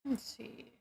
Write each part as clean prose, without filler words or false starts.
Let's see.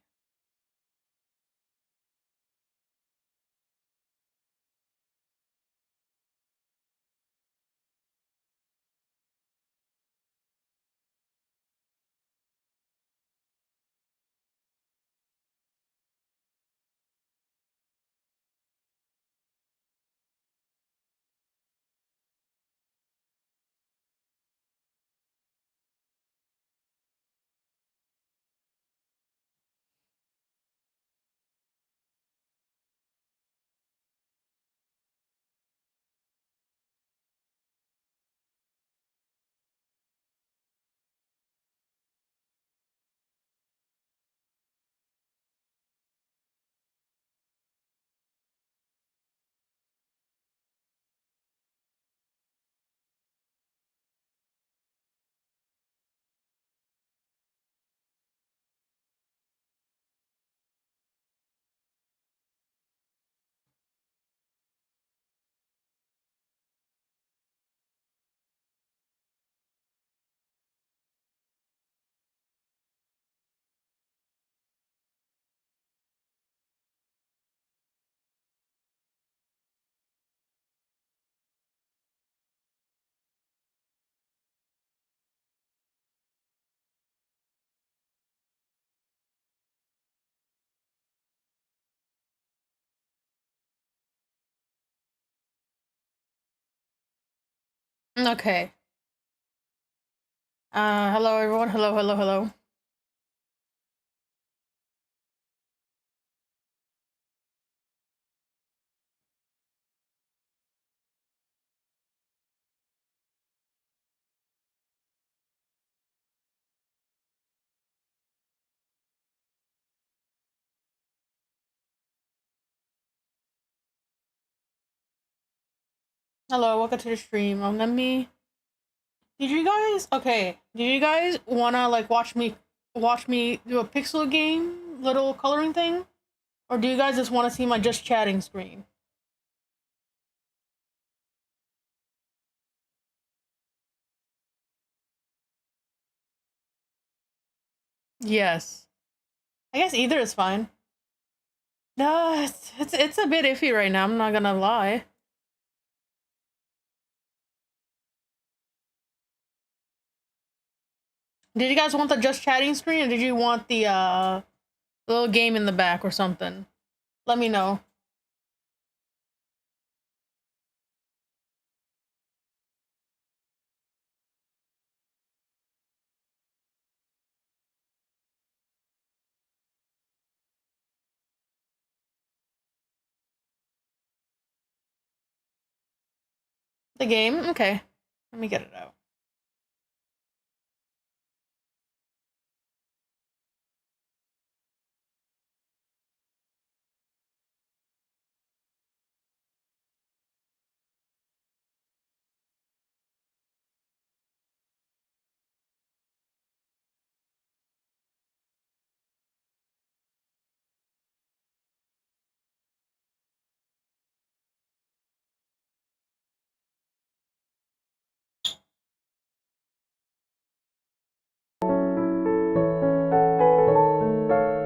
Okay. Hello everyone. Hello, hello, hello. Hello, welcome to the stream. Did you guys? Okay. Did you guys wanna like watch me do a pixel game, little coloring thing, or do you guys just want to see my just chatting screen? Yes. I guess either is fine. No, it's a bit iffy right now. I'm not gonna lie. Did you guys want the just chatting screen, or did you want the little game in the back or something? Let me know. The game? Okay. Let me get it out.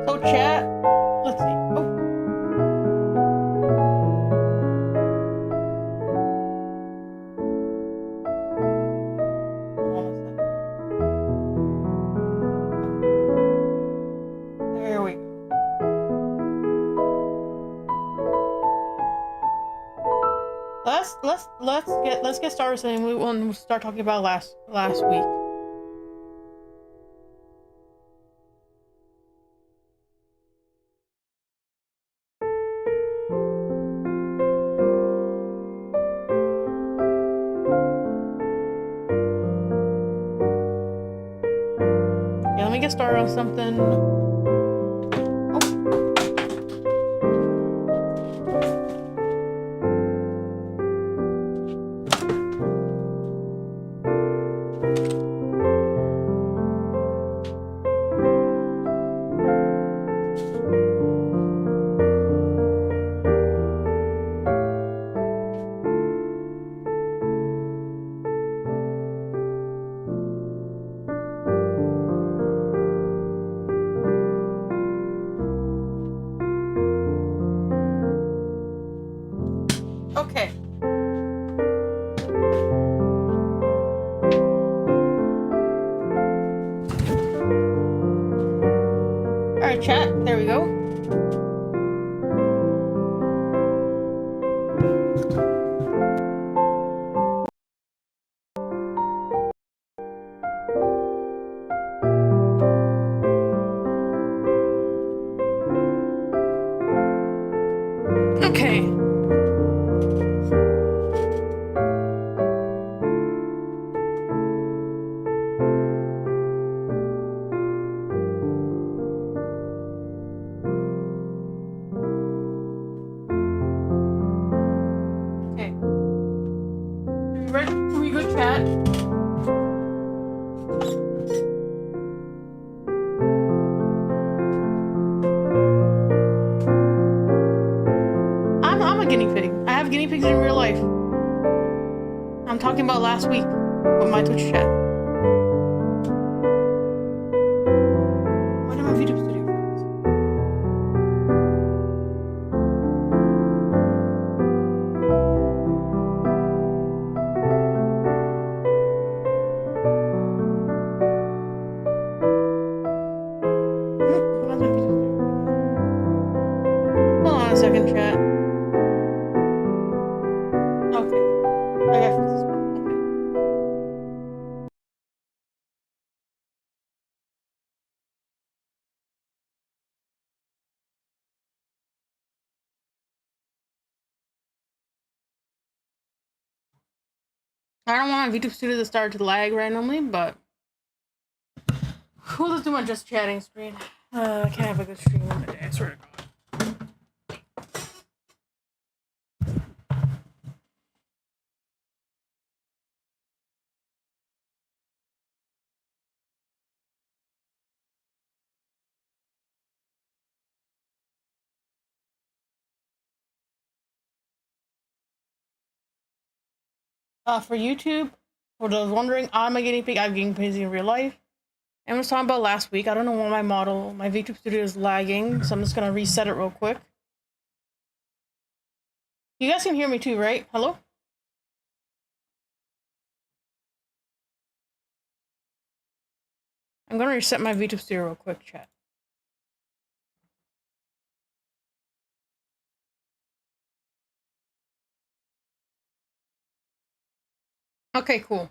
So chat, let's see. Oh, hold on a second. There we go. Let's get started. Saying we want to start talking about last week. Yeah, let me get started on something. Okay. All right, chat. There we go. Okay. Okay. Ready? We good, chat. I'm a guinea pig. I have guinea pigs in real life. I'm talking about last week with my Twitch chat. Why did my video studio freeze? Why does my video studio freeze? Hold on a second, chat. Okay. I gotta fix this problem. Okay. I don't want my VTube Studio to start to lag randomly, but we'll just do my just chatting screen. I can't have a good stream in the day, I swear to God. For YouTube, for those wondering, I'm a guinea pig. I'm guinea pigs in real life. And I was talking about last week. I don't know why my VTube Studio is lagging, so I'm just gonna reset it real quick. You guys can hear me too, right? Hello? I'm gonna reset my VTube Studio real quick, chat. Okay, cool.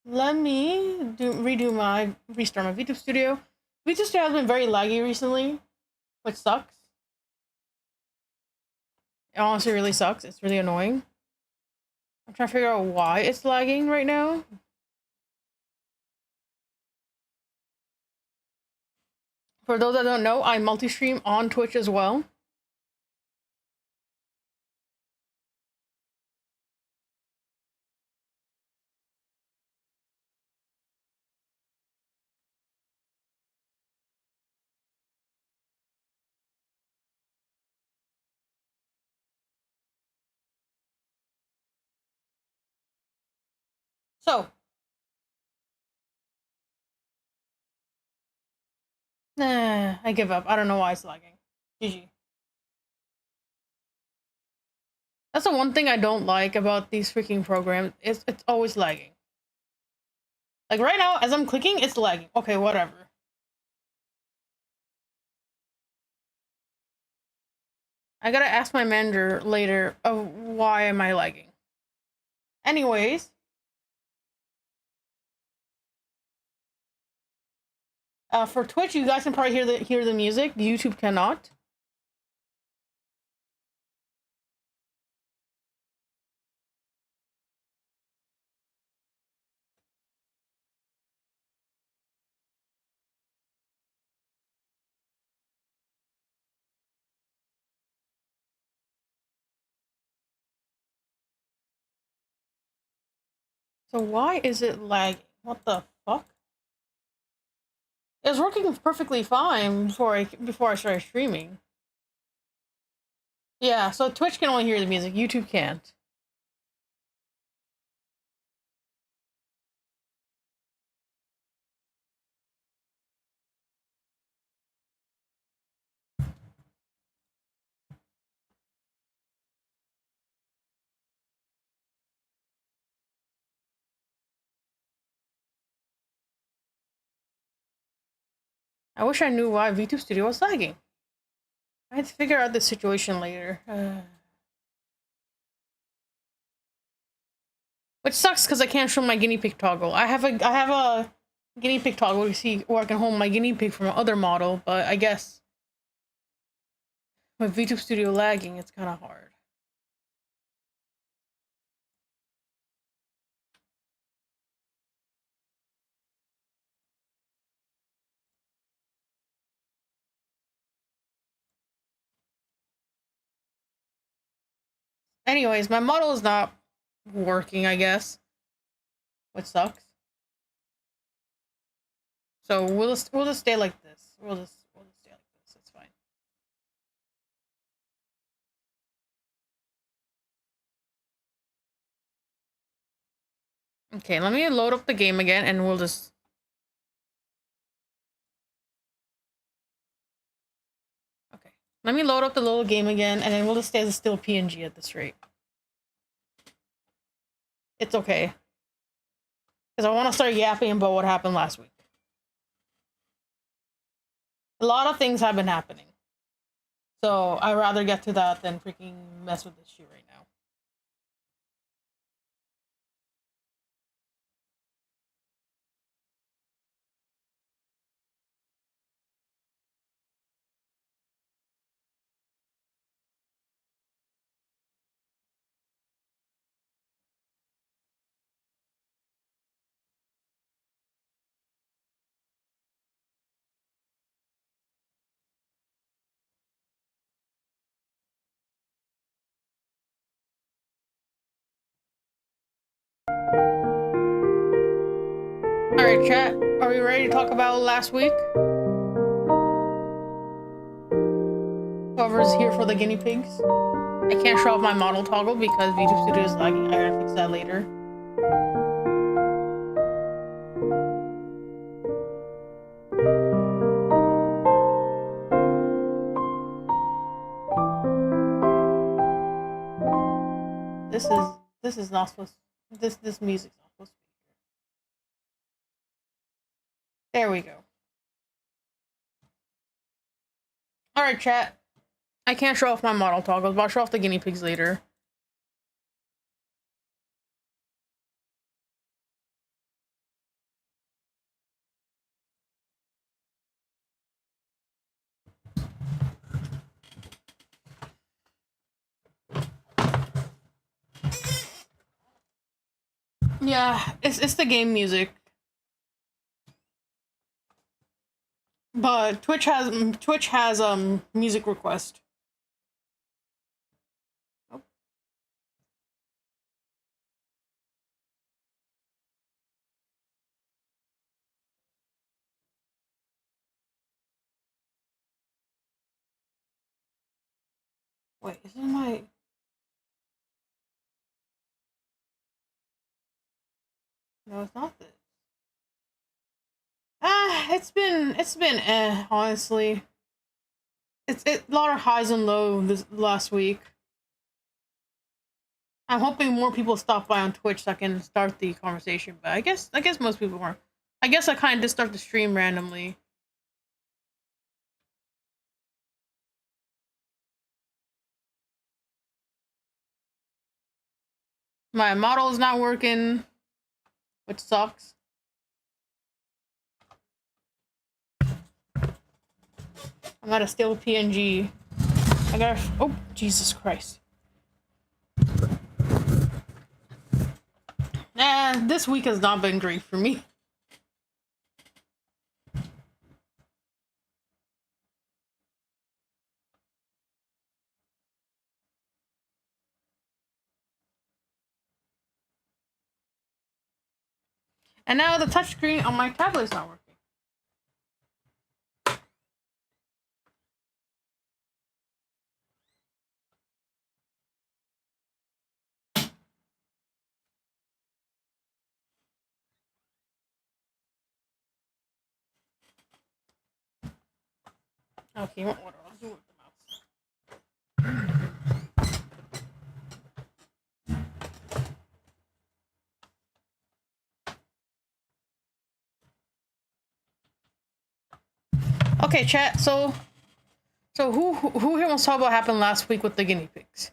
Let me restart my VTube Studio. VTube Studio has been very laggy recently, which sucks. It honestly really sucks. It's really annoying. I'm trying to figure out why it's lagging right now. For those that don't know, I multi-stream on Twitch as well. So, nah, I give up. I don't know why it's lagging. GG. That's the one thing I don't like about these freaking programs. It's always lagging. Like right now, as I'm clicking, it's lagging. Okay, whatever. I gotta ask my manager later of why am I lagging. Anyways. For Twitch, you guys can probably hear the music. YouTube cannot. So why is it lagging? What the fuck? It was working perfectly fine before I started streaming. Yeah, so Twitch can only hear the music. YouTube can't. I wish I knew why VTube Studio was lagging. I had to figure out the situation later. Which sucks because I can't show my guinea pig toggle. I have a guinea pig toggle to see where I can hold my guinea pig from other model, but I guess with VTube Studio lagging, it's kind of hard. Anyways, my model is not working, I guess, which sucks. So we'll just stay like this. We'll just stay like this. It's fine. Okay, let me load up the game again, and we'll just. Okay, let me load up the little game again, and then we'll just stay as a still PNG at this rate. It's okay, because I want to start yapping about what happened last week. A lot of things have been happening. So I'd rather get to that than freaking mess with this shit right now. Alright, chat. Are we ready to talk about last week? Whoever's here for the guinea pigs. I can't show off my model toggle because YouTube Studio is lagging. I gotta fix that later. This is not supposed this music's not supposed to be here. There we go. Alright, chat. I can't show off my model toggles, but I'll show off the guinea pigs later. Yeah, it's the game music. But Twitch has music request. Oh. Wait, isn't my No, it's not this. It's been honestly. It's a lot of highs and lows this last week. I'm hoping more people stop by on Twitch so I can start the conversation, but I guess most people weren't. I guess I kind of just start the stream randomly. My model is not working, which sucks. I'm at a still PNG. I gotta. Oh, Jesus Christ. Nah, this week has not been great for me. And now the touchscreen on my tablet is not working. Okay, what I'll do with the mouse. Okay, chat. So who here wants to talk about what happened last week with the guinea pigs?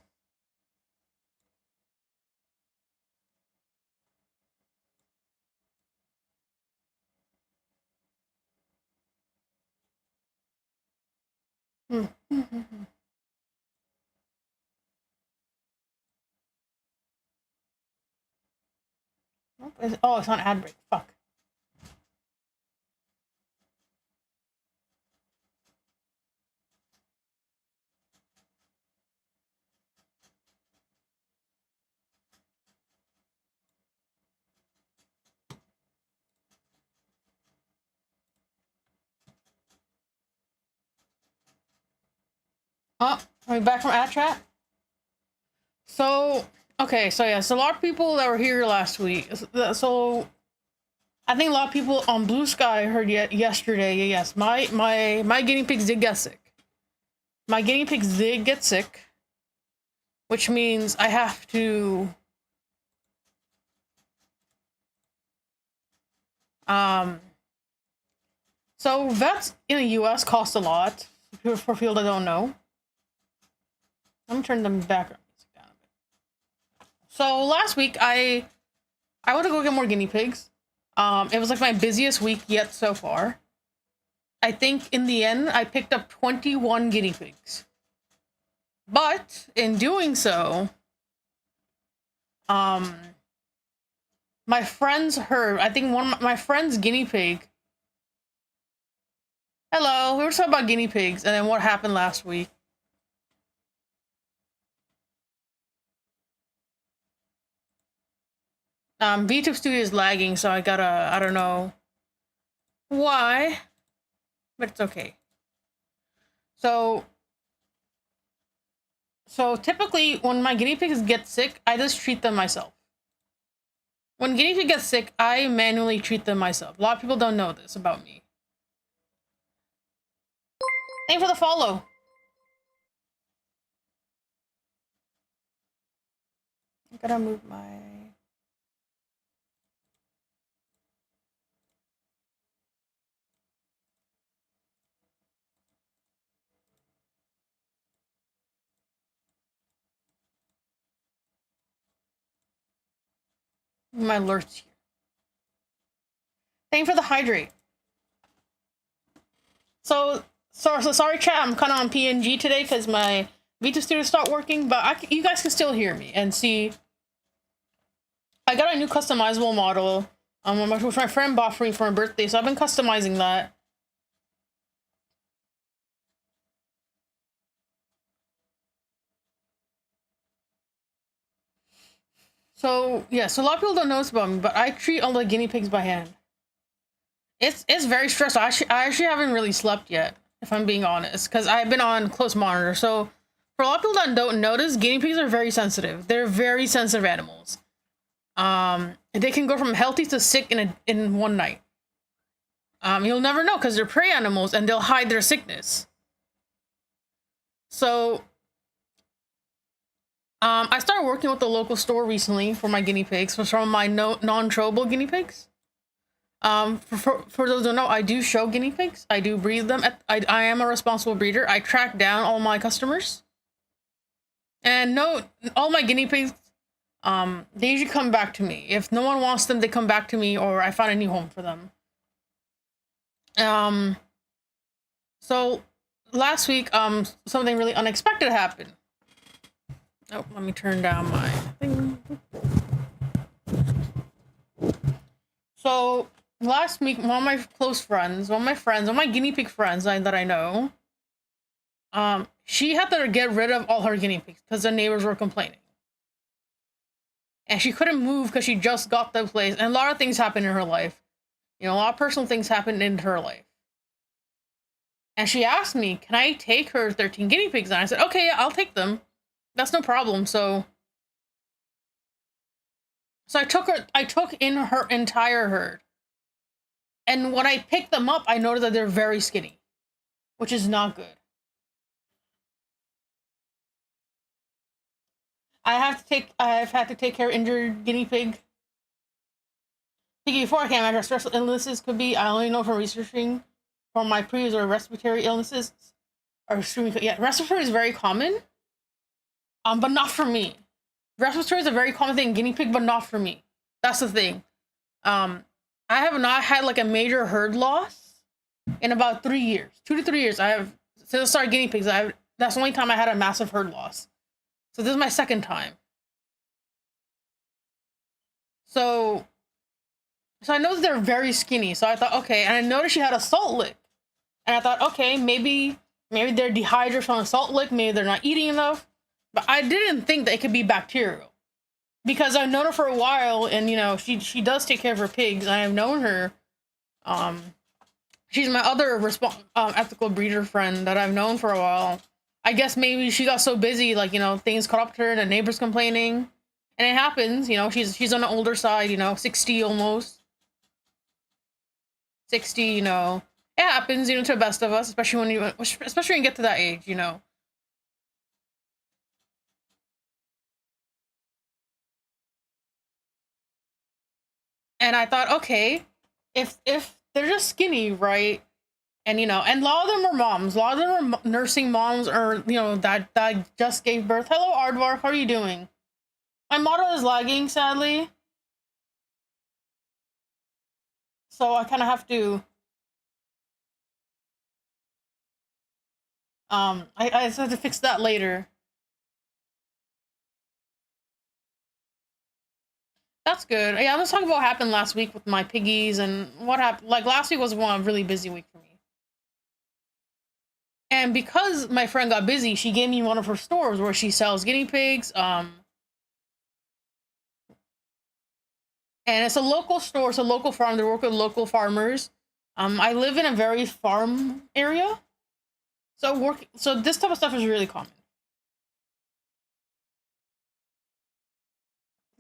Oh, it's on ad break. Fuck. Oh, are we back from ad chat? So, okay, so yeah, so a lot of people that were here last week. So, I think a lot of people on Blue Sky heard yesterday. Yes, my guinea pigs did get sick. My guinea pigs did get sick, which means I have to So vets in the U.S. cost a lot for people that don't know. Let me turn the background music down a bit. So last week I went to go get more guinea pigs. It was like my busiest week yet so far. I think in the end I picked up 21 guinea pigs. But in doing so, my friend's herd, I think one of my friend's guinea pig. Hello, we were talking about guinea pigs and then what happened last week. VTube Studio is lagging, so I don't know. why, but it's okay. So typically when my guinea pigs get sick, I just treat them myself. When guinea pig gets sick, I manually treat them myself. A lot of people don't know this about me. Thank you for the follow. I gotta move my alerts here. Thank you for the hydrate. So sorry, chat. I'm kind of on PNG today because my Vita Studio stopped working, but you guys can still hear me and see. I got a new customizable model, which my friend bought for me for my birthday, so I've been customizing that. So yeah, so a lot of people don't know this about me, but I treat all the guinea pigs by hand. It's very stressful. I actually haven't really slept yet, if I'm being honest, because I've been on close monitor. So for a lot of people that don't notice, guinea pigs are very sensitive. They're very sensitive animals. They can go from healthy to sick in one night. You'll never know because they're prey animals and they'll hide their sickness. So I started working with the local store recently for my guinea pigs, from my non-throwable guinea pigs. For those who don't know, I do show guinea pigs. I do breed them. I am a responsible breeder. I track down all my customers. And all my guinea pigs, they usually come back to me. If no one wants them, they come back to me, or I find a new home for them. So last week, something really unexpected happened. Oh, let me turn down my thing. So last week, one of my guinea pig friends that I know, she had to get rid of all her guinea pigs because the neighbors were complaining. And she couldn't move because she just got the place. And a lot of things happened in her life. A lot of personal things happened in her life. And she asked me, can I take her 13 guinea pigs? And I said, okay, yeah, I'll take them. That's no problem. So I took in her entire herd. And when I picked them up, I noticed that they're very skinny, which is not good. I've had to take care of injured guinea pig. Thinking before I can't imagine how stressful illnesses could be. I only know from researching from my previous or respiratory illnesses are extremely. Yeah, respiratory is very common. But not for me. Respiratory is a very common thing in guinea pig, but not for me. That's the thing. I have not had like a major herd loss in about 3 years, 2 to 3 years. Since I started guinea pigs. That's the only time I had a massive herd loss. So this is my second time. So I noticed they're very skinny. So I thought, okay, and I noticed she had a salt lick, and I thought, okay, maybe they're dehydrated from a salt lick. Maybe they're not eating enough. But I didn't think that it could be bacterial, because I've known her for a while, and she does take care of her pigs. I have known her. She's my other ethical breeder friend that I've known for a while. I guess maybe she got so busy, things caught up to her, and the neighbors complaining, and it happens. She's on the older side, 60 almost, 60. It happens, to the best of us, especially when you get to that age, And I thought, okay, if they're just skinny, right? And and a lot of them are moms. A lot of them are nursing moms, or that just gave birth. Hello, Aardvark. How are you doing? My model is lagging, sadly. So I kind of have to. I just have to fix that later. That's good. Yeah, I'm just talking about what happened last week with my piggies and what happened. Like last week was one really busy week for me. And because my friend got busy, she gave me one of her stores where she sells guinea pigs. And it's a local store, it's a local farm. They work with local farmers. I live in a very farm area, so this type of stuff is really common.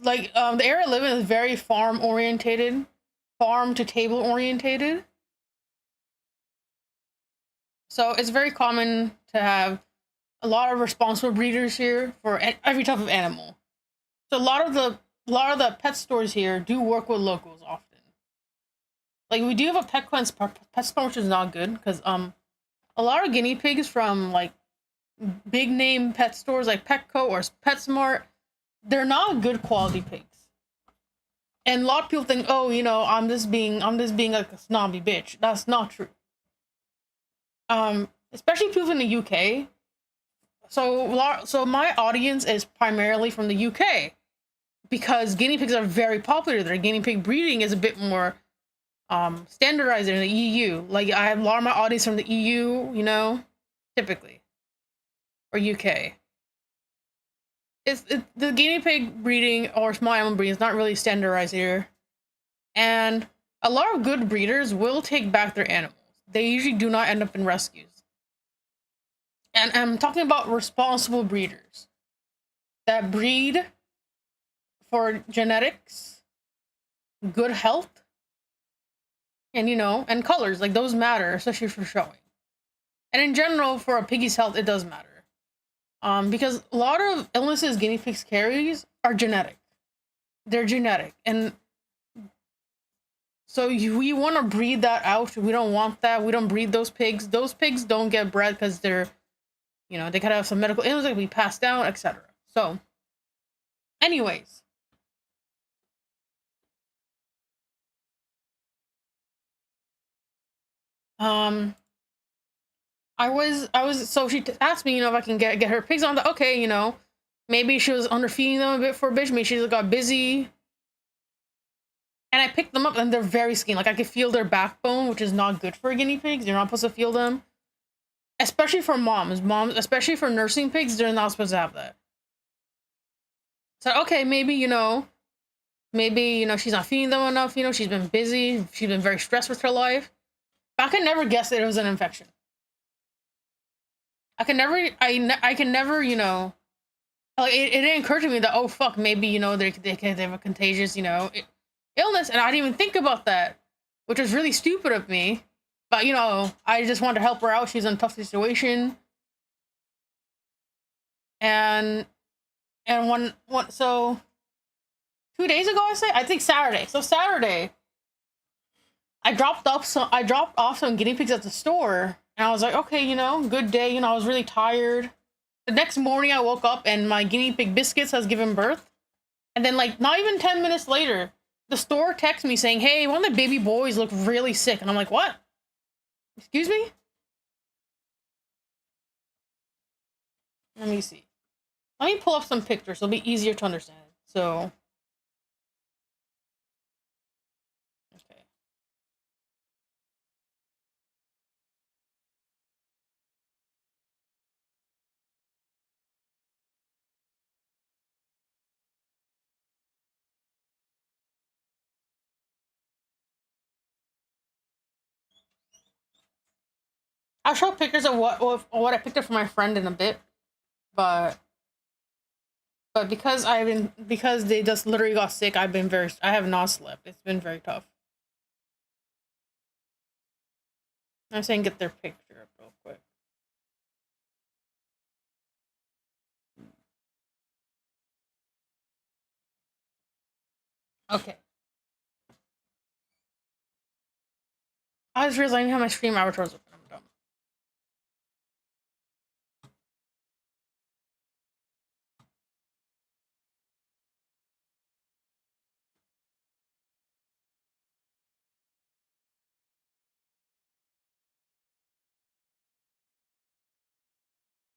Like the area I live in is very farm orientated, farm to table orientated. So it's very common to have a lot of responsible breeders here for every type of animal. So a lot of the pet stores here do work with locals often. Like we do have a pet store, which is not good because a lot of guinea pigs from like big name pet stores like Petco or PetSmart, they're not good quality pigs. And a lot of people think, oh, I'm just being like a snobby bitch. That's not true. Especially people in the UK. So my audience is primarily from the UK because guinea pigs are very popular there. Guinea pig breeding is a bit more standardized in the EU. Like I have a lot of my audience from the EU, typically, or UK. The guinea pig breeding or small animal breeding is not really standardized here, and a lot of good breeders will take back their animals. They usually do not end up in rescues. And I'm talking about responsible breeders that breed for genetics, good health, and colors. Like those matter, especially for showing. And in general, for a piggy's health, it does matter. Because a lot of illnesses guinea pigs carries are genetic. They're genetic, and so we want to breed that out. We don't want that. We don't breed those pigs. Those pigs don't get bred because they could have some medical illness that can be passed down, etc. So, anyways, um, so she asked me, if I can get her pigs on. Okay, maybe she was underfeeding them a bit for a bit. Maybe she just got busy. And I picked them up, and they're very skinny. Like I could feel their backbone, which is not good for guinea pigs. You're not supposed to feel them, especially for moms. Moms, especially for nursing pigs, they're not supposed to have that. So okay, maybe she's not feeding them enough. She's been busy. She's been very stressed with her life. But I could never guess that it was an infection. I can never. I can never. Like it didn't occur to me that, oh fuck, maybe they have a contagious illness, and I didn't even think about that, which was really stupid of me. But I just wanted to help her out. She's in a tough situation, and so 2 days ago, I think Saturday. So Saturday, I dropped off some guinea pigs at the store, and I was like, okay, good day. I was really tired. The next morning, I woke up and my guinea pig Biscuits has given birth, and then like not even 10 minutes later, the store texts me saying, hey, one of the baby boys look really sick, and I'm like, what? Excuse me? Let me see. Let me pull up some pictures. It'll be easier to understand. So, okay. I'll show pictures of what I picked up from my friend in a bit, but because they just literally got sick, I have not slept. It's been very tough. I'm saying get their picture up real quick. Okay. I just realized I didn't have my stream avatars open. I'm dumb.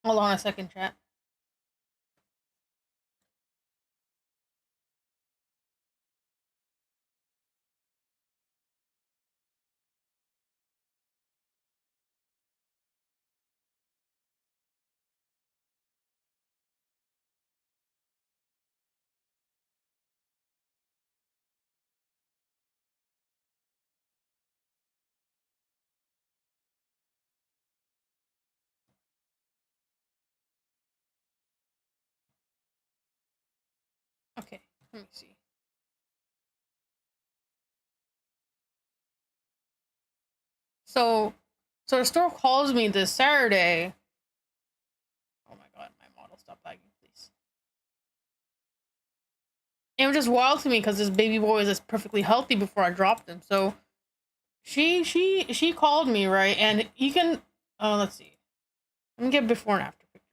Hold on a second, chat. Okay, let me see. So, so the store calls me this Saturday. Oh my god, my model, stop lagging, please. It was just wild to me because this baby boy is just perfectly healthy before I dropped him. So she called me, right, and you can let's see. Let me get before and after pictures.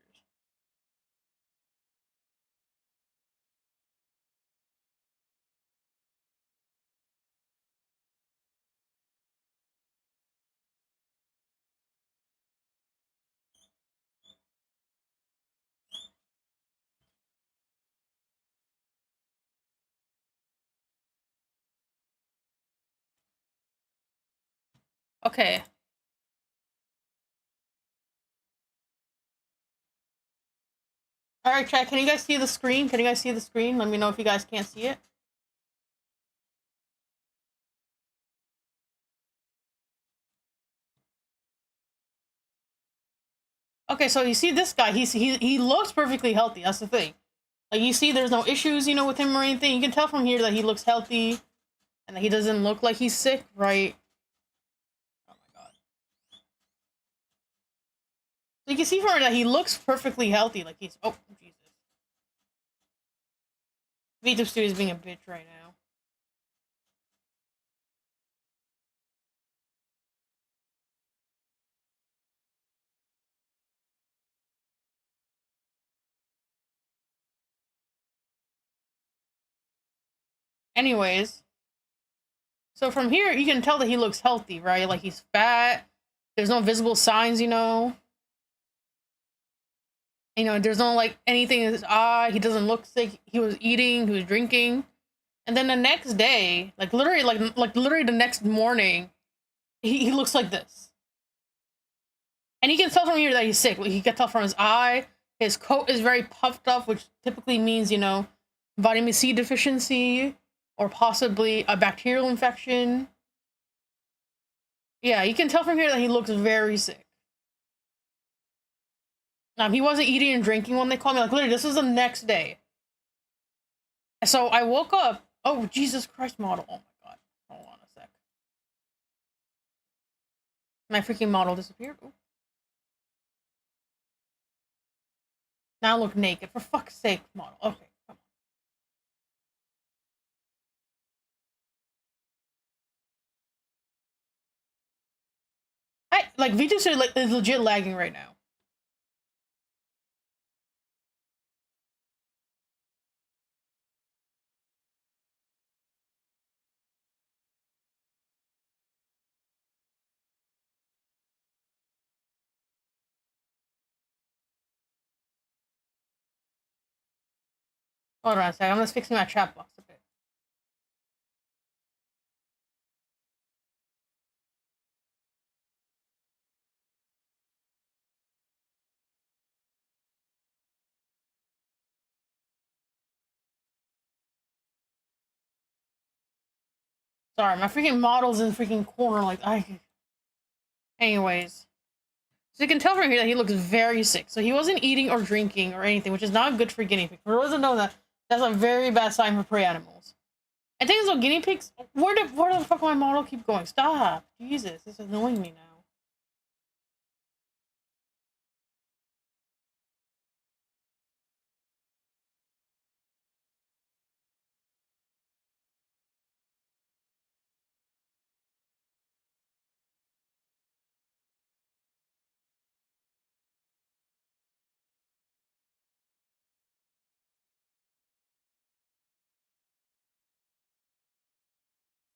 Okay. All right, chat. Can you guys see the screen? Can you guys see the screen? Let me know if you guys can't see it. Okay, so you see this guy. He looks perfectly healthy. That's the thing. Like you see, there's no issues, with him or anything. You can tell from here that he looks healthy, and that he doesn't look like he's sick, right? Oh my god. So you can see from here that he looks perfectly healthy. Like he's Jesus. V2 Studio is being a bitch right now. Anyways, so from here you can tell that he looks healthy, right? Like he's fat. There's no visible signs, there's no like anything in his eye. He doesn't look sick. He was eating, he was drinking. And then the next day, like literally like literally the next morning, he looks like this. And you can tell from here that he's sick. Like, you can tell from his eye. His coat is very puffed up, which typically means, vitamin C deficiency or possibly a bacterial infection. Yeah, you can tell from here that he looks very sick. He wasn't eating and drinking when they called me. Like, literally, this was the next day. So I woke up. Oh, Jesus Christ, model. Oh my god. Hold on a sec. My freaking model disappeared. Ooh. Now I look naked. For fuck's sake, model. Okay, come on. Like, V2 is legit lagging right now. Hold on a sec. I'm just fixing my chat box a bit. Sorry, my freaking model's in the freaking corner. Like, Anyways. So you can tell from here that he looks very sick. So he wasn't eating or drinking or anything, which is not good for guinea pigs. For those that know that, that's a very bad sign for prey animals. And things about guinea pigs, where the fuck my model keep going? Stop. Jesus, this is annoying me now.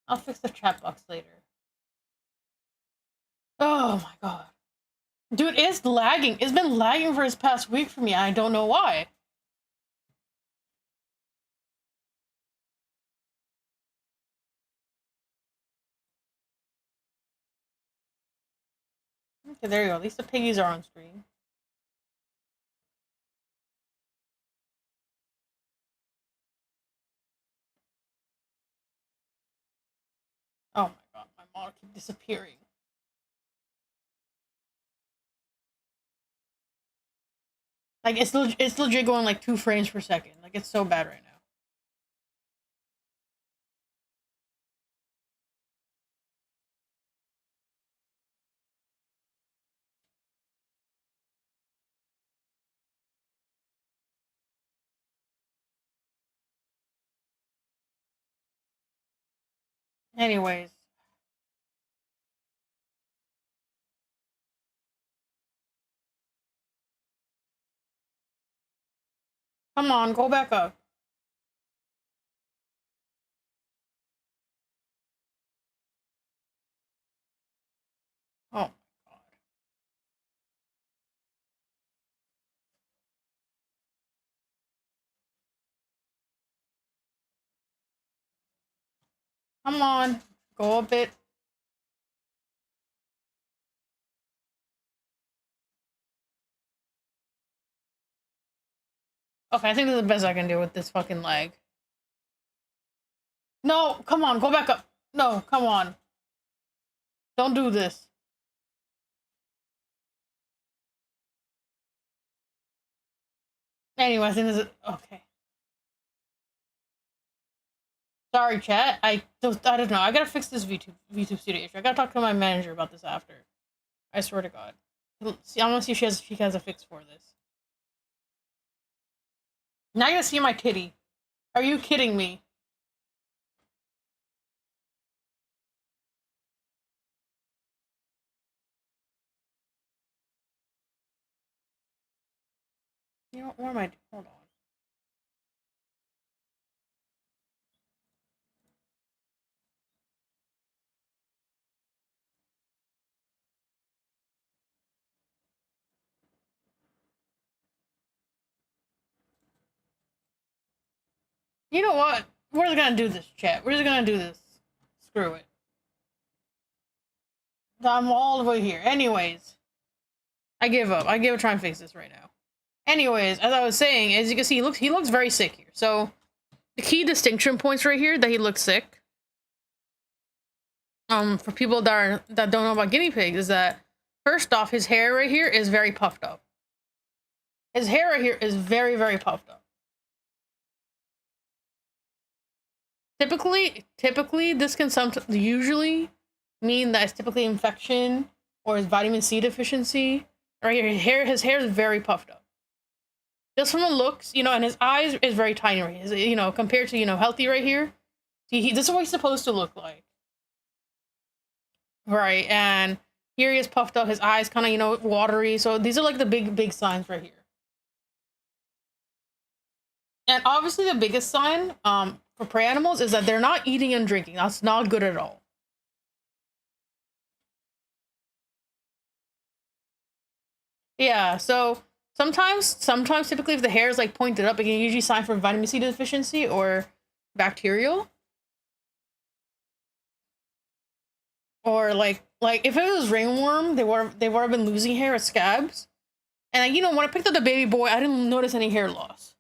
I'll fix the chat box later. Oh my god. Dude, it's lagging. It's been lagging for this past week for me. I don't know why. Okay, there you go. At least the piggies are on screen. Oh my god, my model keeps disappearing. Like it's legit going like 2 frames per second. Like it's so bad right now. Anyways. Come on, go back up. Oh. Come on. Go a bit. Okay, I think this is the best I can do with this fucking leg. No, come on, go back up. No, come on. Don't do this. Anyway, I think this is okay. Sorry, chat. I don't know. I gotta fix this VTube Studio issue. I gotta talk to my manager about this after. I swear to God. See, I want to see if she has a fix for this. Now you gotta see my kitty. Are you kidding me? You know, where am I? Hold on. You know what? We're just gonna do this, chat. We're just gonna do this. Screw it. I'm all the way here. Anyways. I give up. I give up trying to fix this right now. Anyways, as I was saying, as you can see, he looks very sick here. So the key distinction points right here that he looks sick. For people that don't know about guinea pigs is that first off, his hair right here is very puffed up. His hair right here is very, very puffed up. Typically, this can usually mean that it's typically infection or it's vitamin C deficiency. Right here, his hair is very puffed up. Just from the looks, you know, and his eyes is very tiny right here. You know, compared to, you know, healthy right here. See, this is what he's supposed to look like. Right, and here he is puffed up, his eyes kind of, you know, watery. So these are like the big signs right here. And obviously the biggest sign for prey animals is that they're not eating and drinking. That's not good at all. Yeah, so sometimes typically if the hair is like pointed up, it can usually sign for vitamin C deficiency or bacterial. Or like if it was ringworm, they would have been losing hair at scabs. And you know, when I picked up the baby boy, I didn't notice any hair loss.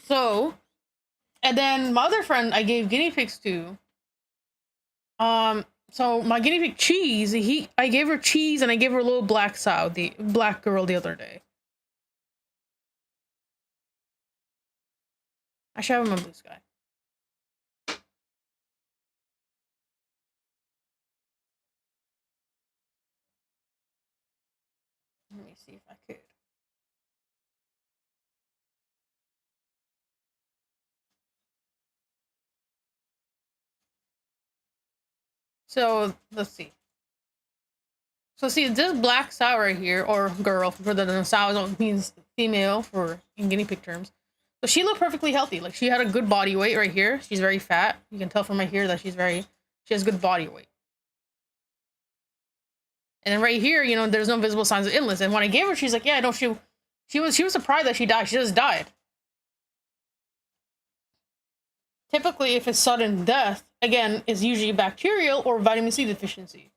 So, and then my other friend I gave guinea pigs to. So my guinea pig Cheese, I gave her Cheese and I gave her a little black sow, the black girl the other day. I should have him on Blue Sky. Let me see if I could. So let's see. So see this black sow right here, or girl, for the sow means female for in guinea pig terms. So she looked perfectly healthy. Like she had a good body weight right here. She's very fat. You can tell from right here that she has good body weight. And then right here, you know, there's no visible signs of illness. And when I gave her, she's like, yeah, no, she was surprised that she died. She just died. Typically, if it's sudden death, again, is usually bacterial or vitamin C deficiency.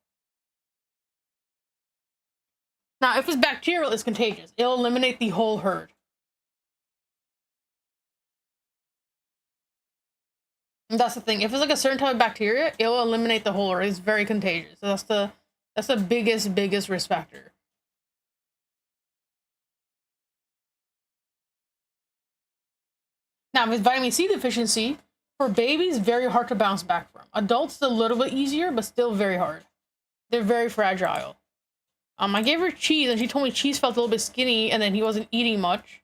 Now, if it's bacterial, it's contagious. It'll eliminate the whole herd. And that's the thing. If it's like a certain type of bacteria, it will eliminate the whole herd. It's very contagious. So that's the biggest risk factor. Now, with vitamin C deficiency, for babies, very hard to bounce back from. Adults, a little bit easier, but still very hard. They're very fragile. I gave her Cheese, and she told me Cheese felt a little bit skinny, and then he wasn't eating much.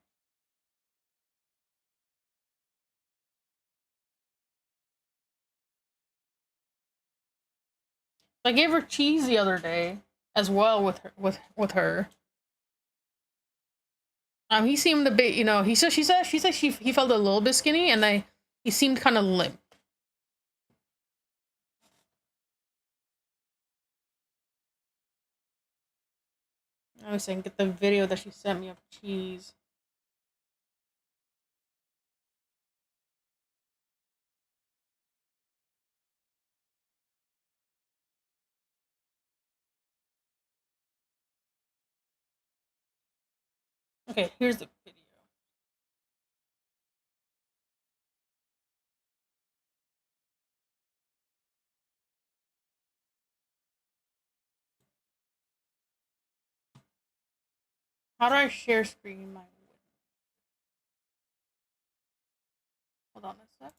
I gave her cheese the other day as well with her. He seemed a bit, she said he felt a little bit skinny, and he seemed kind of limp. I was saying, get the video that she sent me of cheese. Okay, here's the video. How do I share screen my? Hold on a sec.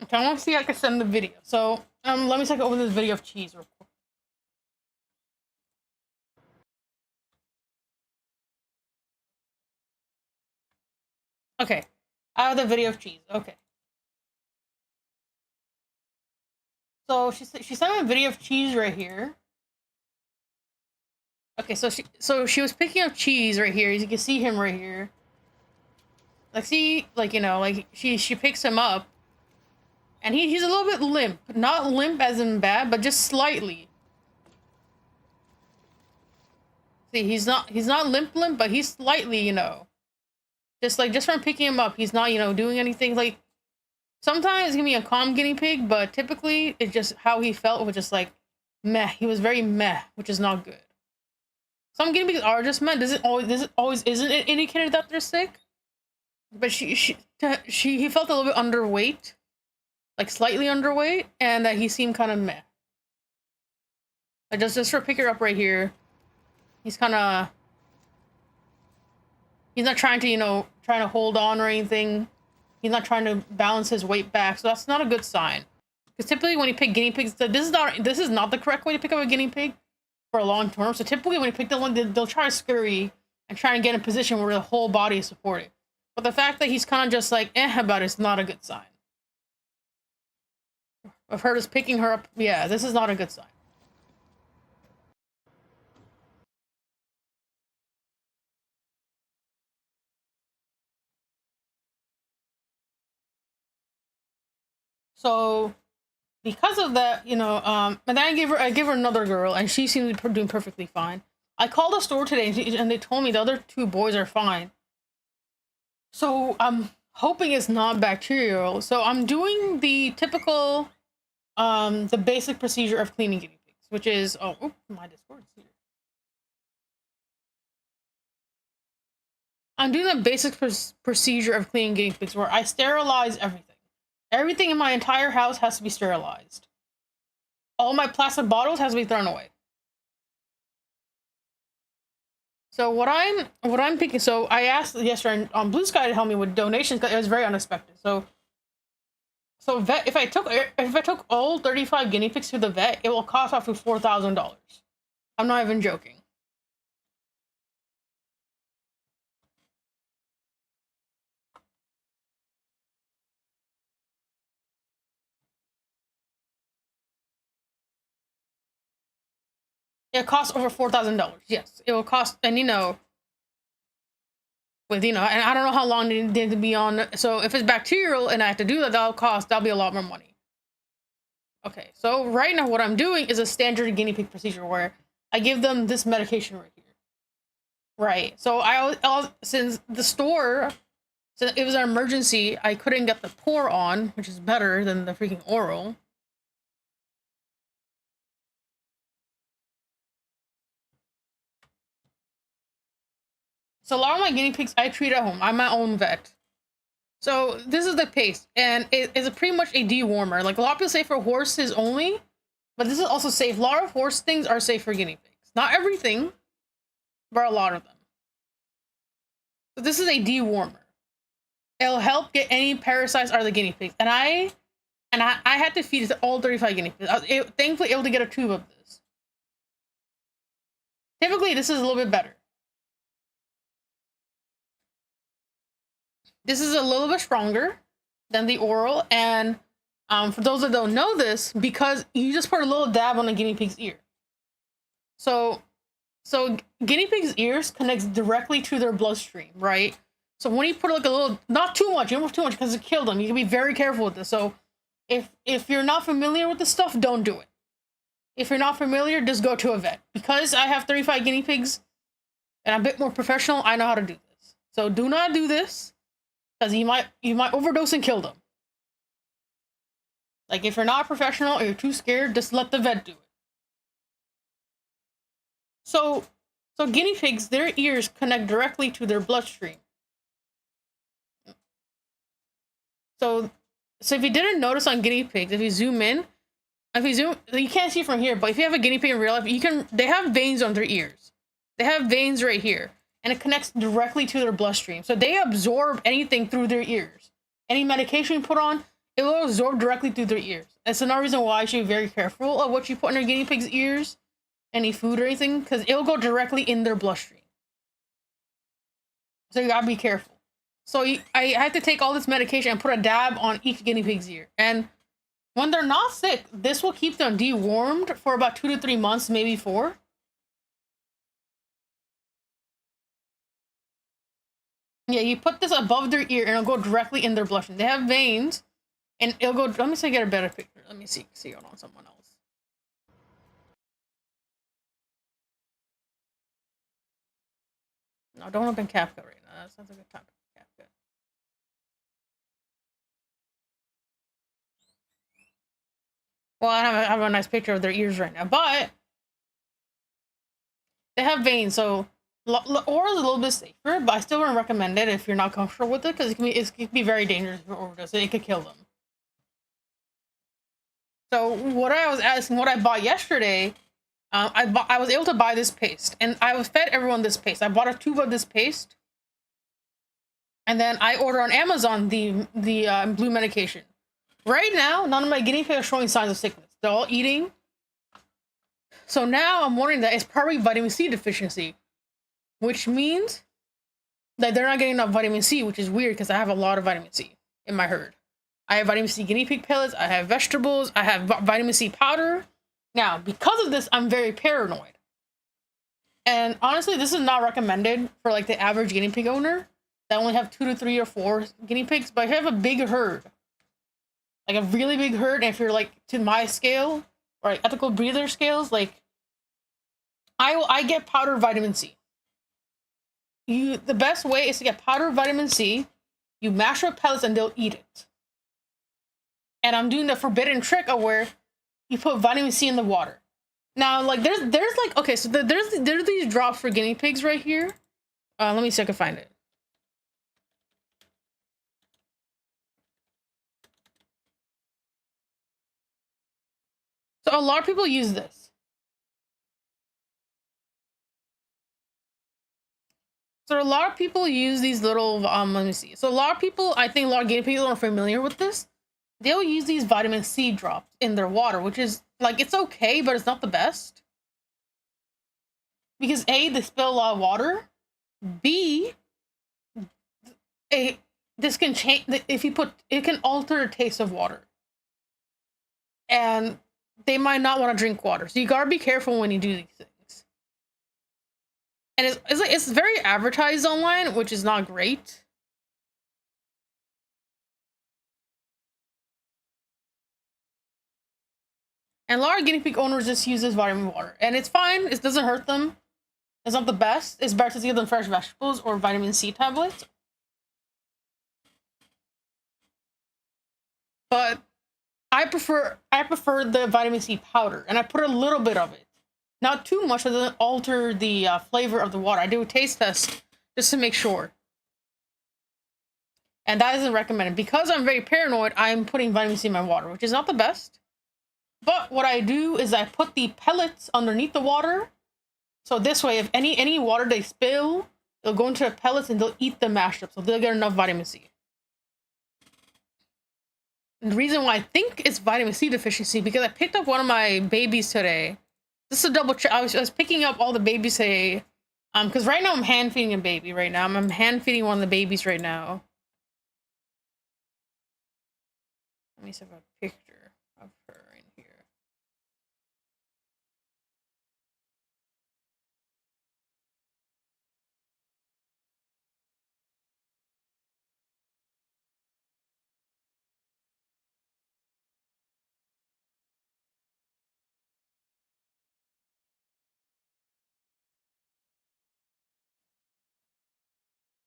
Okay, I want to see if I can send the video. So, let me see if I can open this video of cheese real quick. Okay, I have the video of cheese. Okay. So she sent me a video of cheese right here. Okay, so she was picking up cheese right here. You can see him right here. Like, see, like, like she picks him up, and he's a little bit limp. Not limp as in bad, but just slightly. See, he's not limp, but he's slightly, just from picking him up, he's not, doing anything. Like, sometimes it can be a calm guinea pig, but typically it's just how he felt was just like meh. He was very meh, which is not good. Some guinea pigs are just meh. Does it always isn't it indicated that they're sick? But he felt a little bit underweight, like slightly underweight, and that he seemed kind of meh. Like, just for pick her up right here, he's not trying to hold on or anything. He's not trying to balance his weight back, so that's not a good sign. Because typically when you pick guinea pigs, this is not the correct way to pick up a guinea pig for a long term. So typically when you pick them one, they'll try to scurry and try and get in a position where the whole body is supported. But the fact that he's kind of just like about it is not a good sign. Of her just picking her up, yeah, this is not a good sign. So because of that, and then I gave her another girl, and she seemed to be doing perfectly fine. I called the store today, and they told me the other two boys are fine. So I'm hoping it's not bacterial. So I'm doing the typical, the basic procedure of cleaning guinea pigs, which is my Discord's here. I'm doing the basic procedure of cleaning guinea pigs, where I sterilize everything. Everything in my entire house has to be sterilized. All my plastic bottles has to be thrown away. So what I'm thinking. So I asked yesterday on Blue Sky to help me with donations because it was very unexpected. So vet, if I took all 35 guinea pigs to the vet, it will cost up to $4,000. I'm not even joking. It costs over $4,000. Yes, it will cost, and and I don't know how long they need to be on. So if it's bacterial and I have to do that, that'll be a lot more money. Okay, so right now what I'm doing is a standard guinea pig procedure where I give them this medication right here. Right. So since it was an emergency, I couldn't get the pour on, which is better than the freaking oral. So a lot of my guinea pigs I treat at home. I'm my own vet. So this is the paste, and it is pretty much a dewormer. Like, a lot of people say for horses only, but this is also safe. A lot of horse things are safe for guinea pigs. Not everything, but a lot of them. So this is a dewormer. It'll help get any parasites out of the guinea pigs. And I had to feed it to all 35 guinea pigs. I was thankfully able to get a tube of this. Typically, this is a little bit better. This is a little bit stronger than the oral, and for those that don't know this, because you just put a little dab on a guinea pig's ear. So guinea pig's ears connects directly to their bloodstream, right? So when you put like a little, not too much, you don't put too much because it killed them. You can be very careful with this. So if you're not familiar with this stuff, don't do it. If you're not familiar, just go to a vet. Because I have 35 guinea pigs and I'm a bit more professional, I know how to do this. So do not do this because you might overdose and kill them. Like if you're not a professional or you're too scared, just let the vet do it. So guinea pigs, their ears connect directly to their bloodstream. So if you didn't notice on guinea pigs, if you zoom in, you can't see from here, but if you have a guinea pig in real life, they have veins on their ears. They have veins right here, and it connects directly to their bloodstream. So they absorb anything through their ears. Any medication you put on, it will absorb directly through their ears. That's another reason why you should be very careful of what you put in your guinea pig's ears, any food or anything, because it'll go directly in their bloodstream. So you gotta be careful. So I had to take all this medication and put a dab on each guinea pig's ear. And when they're not sick, this will keep them dewormed for about 2 to 3 months, maybe 4. Yeah, you put this above their ear and it'll go directly in their bloodstream. They have veins and it'll go, let me see, get a better picture. Let me see it on someone else. No, don't open CapCut right now. That's not a good time for CapCut. Well, I have a nice picture of their ears right now, but they have veins, so oral is a little bit safer, but I still wouldn't recommend it if you're not comfortable with it, because it can be very dangerous for overdose. It could kill them. So what I bought yesterday, I was able to buy this paste, and I was fed everyone this paste. I bought a tube of this paste, and then I ordered on Amazon the blue medication. Right now, none of my guinea pigs are showing signs of sickness. They're all eating. So now I'm wondering that it's probably vitamin C deficiency, which means that they're not getting enough vitamin C, which is weird because I have a lot of vitamin C in my herd. I have vitamin C guinea pig pellets, I have vegetables, I have vitamin C powder. Now, because of this, I'm very paranoid. And honestly, this is not recommended for like the average guinea pig owner that only have 2 to 3 or 4 guinea pigs. But if you have a big herd, like a really big herd, and if you're like to my scale or like ethical breeder scales, like I get powdered vitamin C. The best way is to get powdered vitamin C. You mash up pellets and they'll eat it. And I'm doing the forbidden trick of where you put vitamin C in the water. Now, like there's like, okay, so there's these drops for guinea pigs right here. Let me see if I can find it. So a lot of people use this. So a lot of people use these little, let me see. So I think a lot of guinea pigs are familiar with this. They'll use these vitamin C drops in their water, which is like, it's okay, but it's not the best. Because A, they spill a lot of water. B, this can change, it can alter the taste of water. And they might not want to drink water. So you gotta be careful when you do these things. And it's very advertised online, which is not great. And a lot of guinea pig owners just use this vitamin water. And it's fine. It doesn't hurt them. It's not the best. It's better to give them fresh vegetables or vitamin C tablets. But I prefer the vitamin C powder. And I put a little bit of it. Not too much, so it doesn't alter the flavor of the water. I do a taste test just to make sure. And that isn't recommended. Because I'm very paranoid, I'm putting vitamin C in my water, which is not the best. But what I do is I put the pellets underneath the water. So this way, if any water they spill, they'll go into the pellets and they'll eat the mashed up. So they'll get enough vitamin C. And the reason why I think it's vitamin C deficiency, because I picked up one of my babies today. Just to double check, I was picking up all the babies today. Because right now I'm hand feeding a baby right now. I'm hand feeding one of the babies right now. Let me see if I have a picture of her in here.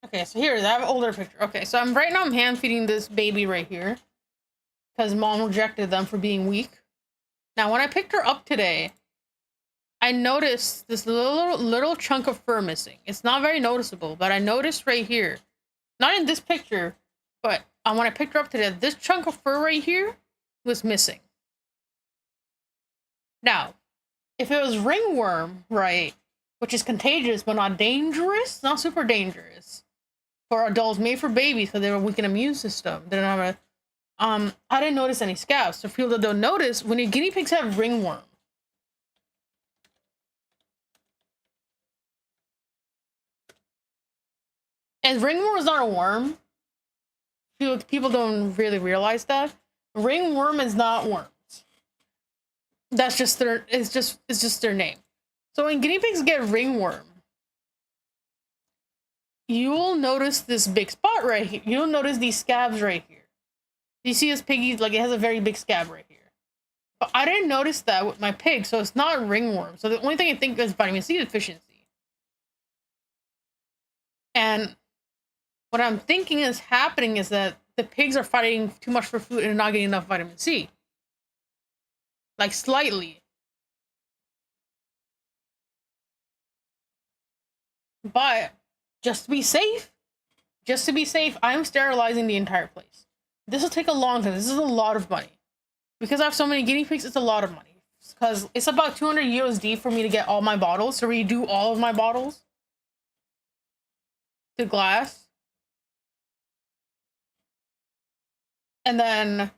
Okay, so here, I have an older picture. Okay, so right now I'm hand feeding this baby right here. Because mom rejected them for being weak. Now, when I picked her up today, I noticed this little chunk of fur missing. It's not very noticeable, but I noticed right here. Not in this picture, but when I picked her up today, this chunk of fur right here was missing. Now, if it was ringworm, right, which is contagious but not dangerous, not super dangerous for adults, made for babies because they have a weakened immune system. They don't have a, I didn't notice any scabs. So for people that don't notice, when your guinea pigs have ringworm, and ringworm is not a worm. People don't really realize that. Ringworm is not worms. That's just their, it's just their name. So when guinea pigs get ringworm, you will notice this big spot right here. You'll notice these scabs right here. You see this piggy, like it has a very big scab right here. But I didn't notice that with my pig, so it's not ringworm. So the only thing I think is vitamin C deficiency. And what I'm thinking is happening is that the pigs are fighting too much for food and not getting enough vitamin C. Like slightly. But just to be safe, I'm sterilizing the entire place. This will take a long time. This is a lot of money. Because I have so many guinea pigs, it's a lot of money. Because it's about 200 USD for me to get all my bottles, to redo all of my bottles to glass. And then,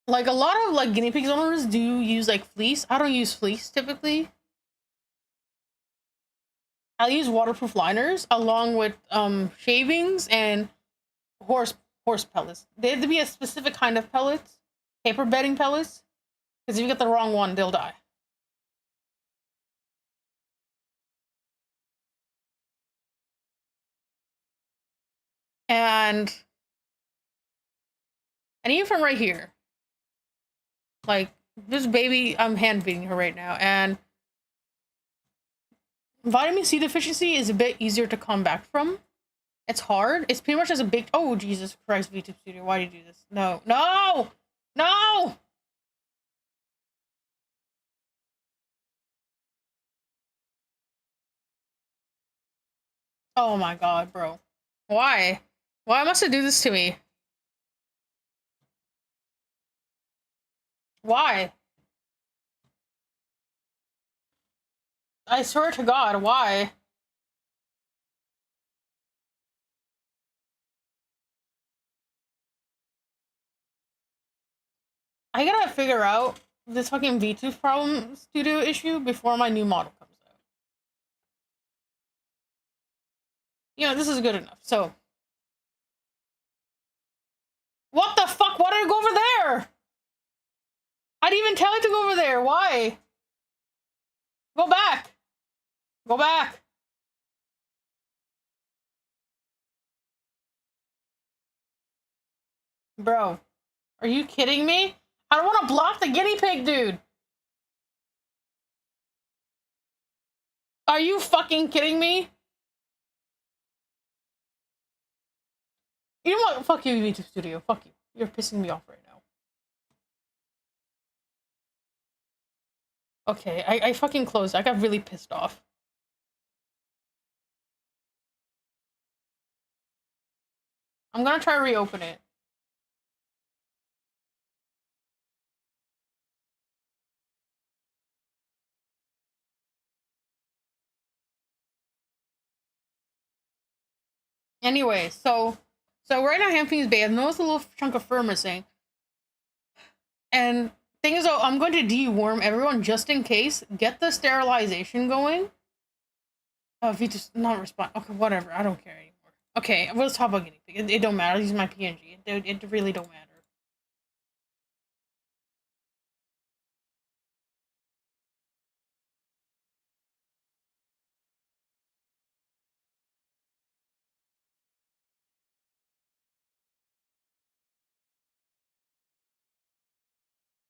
like, a lot of, like, guinea pigs owners do use, like, fleece. I don't use fleece, typically. I'll use waterproof liners, along with, shavings and horse pellets. They have to be a specific kind of pellets. Paper bedding pellets. Because if you get the wrong one, they'll die. And even from right here. Like, this baby, I'm hand feeding her right now, and vitamin C deficiency is a bit easier to come back from. It's hard. It's pretty much as a big... Oh, Jesus Christ, VTube Studio, why did you do this? No. No! No! Oh my god, bro. Why? Why must it do this to me? Why? I swear to God, why? I gotta figure out this fucking VTube problem studio issue before my new model comes out. You know, this is good enough. So, what the fuck? Why did I go over there? I didn't even tell it to go over there. Why? Go back. Go back. Bro, are you kidding me? I don't want to block the guinea pig, dude. Are you fucking kidding me? You know what? Fuck you, YouTube Studio. Fuck you. You're pissing me off right now. Okay, I fucking closed. I got really pissed off. I'm gonna try to reopen it. Anyway, so right now Hampton's Bay, I've noticed a little chunk of fur missing. And thing is, though, I'm going to deworm everyone just in case. Get the sterilization going. Oh, if you just not respond. Okay, whatever. I don't care anymore. Okay, let's talk about guinea pig. It don't matter. These are my PNG. It really don't matter.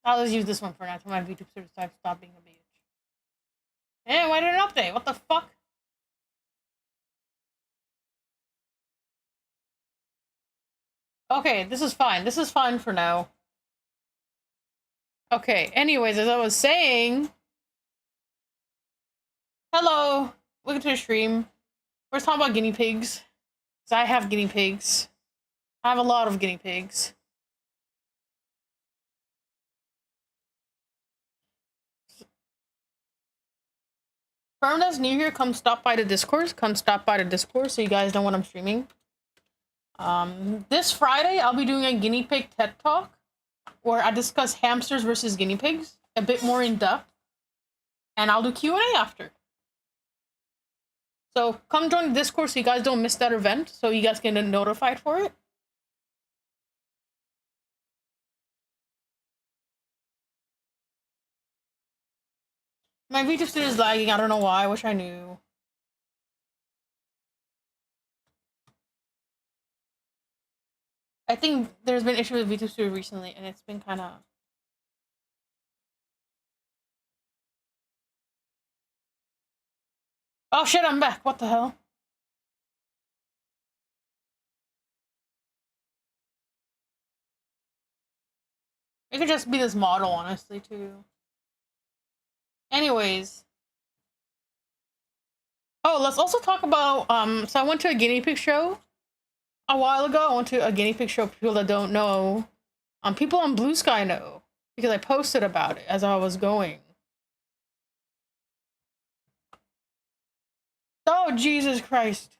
I'll just use this one for now until my VTuber stop being a bitch. Hey, why didn't it update? What the fuck? Okay, this is fine. This is fine for now. Okay, anyways, as I was saying... Hello! Welcome to the stream. We're talking about guinea pigs. Because I have guinea pigs. I have a lot of guinea pigs. For those new here, come stop by the Discord. Come stop by the Discord so you guys know when I'm streaming. This Friday, I'll be doing a guinea pig TED Talk where I discuss hamsters versus guinea pigs a bit more in depth. And I'll do Q&A after. So come join the Discord so you guys don't miss that event, so you guys can get notified for it. My VTuber studio is lagging. I don't know why. I wish I knew. I think there's been issues with VTuber studio recently, and it's been kind of... Oh shit, I'm back. What the hell? It could just be this model, honestly, too. Anyways. Oh, let's also talk about, so I went to a guinea pig show a while ago. I went to a guinea pig show for people that don't know. People on Blue Sky know, because I posted about it as I was going. Oh, Jesus Christ.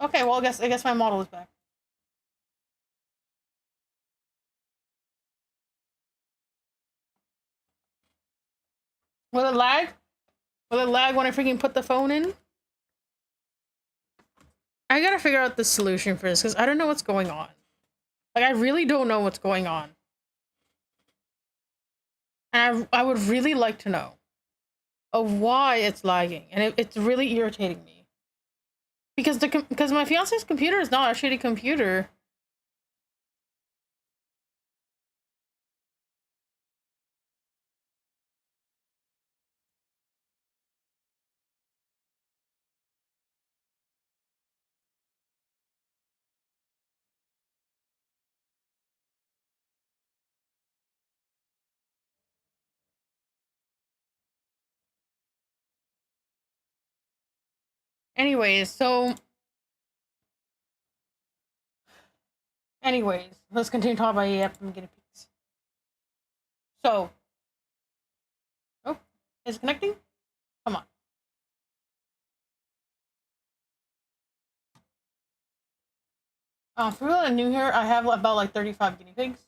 Okay, well, I guess my model is back. Will it lag? Will it lag when I freaking put the phone in? I gotta figure out the solution for this, because I don't know what's going on. Like, I really don't know what's going on. And I would really like to know of why it's lagging, and it's really irritating me. Because my fiance's computer is not a shitty computer. Anyways, let's continue talking about guinea pigs. So, oh, is it connecting? Come on. For people that are new here, I have about like 35 guinea pigs.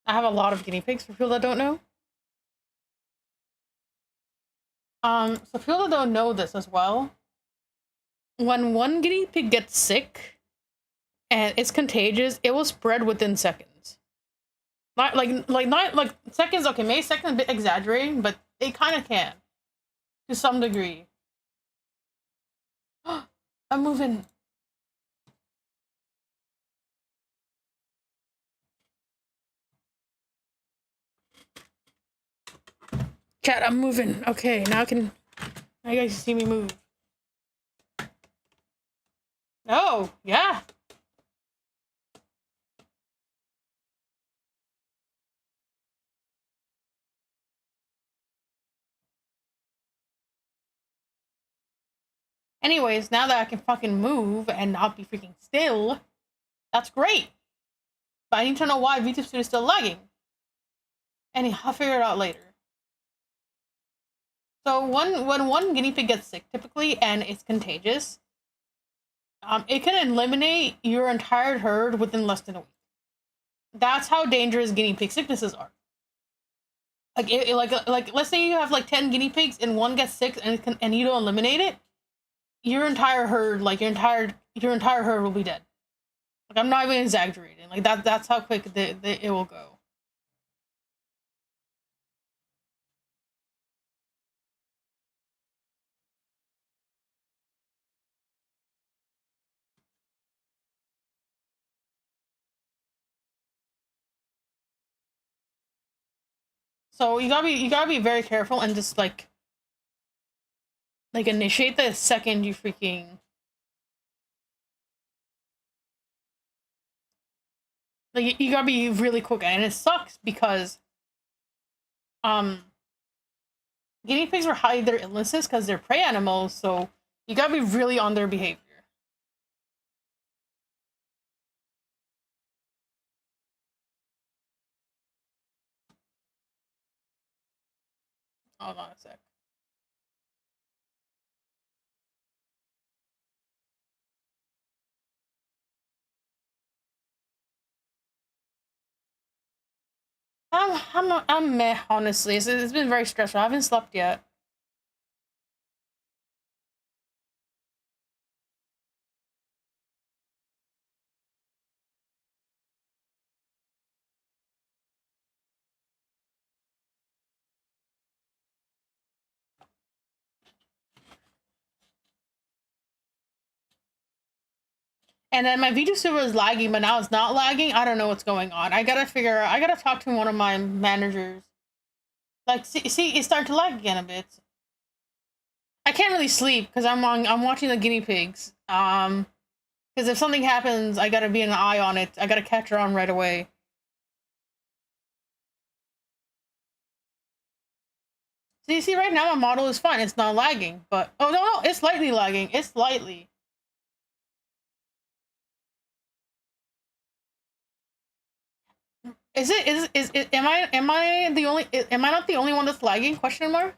I have a lot of guinea pigs for people that don't know. So people that don't know this as well, when one guinea pig gets sick and it's contagious, it will spread within seconds. Not like seconds. Okay, maybe seconds a bit exaggerating, but it kind of can to some degree. I'm moving. Chat, I'm moving. Okay, now you guys see me move. Oh, yeah. Anyways, now that I can fucking move and not be freaking still, that's great. But I need to know why VTuber Studio is still lagging. Anyhow, I'll figure it out later. So when one guinea pig gets sick, typically, and it's contagious, it can eliminate your entire herd within less than a week. That's how dangerous guinea pig sicknesses are. Like let's say you have like 10 guinea pigs and one gets sick and you don't eliminate it, your entire herd, like your entire herd will be dead. Like, I'm not even exaggerating. Like that's how quick it will go. So you gotta be very careful and just like initiate the second you freaking like you gotta be really quick, and it sucks because um guinea pigs are hide their illnesses because they're prey animals, so you gotta be really on their behavior. Hold on a sec. I'm meh, honestly. It's been very stressful. I haven't slept yet. And then my video server is lagging, but now it's not lagging. I don't know what's going on. I gotta talk to one of my managers. Like, see, it's starting to lag again a bit. I can't really sleep because I'm watching the guinea pigs. Because if something happens, I gotta be an eye on it. I gotta catch her on right away. So you see, right now my model is fine. It's not lagging, but oh no, it's slightly lagging. It's slightly. Am I the only am I not the only one that's lagging? Question mark.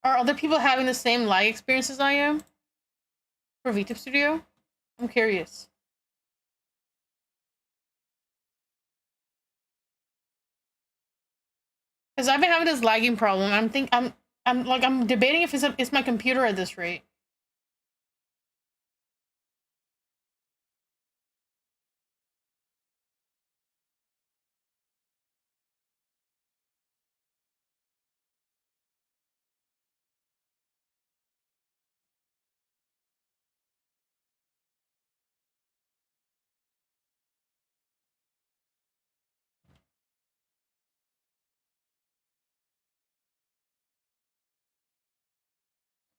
Are other people having the same lag experience as I am for VTube Studio? I'm curious. Because I've been having this lagging problem. I'm debating if it's my computer at this rate.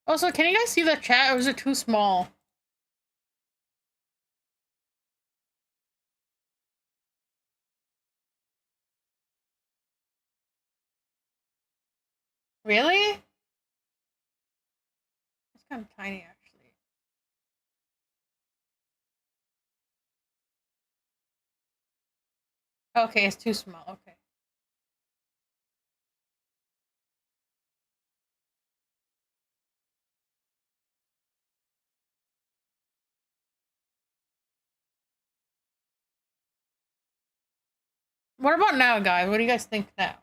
Also, can you guys see the chat, or is it too small? Really? It's kind of tiny, actually. Okay, it's too small. Okay. What about now, guys? What do you guys think now?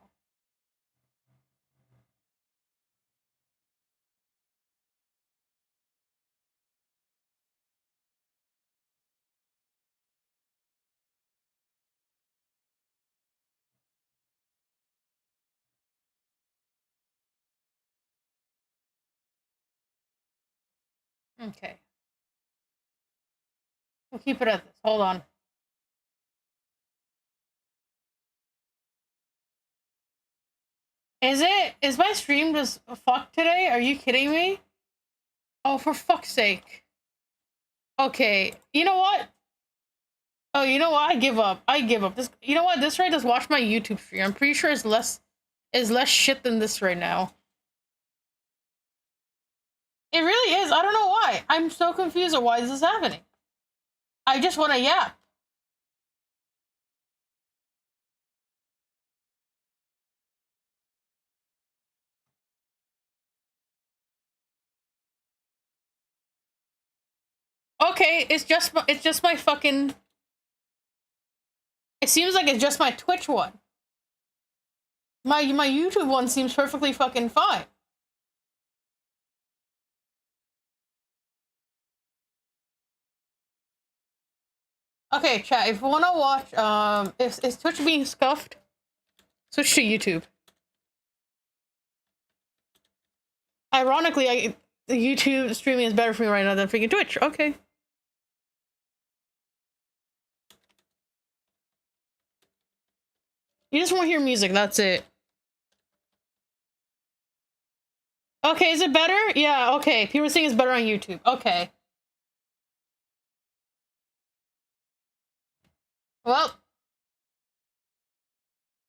Okay. We'll keep it at this. Hold on. Is my stream just fucked today? Are you kidding me? Oh, for fuck's sake. Okay. You know what? Oh, you know what? I give up. I give up. This. You know what? This right, just watch my YouTube stream. I'm pretty sure it's less shit than this right now. It really is. I don't know why. I'm so confused of why this is happening. I just want to yap. Okay, it's just my fucking. It seems like it's just my Twitch one. My YouTube one seems perfectly fucking fine. Okay, chat. If you wanna watch, is Twitch being scuffed? Switch to YouTube. Ironically, The YouTube streaming is better for me right now than freaking Twitch. Okay. You just want to hear music, that's it. Okay, is it better? Yeah, okay. People saying it's better on YouTube. Okay. Well,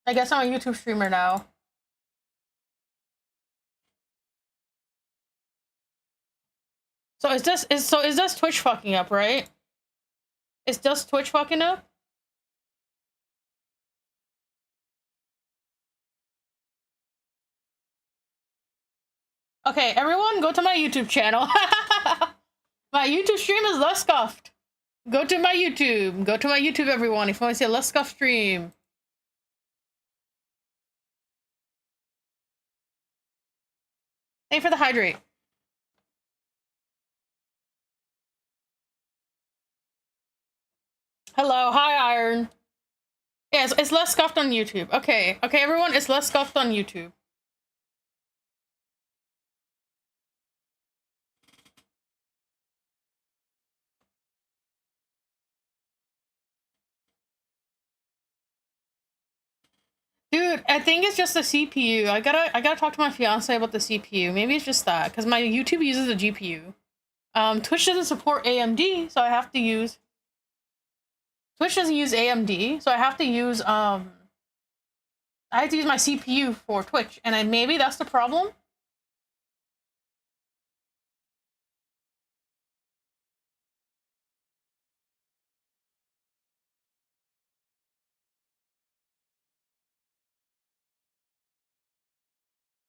I guess I'm a YouTube streamer now. So is this Twitch fucking up, right? Is just Twitch fucking up? Okay, everyone, go to my YouTube channel. My YouTube stream is less scuffed. Go to my YouTube. Go to my YouTube, everyone, if you want to see a less scuffed stream. Thank you for the hydrate. Hello, hi, Iron. Yeah, it's less scuffed on YouTube. Okay, okay, everyone, it's less scuffed on YouTube. Dude, I think it's just the CPU. I gotta talk to my fiance about the CPU. Maybe it's just that, because my YouTube uses a GPU. Twitch doesn't support AMD, so I have to use... Twitch doesn't use AMD, so I have to use, I have to use my CPU for Twitch, and maybe that's the problem?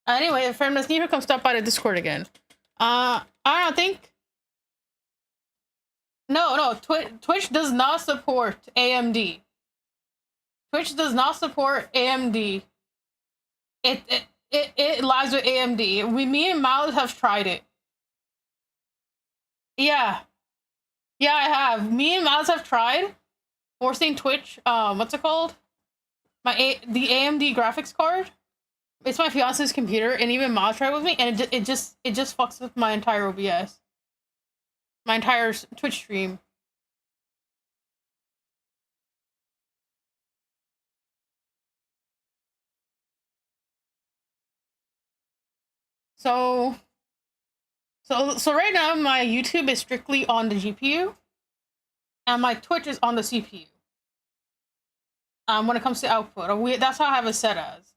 Anyway, if friend Miss Neva come stop by the Discord again. I don't think... No, Twitch does not support AMD. Twitch does not support AMD. It lies with AMD. Me and Miles have tried it. Yeah. Yeah, I have. Me and Miles have tried forcing Twitch, what's it called? The AMD graphics card. It's my fiance's computer, and even Miles tried with me, and it just fucks with my entire OBS. My entire Twitch stream. So right now my YouTube is strictly on the GPU, and my Twitch is on the CPU. When it comes to output, that's how I have it set as.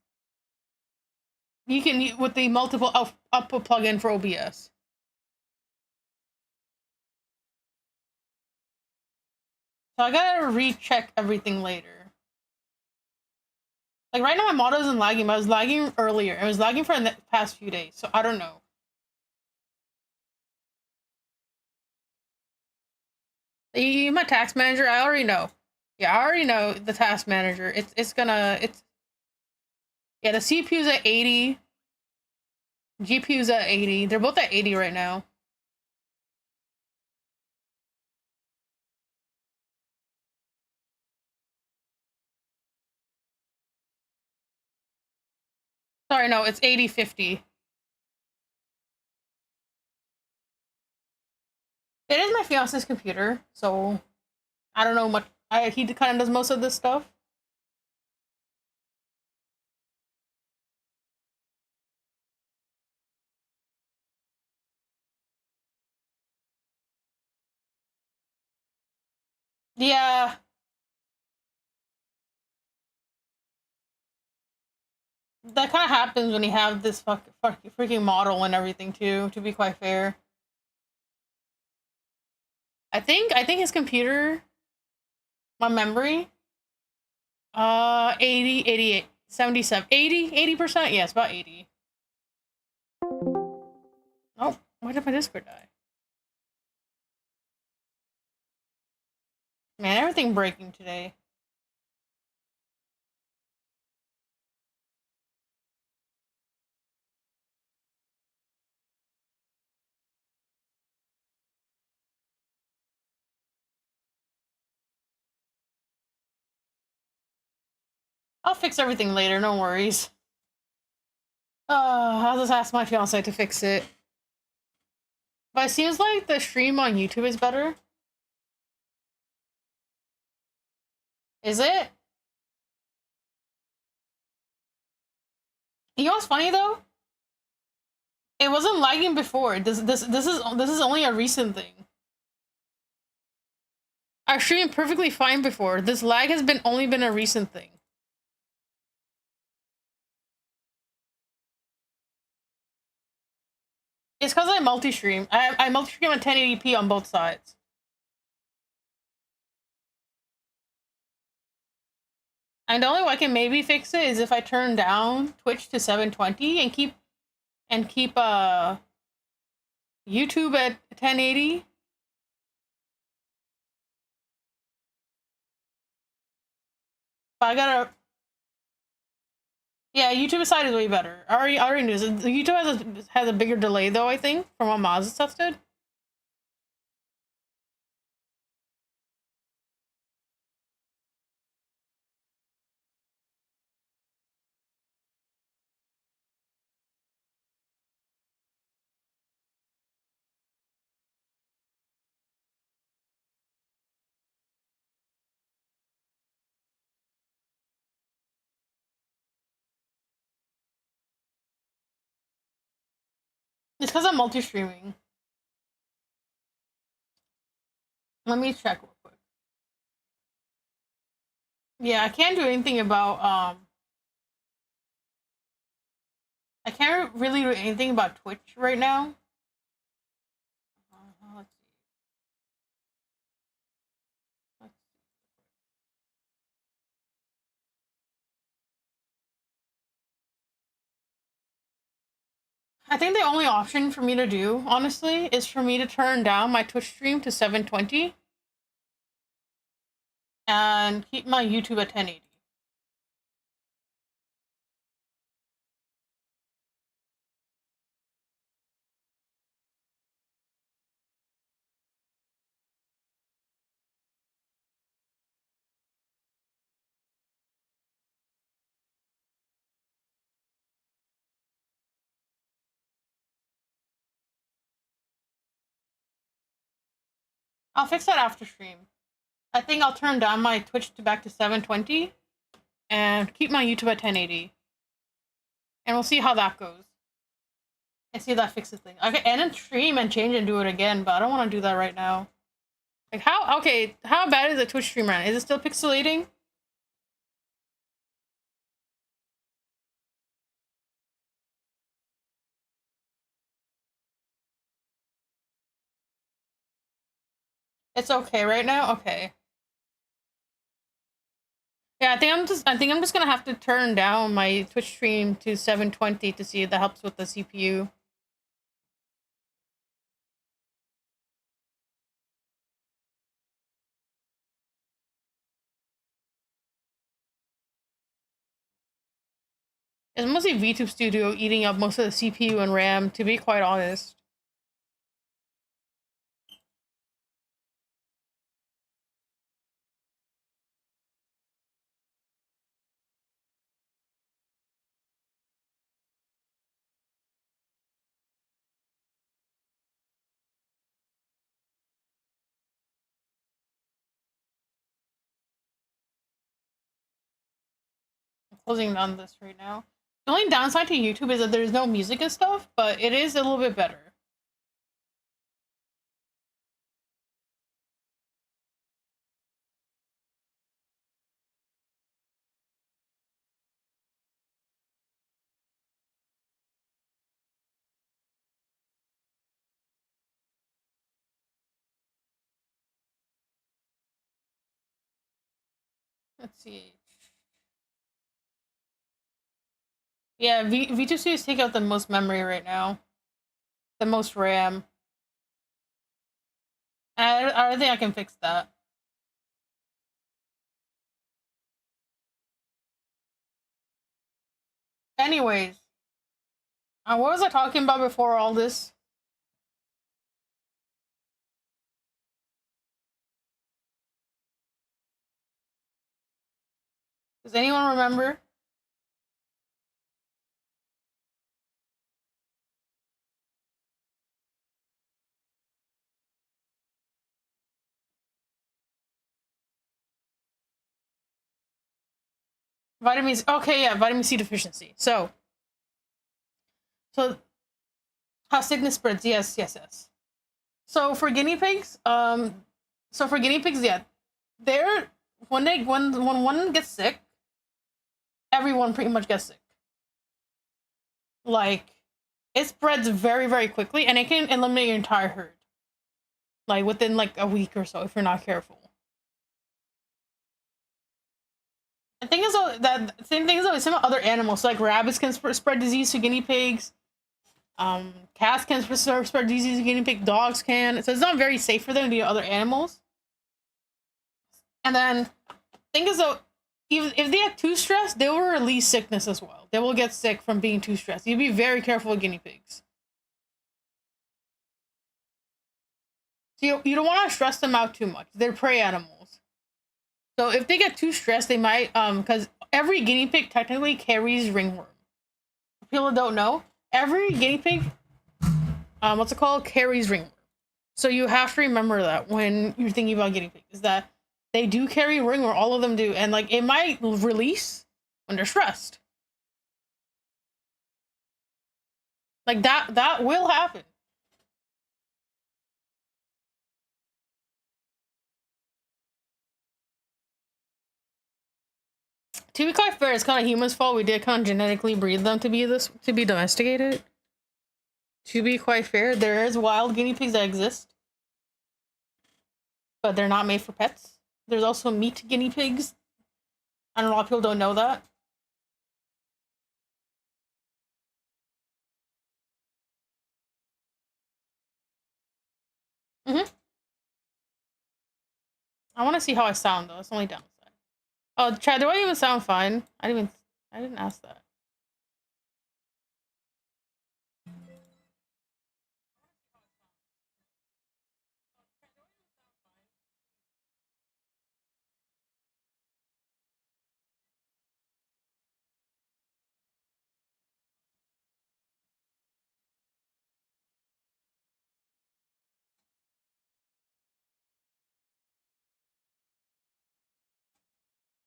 You can with the multiple output plugin for OBS. So I gotta recheck everything later. Like right now my model isn't lagging, but I was lagging earlier. It was lagging for the past few days, so I don't know. You my task manager? I already know. Yeah, I already know the task manager. Yeah, the CPU's at 80. GPU's at 80. They're both at 80 right now. Sorry, no, it's 80-50. It is my fiance's computer, so I don't know much. He kind of does most of this stuff. Yeah. That kind of happens when you have this freaking model and everything too, to be quite fair. I think his computer, my memory, 80, 88, 77, 80%? Yes, about 80. Oh, why did my Discord die? Man, everything breaking today. I'll fix everything later, no worries. I'll just ask my fiance to fix it. But it seems like the stream on YouTube is better. Is it? You know what's funny though? It wasn't lagging before. This is only a recent thing. I streamed perfectly fine before. This lag has been only been a recent thing. It's because I multi-stream. I multi-stream at 1080p on both sides. And the only way I can maybe fix it is if I turn down Twitch to 720 and keep YouTube at 1080. But I gotta. Yeah, YouTube side is way better. I already knew this. YouTube has a bigger delay though, I think, from what Maz has tested. It's because I'm multi-streaming. Let me check real quick. Yeah, I can't do anything about I can't really do anything about Twitch right now. Let's see. Let's see. I think the only option for me to do, honestly, is for me to turn down my Twitch stream to 720 and keep my YouTube at 1080. I'll fix that after stream. I think I'll turn down my Twitch to back to 720 and keep my YouTube at 1080. And we'll see how that goes. And see if that fixes things. I can end and stream and change and do it again, but I don't want to do that right now. Like how bad is the Twitch stream right now? Is it still pixelating? It's okay right now? Okay. Yeah, I think I'm just gonna have to turn down my Twitch stream to 720 to see if that helps with the CPU. It's mostly VTube Studio eating up most of the CPU and RAM, to be quite honest. I'm closing down this right now. The only downside to YouTube is that there's no music and stuff, but it is a little bit better. Let's see. Yeah, VTube Studios take out the most memory right now. The most RAM. I don't think I can fix that. Anyways, what was I talking about before all this? Does anyone remember? Vitamins. Okay, yeah, vitamin C deficiency. So how sickness spreads? Yes, yes, yes. So for guinea pigs, yeah, they're when one gets sick, everyone pretty much gets sick. Like it spreads very, very quickly, and it can eliminate your entire herd, like within like a week or so if you're not careful. The thing is though that same thing is though some other animals, so, like rabbits can spread disease to guinea pigs. Cats can spread disease to guinea pig. Dogs can. So it's not very safe for them to be other animals. And then thing is though, even if they get too stressed, they will release sickness as well. They will get sick from being too stressed. You be very careful with guinea pigs. So you don't want to stress them out too much. They're prey animals. So if they get too stressed, they might because every guinea pig technically carries ringworm. People don't know, every guinea pig, what's it called, carries ringworm. So you have to remember that when you're thinking about guinea pigs, is that they do carry ringworm. All of them do, and like it might release when they're stressed. Like that will happen. To be quite fair, it's kind of humans' fault. We did kind of genetically breed them to be domesticated. To be quite fair, there is wild guinea pigs that exist, but they're not made for pets. There's also meat guinea pigs. I don't know, a lot of people don't know that. Hmm. I want to see how I sound though. It's only downside. Oh, Chad, do I even sound fine? I didn't ask that.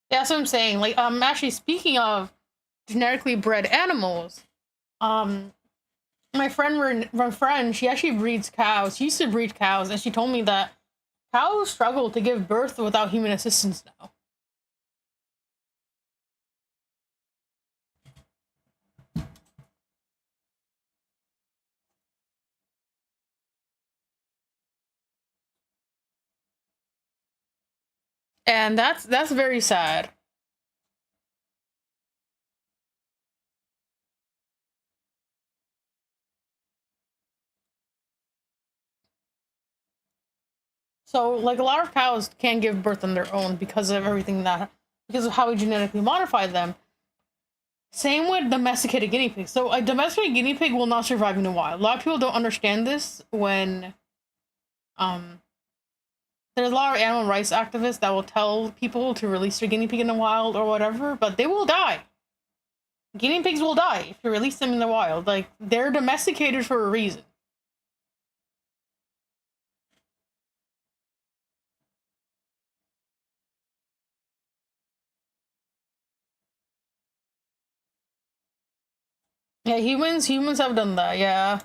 Yeah, that's what I'm saying. Like, actually, speaking of genetically bred animals, um, my friend, she actually breeds cows. She used to breed cows, and she told me that cows struggle to give birth without human assistance now. And that's very sad. So, like, a lot of cows can't give birth on their own because of everything that, because of how we genetically modify them. Same with domesticated guinea pigs. So, a domesticated guinea pig will not survive in the wild. A lot of people don't understand this when, um, there's a lot of animal rights activists that will tell people to release their guinea pig in the wild or whatever, but they will die. Guinea pigs will die if you release them in the wild. Like, they're domesticated for a reason. Yeah, humans have done that, yeah.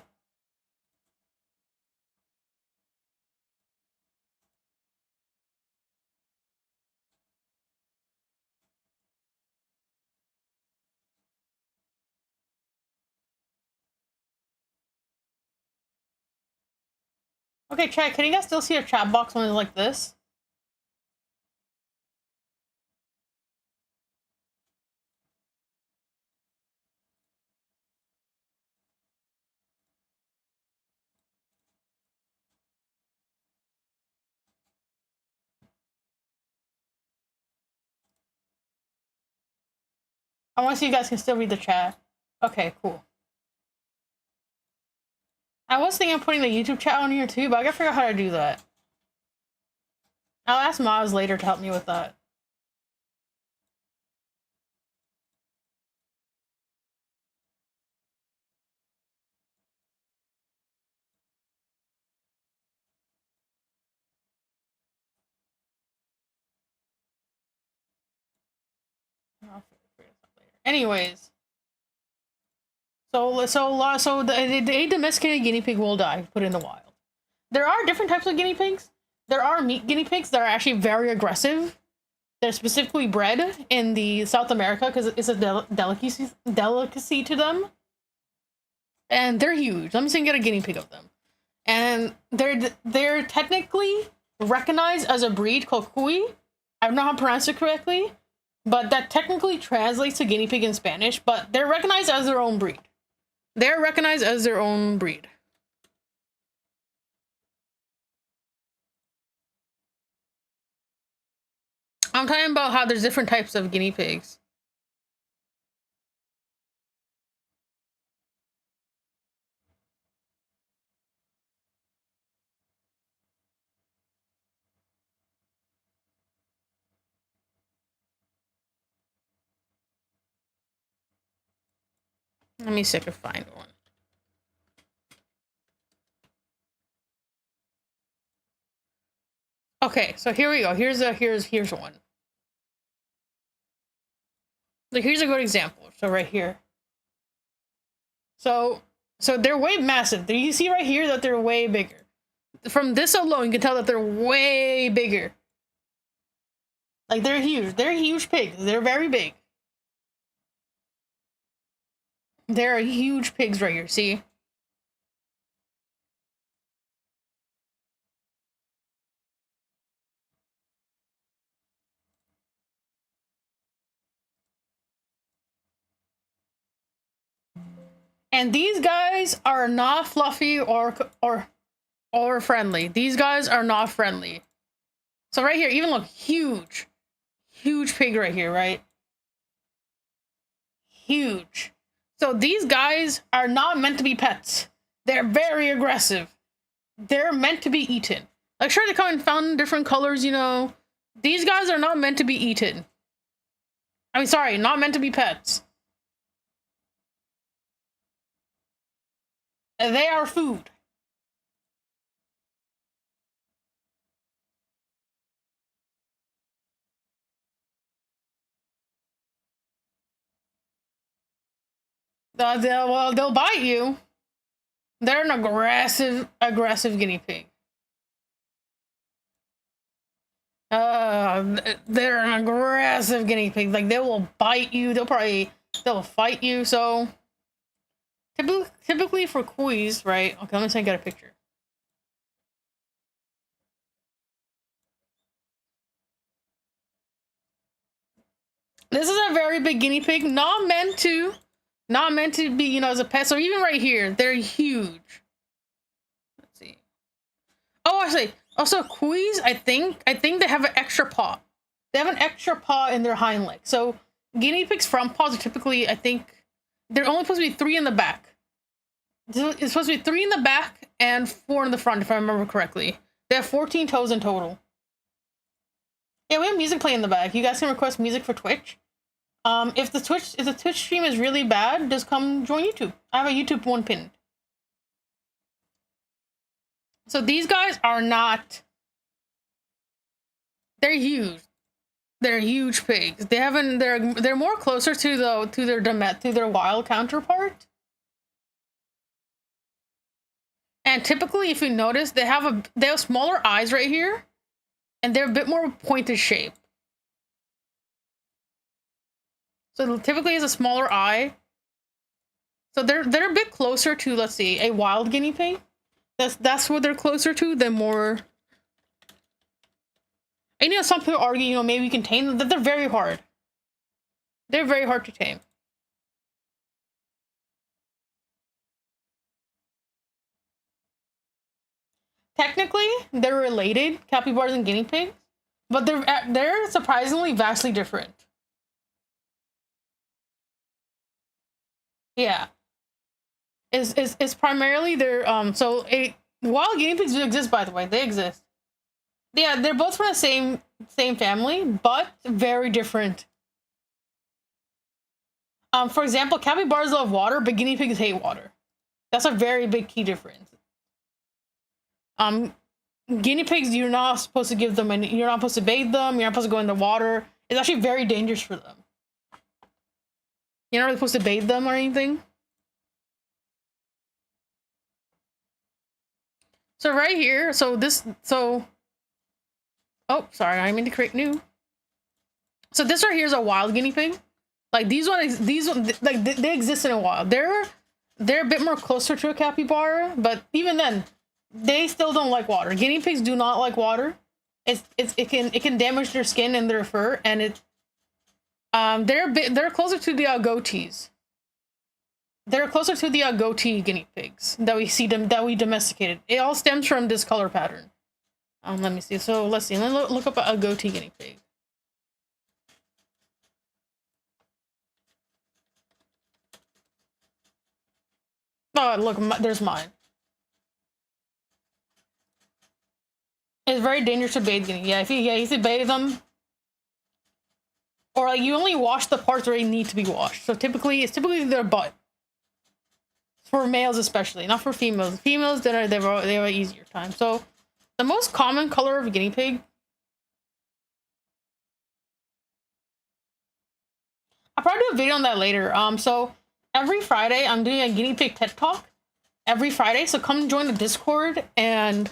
Okay, chat, can you guys still see a chat box when it's like this? I want to see if you guys can still read the chat. Okay, cool. I was thinking of putting the YouTube chat on here too, but I gotta figure out how to do that. I'll ask Maz later to help me with that. I'll figure Anyways, the domesticated guinea pig will die put in the wild. There are different types of guinea pigs. There are meat guinea pigs that are actually very aggressive. They're specifically bred in the South America because it's a delicacy to them, and they're huge. Let me see if I can get a guinea pig of them, and they're technically recognized as a breed called cuy. I don't know how to pronounce it correctly, but that technically translates to guinea pig in Spanish. But they're recognized as their own breed. They're recognized as their own breed. I'm talking about how there's different types of guinea pigs. Let me see if I can find one. Okay, so here we go. Here's one. Like, here's a good example. So right here. So they're way massive. You see right here that they're way bigger. From this alone, you can tell that they're way bigger. Like, they're huge. They're huge pigs. They're very big. They're huge pigs right here. See? And these guys are not fluffy or friendly. These guys are not friendly. So right here, even look, huge pig right here, right? Huge. So these guys are not meant to be pets. They're very aggressive. They're meant to be eaten. Like, sure, they come in found different colors, you know. These guys are not meant to be eaten. I mean, sorry, not meant to be pets. They are food. They'll bite you. They're an aggressive guinea pig. They're an aggressive guinea pig. Like, they will bite you. They'll fight you. So typically for cuys, right? Okay, let me see if I get a picture. This is a very big guinea pig, not meant to be, you know, as a pet. So even right here, they're huge. Let's see. Oh, actually, also cuys, I think they have an extra paw. They have an extra paw in their hind leg. So guinea pigs' front paws are typically, I think, they're only supposed to be 3 in the back. It's supposed to be 3 in the back and 4 in the front, if I remember correctly. They have 14 toes in total. Yeah, we have music playing in the back. You guys can request music for Twitch. If the Twitch stream is really bad, just come join YouTube. I have a YouTube one pinned. So these guys are not. They're huge. They're huge pigs. They're more closer to their wild counterpart. And typically, if you notice, they have smaller eyes right here, and they're a bit more pointed shape. So typically, it's a smaller eye. So they're a bit closer to, let's see, a wild guinea pig. That's what they're closer to than more. And you know, some people argue, you know, maybe we can tame them. That they're very hard. They're very hard to tame. Technically, they're related, capybaras and guinea pigs, but they're surprisingly vastly different. Yeah, it's primarily their So wild guinea pigs do exist, by the way. They exist. Yeah, they're both from the same family, but very different. For example, capybaras love water, but guinea pigs hate water. That's a very big key difference. Guinea pigs, you're not supposed to give them you're not supposed to bathe them, you're not supposed to go in the water. It's actually very dangerous for them. You're not supposed to bathe them or anything. So right here, oh, sorry, I mean to create new. So this right here is a wild guinea pig. Like these like they exist in a wild. They're a bit more closer to a capybara, but even then, they still don't like water. Guinea pigs do not like water. It can damage their skin and their fur, and they're closer to the agoutis. They're closer to the agouti guinea pigs that we domesticated. It all stems from this color pattern. Let me see. So let's see. Let me look up a agouti guinea pig. Oh, look, there's mine. It's very dangerous to bathe guinea. Yeah, if you bathe them, or like you only wash the parts where they need to be washed. So it's typically their butt. For males especially, not for females. Females, they have an easier time. So the most common color of a guinea pig. I'll probably do a video on that later. So every Friday I'm doing a guinea pig TED Talk. Every Friday, so come join the Discord, and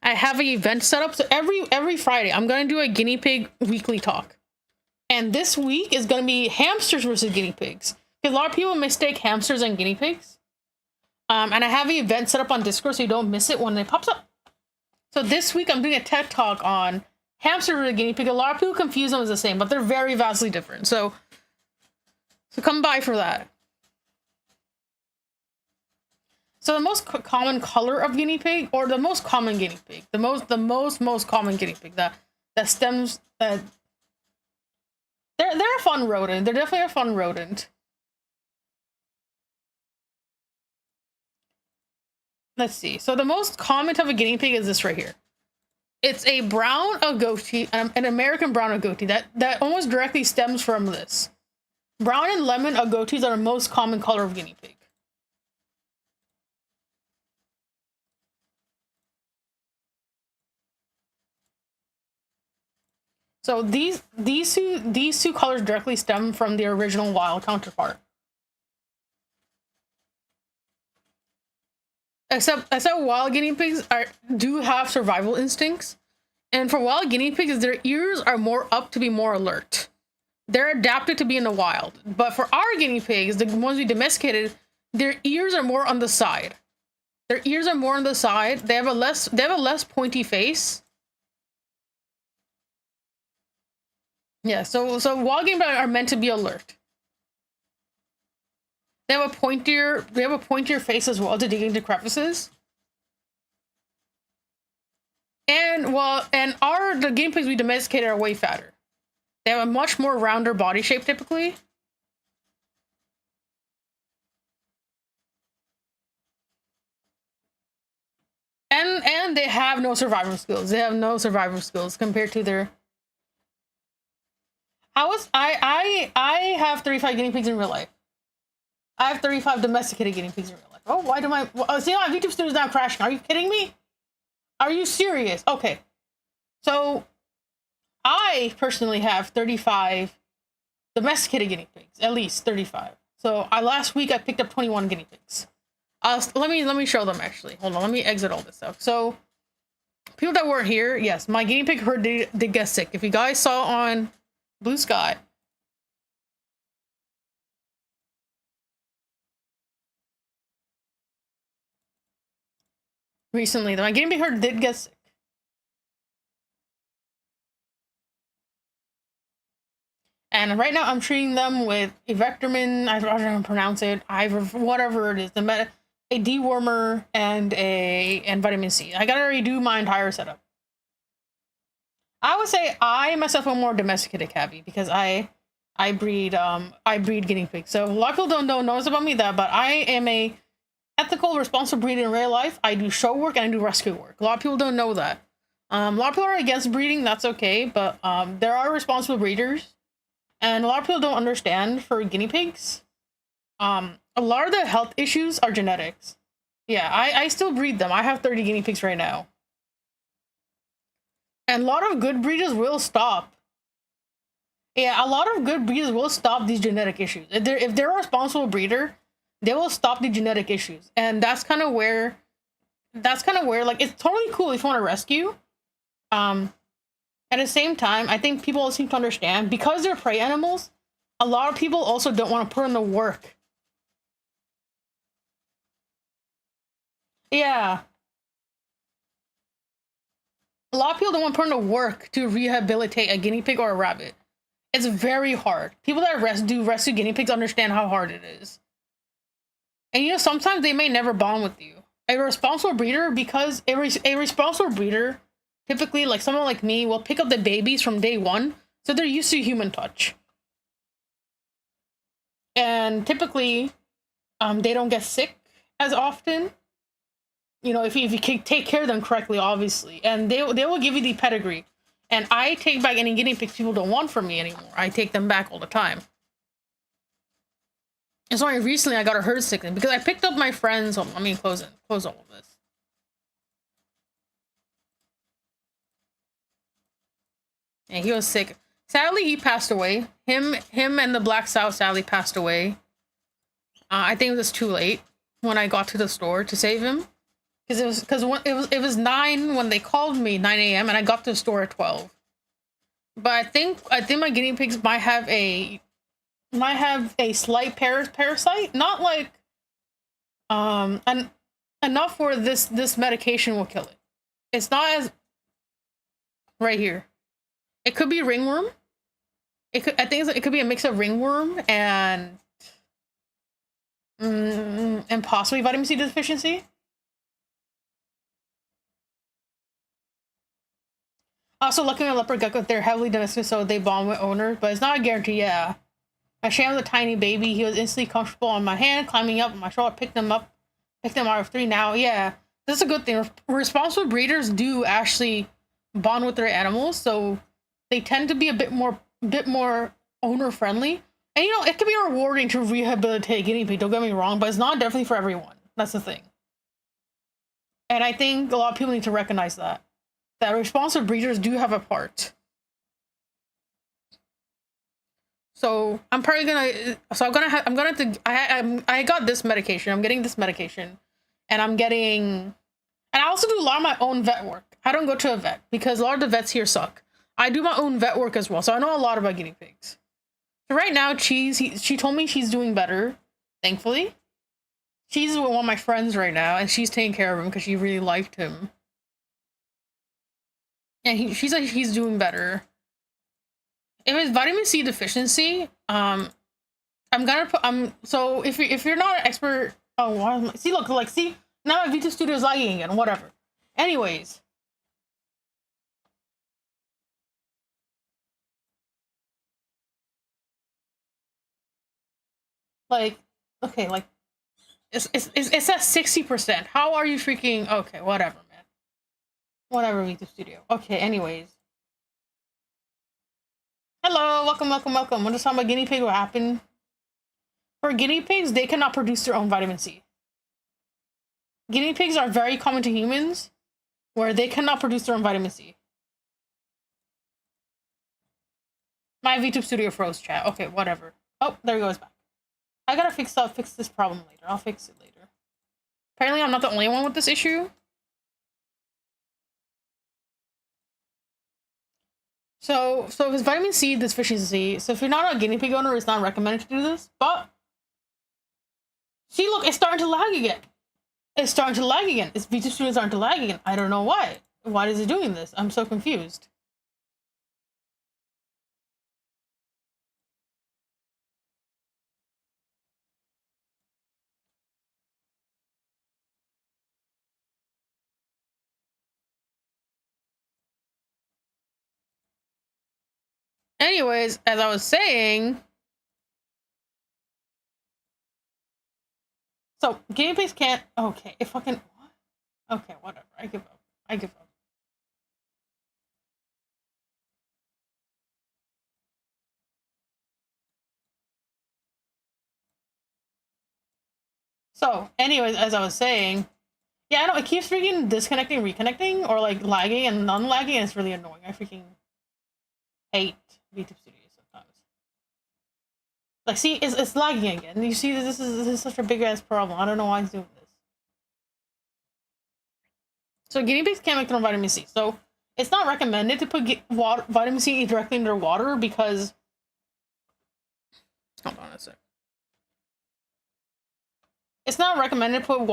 I have an event set up. So every Friday I'm gonna do a guinea pig weekly talk. And this week is gonna be hamsters versus guinea pigs. Because a lot of people mistake hamsters and guinea pigs. And I have an event set up on Discord so you don't miss it when it pops up. So this week I'm doing a TED Talk on hamster versus guinea pig. A lot of people confuse them as the same, but they're very vastly different. So come by for that. So the most common color of guinea pig, or the most common guinea pig, the most common guinea pig that stems that they're a fun rodent. They're definitely a fun rodent. Let's see. So the most common type of guinea pig is this right here. It's a brown agouti, an American brown agouti that almost directly stems from this. Brown and lemon agoutis are the most common color of guinea pig. So these two colors directly stem from the original wild counterpart. Except wild guinea pigs do have survival instincts, and for wild guinea pigs, their ears are more up to be more alert. They're adapted to be in the wild. But for our guinea pigs, the ones we domesticated, their ears are more on the side. Their ears are more on the side. They have a less pointy face. Yeah, so wild guinea pigs are meant to be alert. They have a pointier face as well to dig into crevices. And the guinea pigs we domesticated are way fatter. They have a much more rounder body shape typically. And they have no survival skills. They have no survival skills compared to their. I have 35 guinea pigs in real life. I have 35 domesticated guinea pigs in real life. Oh, why do my see my YouTube studio is now crashing? Are you kidding me? Are you serious? Okay, so I personally have 35 domesticated guinea pigs, at least 35. So last week I picked up 21 guinea pigs. Let me show them actually. Hold on, let me exit all this stuff. So people that weren't here, yes, my guinea pig herd did get sick. If you guys saw on Blue Sky. Recently, my guinea pig herd did get sick. And right now I'm treating them with Evectormin, I don't know how to pronounce it, whatever it is, a dewormer and vitamin C. I gotta redo my entire setup. I would say I myself am more domesticated cabbie because I breed guinea pigs. So a lot of people don't know about me that, but I am a ethical, responsible breeder in real life. I do show work and I do rescue work. A lot of people don't know that. A lot of people are against breeding. That's okay, but there are responsible breeders, and a lot of people don't understand for guinea pigs. A lot of the health issues are genetics. Yeah, I still breed them. I have 30 guinea pigs right now. And a lot of good breeders will stop. Yeah, a lot of good breeders will stop these genetic issues. If they're a responsible breeder, they will stop the genetic issues, and that's kind of where like it's totally cool if you want to rescue. Um, at the same time, I think people seem to understand because they're prey animals. A lot of people also don't want to put in the work. Yeah, a lot of people don't want to put in the work to rehabilitate a guinea pig or a rabbit. It's very hard. People that do rescue guinea pigs understand how hard it is. And sometimes they may never bond with you. A responsible breeder, because a responsible breeder, typically, like someone like me, will pick up the babies from day one, so they're used to human touch. And typically, they don't get sick as often. If you can take care of them correctly, obviously, and they will give you the pedigree. And I take back any guinea pigs people don't want from me anymore. I take them back all the time. It's only recently I got a herd sickness because I picked up my friends. Let me close all of this. And he was sick. Sadly, he passed away. Him and the black sow sadly passed away. I think it was too late when I got to the store to save him, because it was 9 when they called me, 9 a.m. and I got to the store at 12. But I think my guinea pigs might have a slight parasite, not like and enough where this medication will kill it. It's not as right here. It could be ringworm. It could be a mix of ringworm and possibly vitamin C deficiency. Also, looking at leopard geckos, they're heavily domesticated, so they bond with owners, but it's not a guarantee. Yeah, I shared with a tiny baby. He was instantly comfortable on my hand, climbing up on my shoulder. Picked them up, picked them out of 3 now. Yeah, this is a good thing. Responsible breeders do actually bond with their animals, so they tend to be a bit more owner friendly. And it can be rewarding to rehabilitate a guinea pig. Don't get me wrong, but it's not definitely for everyone. That's the thing. And I think a lot of people need to recognize that responsible breeders do have a part. So I'm probably gonna. So I'm gonna have to. I got this medication. I'm getting this medication, and and I also do a lot of my own vet work. I don't go to a vet because a lot of the vets here suck. I do my own vet work as well, so I know a lot about guinea pigs. So right now, she told me she's doing better, thankfully. She's with one of my friends right now, and she's taking care of him because she really liked him. And she's like, he's doing better. If it's vitamin C deficiency, I'm gonna put so if you're not an expert, see now my V2 Studio is lagging again, whatever. Anyways. Like, okay, like it's at 60%. How are you freaking okay, whatever, man. Whatever, V2 Studio. Okay, anyways. Hello, welcome. We're just talking about guinea pig. What happened? For guinea pigs, they cannot produce their own vitamin C. Guinea pigs are very common to humans, where they cannot produce their own vitamin C. My VTube Studio froze, chat. Okay, whatever. Oh, there he goes back. I gotta fix this problem later. I'll fix it later. Apparently, I'm not the only one with this issue. So if it's vitamin C deficiency, so if you're not a guinea pig owner, it's not recommended to do this. But see, look, it's starting to lag again. It's starting to lag again. Its VTube Studio is starting to lag again. I don't know why. Why is it doing this? I'm so confused. Anyways, as I was saying, so guinea pigs can't. Okay, it fucking. Okay, whatever. I give up. I give up. So, anyways, as I was saying, yeah, I know it keeps freaking disconnecting, reconnecting, or like lagging and non-lagging, and it's really annoying. I freaking hate VTube Studio sometimes. Like, see, it's lagging again. You see, this is such a big ass problem. I don't know why it's doing this. So guinea pigs can't make their own vitamin C. So it's not recommended to put vitamin C directly in their water because. Hold on a sec. It's not recommended to put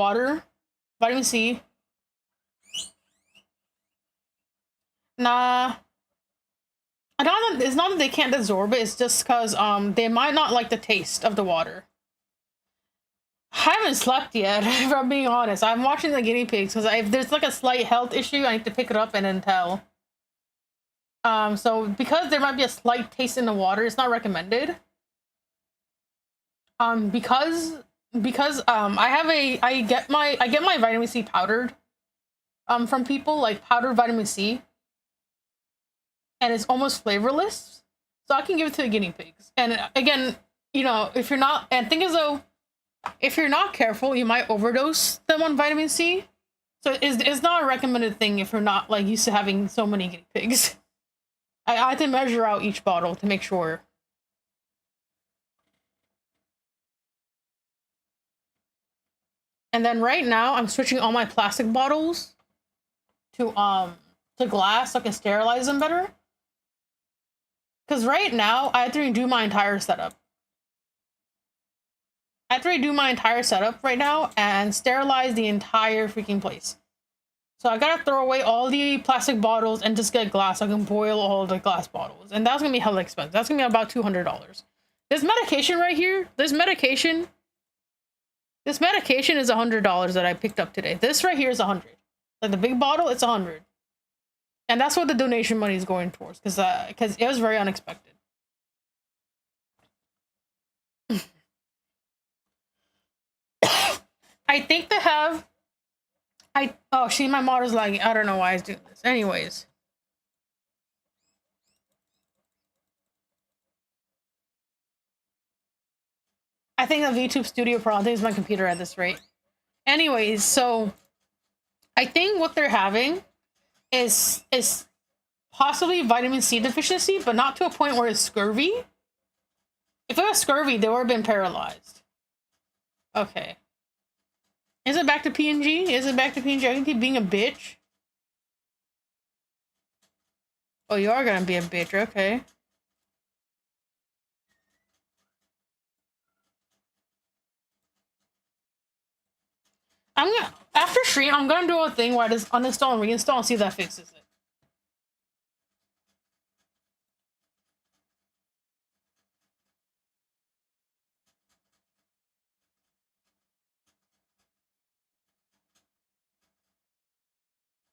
vitamin C. Nah. It's not that they can't absorb it. It's just because they might not like the taste of the water. I haven't slept yet, if I'm being honest. I'm watching the guinea pigs because if there's like a slight health issue, I need to pick it up and then tell. So because there might be a slight taste in the water, it's not recommended. Because I get my vitamin C powdered from people, like powdered vitamin C, and it's almost flavorless, so I can give it to the guinea pigs. And again, you know, if you're not careful, you might overdose them on vitamin C. So it's not a recommended thing if you're not like used to having so many guinea pigs. I had to measure out each bottle to make sure. And then right now I'm switching all my plastic bottles to glass so I can sterilize them better. Because right now I have to redo my entire setup. I have to redo my entire setup right now and sterilize the entire freaking place. So I gotta throw away all the plastic bottles and just get glass so I can boil all the glass bottles. And that's gonna be hella expensive. That's gonna be about $200. This medication right here, this medication is $100 that I picked up today. This right here is $100. Like the big bottle, it's $100. And that's what the donation money is going towards, because it was very unexpected. I think they have. Oh, see, my mod is lagging. I don't know why it's doing this. Anyways. I think the VTube Studio Pro, I think it's my computer at this rate. Anyways, so I think what they're having is possibly vitamin C deficiency, but not to a point where it's scurvy. If it was scurvy, they would have been paralyzed. Okay. Is it back to PNG? Is it back to PNG? I can keep being a bitch. Oh, you are gonna be a bitch, okay. After stream, I'm gonna do a thing where I just uninstall and reinstall and see if that fixes it.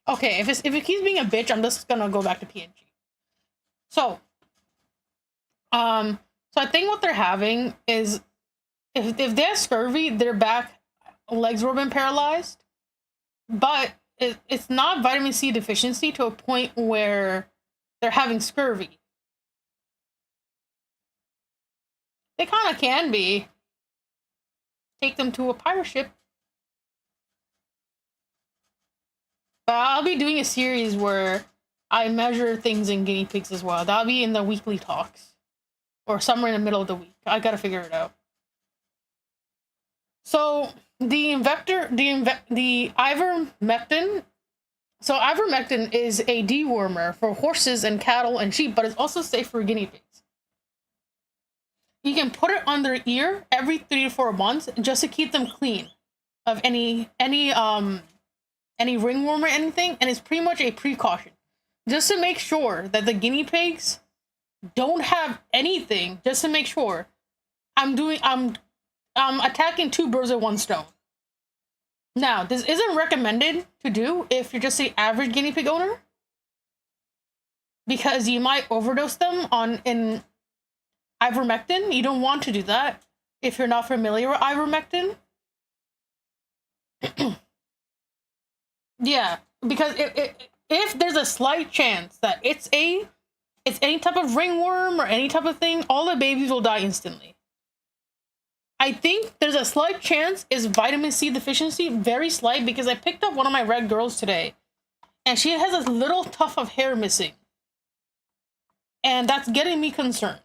Okay, if it keeps being a bitch, I'm just gonna go back to PNG. So I think what they're having is if they have scurvy, their back legs were been paralyzed, but it's not vitamin C deficiency to a point where they're having scurvy. They kind of can be. Take them to a pirate ship. But I'll be doing a series where I measure things in guinea pigs as well. That'll be in the weekly talks. Or somewhere in the middle of the week. I gotta figure it out. So, the ivermectin. So, ivermectin is a dewormer for horses and cattle and sheep, but it's also safe for guinea pigs. You can put it on their ear every 3 to 4 months just to keep them clean of any ringworm or anything, and it's pretty much a precaution just to make sure that the guinea pigs don't have anything. Just to make sure, I'm attacking 2 birds with 1 stone. Now, this isn't recommended to do if you're just an average guinea pig owner, because you might overdose them in ivermectin. You don't want to do that if you're not familiar with ivermectin. Yeah, because if there's a slight chance that it's any type of ringworm or any type of thing, all the babies will die instantly. I think there's a slight chance is vitamin C deficiency, very slight, because I picked up one of my red girls today, and she has a little tuft of hair missing, and that's getting me concerned.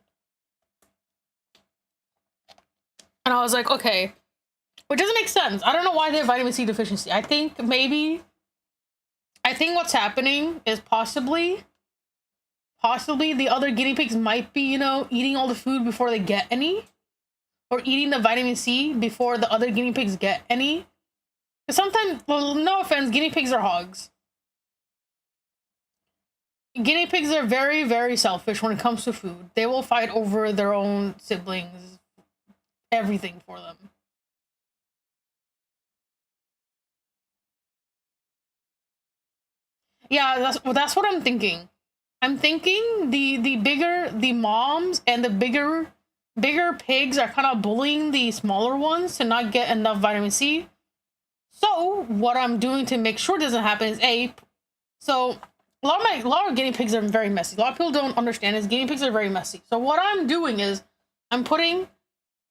And I was like, okay, which doesn't make sense. I don't know why they have vitamin C deficiency. I think what's happening is possibly the other guinea pigs might be, eating all the food before they get any, or eating the vitamin C before the other guinea pigs get any. Because sometimes, well, no offense, guinea pigs are hogs. Guinea pigs are very, very selfish when it comes to food. They will fight over their own siblings, everything for them. Yeah, that's what I'm thinking. I'm thinking the bigger the moms and the bigger pigs are kind of bullying the smaller ones to not get enough vitamin C. So what I'm doing to make sure it doesn't happen is so a lot of guinea pigs are very messy. A lot of people don't understand is guinea pigs are very messy. So what I'm doing is I'm putting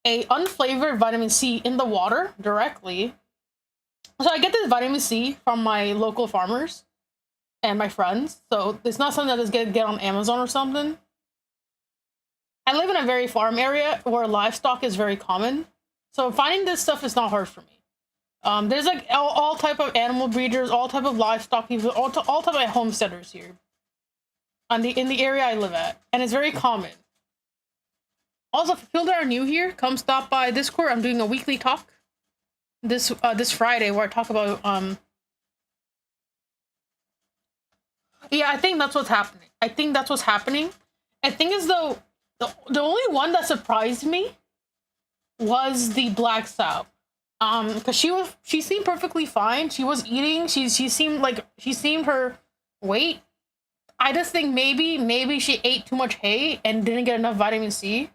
a unflavored vitamin C in the water directly. So I get this vitamin C from my local farmers and my friends. So it's not something that is get on Amazon or something. I live in a very farm area where livestock is very common. So finding this stuff is not hard for me. There's like all type of animal breeders, all type of livestock people, all type of homesteaders here in the area I live at, and it's very common. Also, for people that are new here, come stop by Discord. I'm doing a weekly talk this Friday where I talk about yeah, I think that's what's happening. I think as though the only one that surprised me was the black sow. Because she seemed perfectly fine. She was eating. She seemed her weight. I just think maybe she ate too much hay and didn't get enough vitamin C.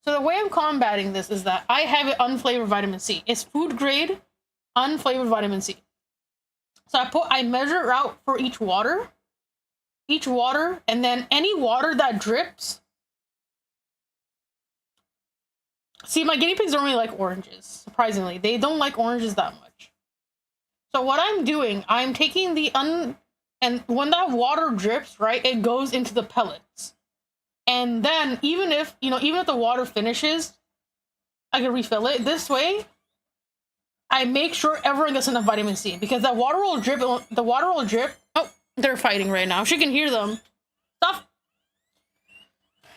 So the way I'm combating this is that I have it unflavored vitamin C. It's food grade unflavored vitamin C. So I measure out for each water, and then any water that drips. See, my guinea pigs don't really like oranges. Surprisingly, they don't like oranges that much. So what I'm doing, I'm taking and when that water drips, right, it goes into the pellets. And then even if the water finishes, I can refill it. This way, I make sure everyone gets enough vitamin C because that water will drip. The water will drip. Oh, they're fighting right now. She can hear them. Stop.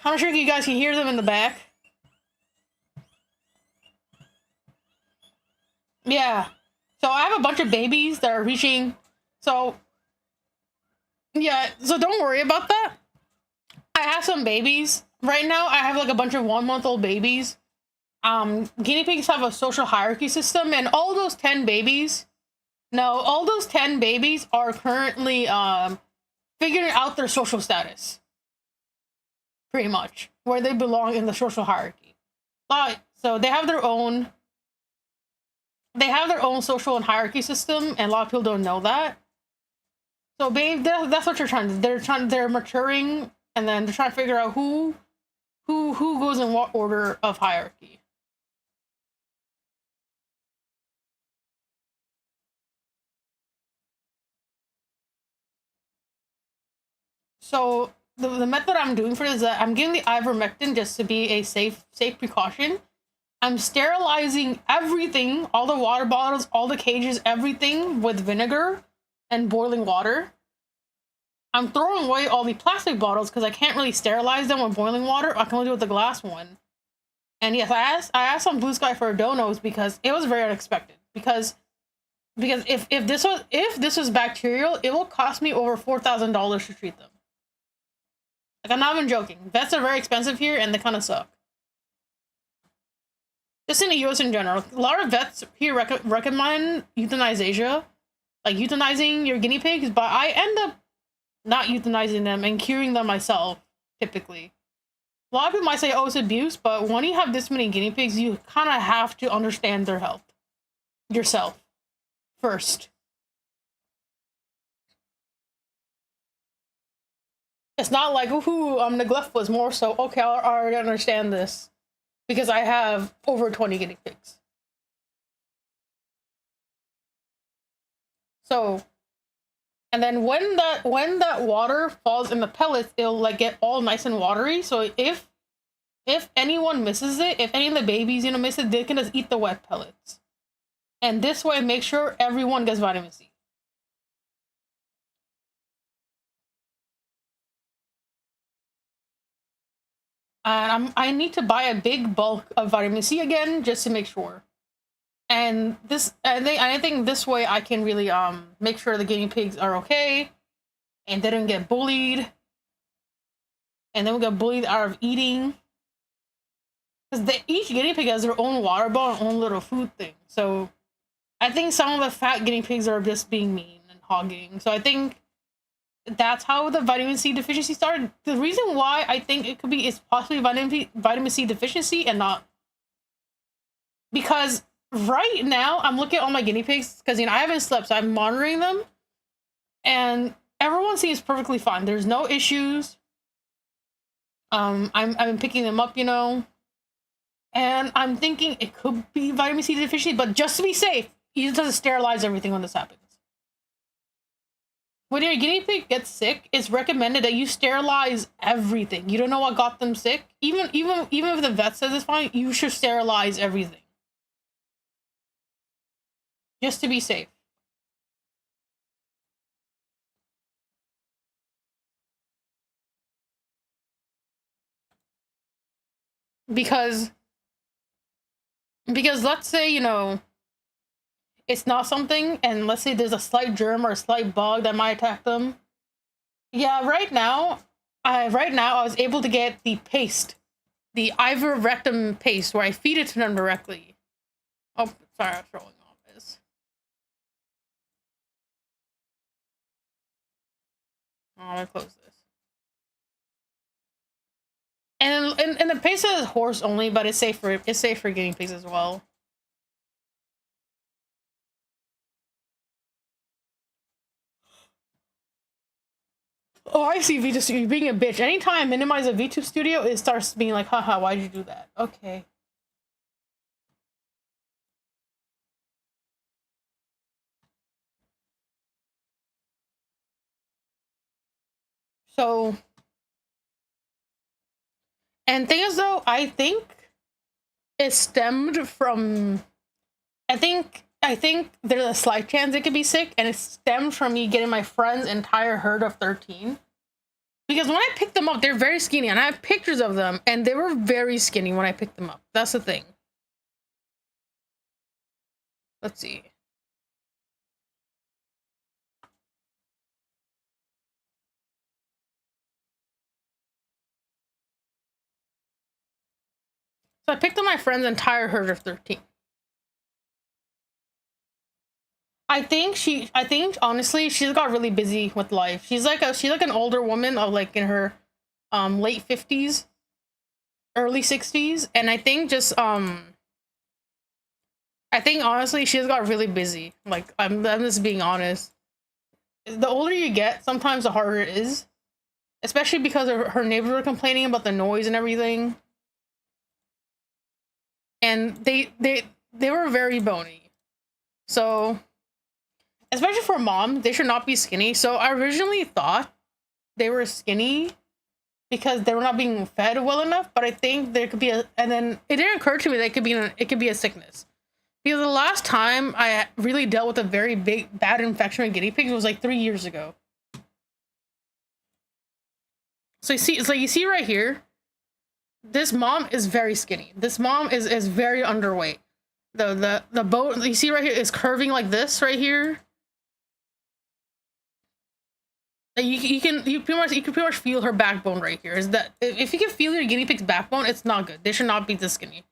I'm not sure if you guys can hear them in the back. Yeah. So I have a bunch of babies that are reaching. So yeah. So don't worry about that. I have some babies right now. I have like a bunch of 1-month-old babies. Guinea pigs have a social hierarchy system, and all those 10 babies are currently figuring out their social status. Pretty much where they belong in the social hierarchy. So they have their own social and hierarchy system, and a lot of people don't know that. So babe, that's what you're trying to do. They're maturing, and then they're trying to figure out who goes in what order of hierarchy. So the method I'm doing for this is that I'm giving the ivermectin just to be a safe precaution. I'm sterilizing everything, all the water bottles, all the cages, everything with vinegar and boiling water. I'm throwing away all the plastic bottles because I can't really sterilize them with boiling water. I can only do it with the glass one. And yes, I asked on Blue Sky for donos because it was very unexpected. Because if this was bacterial, it will cost me over $4,000 to treat them. Like, I'm not even joking. Vets are very expensive here, and they kind of suck. Just in the U.S. in general, a lot of vets here recommend euthanasia, like euthanizing your guinea pigs, but I end up not euthanizing them and curing them myself, typically. A lot of people might say, oh, it's abuse, but when you have this many guinea pigs, you kind of have to understand their health yourself first. It's not like, ooh, I'm neglectful. It's more so, okay, I already understand this because I have over 20 guinea pigs. So, and then when that water falls in the pellets, it'll like get all nice and watery. So if if anyone misses it, if any of the babies, miss it, they can just eat the wet pellets. And this way, make sure everyone gets vitamin C. And I need to buy a big bulk of vitamin C again just to make sure. And I think this way I can really make sure the guinea pigs are okay and they don't get bullied. And then we get bullied out of eating. Because each guinea pig has their own water bowl and own little food thing. So I think some of the fat guinea pigs are just being mean and hogging. So I think that's how the vitamin C deficiency started. The reason why I think it could be is possibly vitamin C deficiency and not, because right now I'm looking at all my guinea pigs because I haven't slept, so I'm monitoring them, and everyone seems perfectly fine. There's no issues. I'm picking them up, and I'm thinking it could be vitamin C deficiency, but just to be safe, you just have to sterilize everything when this happens. When your guinea pig gets sick, it's recommended that you sterilize everything. You don't know what got them sick. Even if the vet says it's fine, you should sterilize everything. Just to be safe. Because let's say, it's not something, and let's say there's a slight germ or a slight bug that might attack them. Yeah, right now I was able to get the paste, the ivermectin paste, where I feed it to them directly. Oh, sorry, I'm throwing off this. Oh, I'm gonna close this. And the paste is horse only, but it's safe for guinea pigs as well. Oh, I see. You're being a bitch. Anytime I minimize a VTube studio, it starts being like, haha, why'd you do that? Okay. So, and thing is though, I think it stemmed from, I think there's a slight chance it could be sick, and it stemmed from me getting my friend's entire herd of 13. Because when I picked them up, they're very skinny, and I have pictures of them, and they were very skinny when I picked them up. That's the thing. Let's see. So I picked up my friend's entire herd of 13. I think honestly, she's got really busy with life. She's like an older woman of like in her late 50s, early 60s, and I think honestly she's got really busy. Like I'm just being honest. The older you get, sometimes the harder it is, especially because her neighbors were complaining about the noise and everything, and they were very bony. So especially for mom, they should not be skinny. So I originally thought they were skinny because they were not being fed well enough. But I think there could be and then it didn't occur to me that it could be a sickness. Because the last time I really dealt with a very bad infection with guinea pigs was like 3 years ago. So you see right here, this mom is very skinny. This mom is very underweight. The bone you see right here is curving like this right here. You can pretty much feel her backbone right here. Is that if you can feel your guinea pig's backbone, it's not good. They should not be this skinny.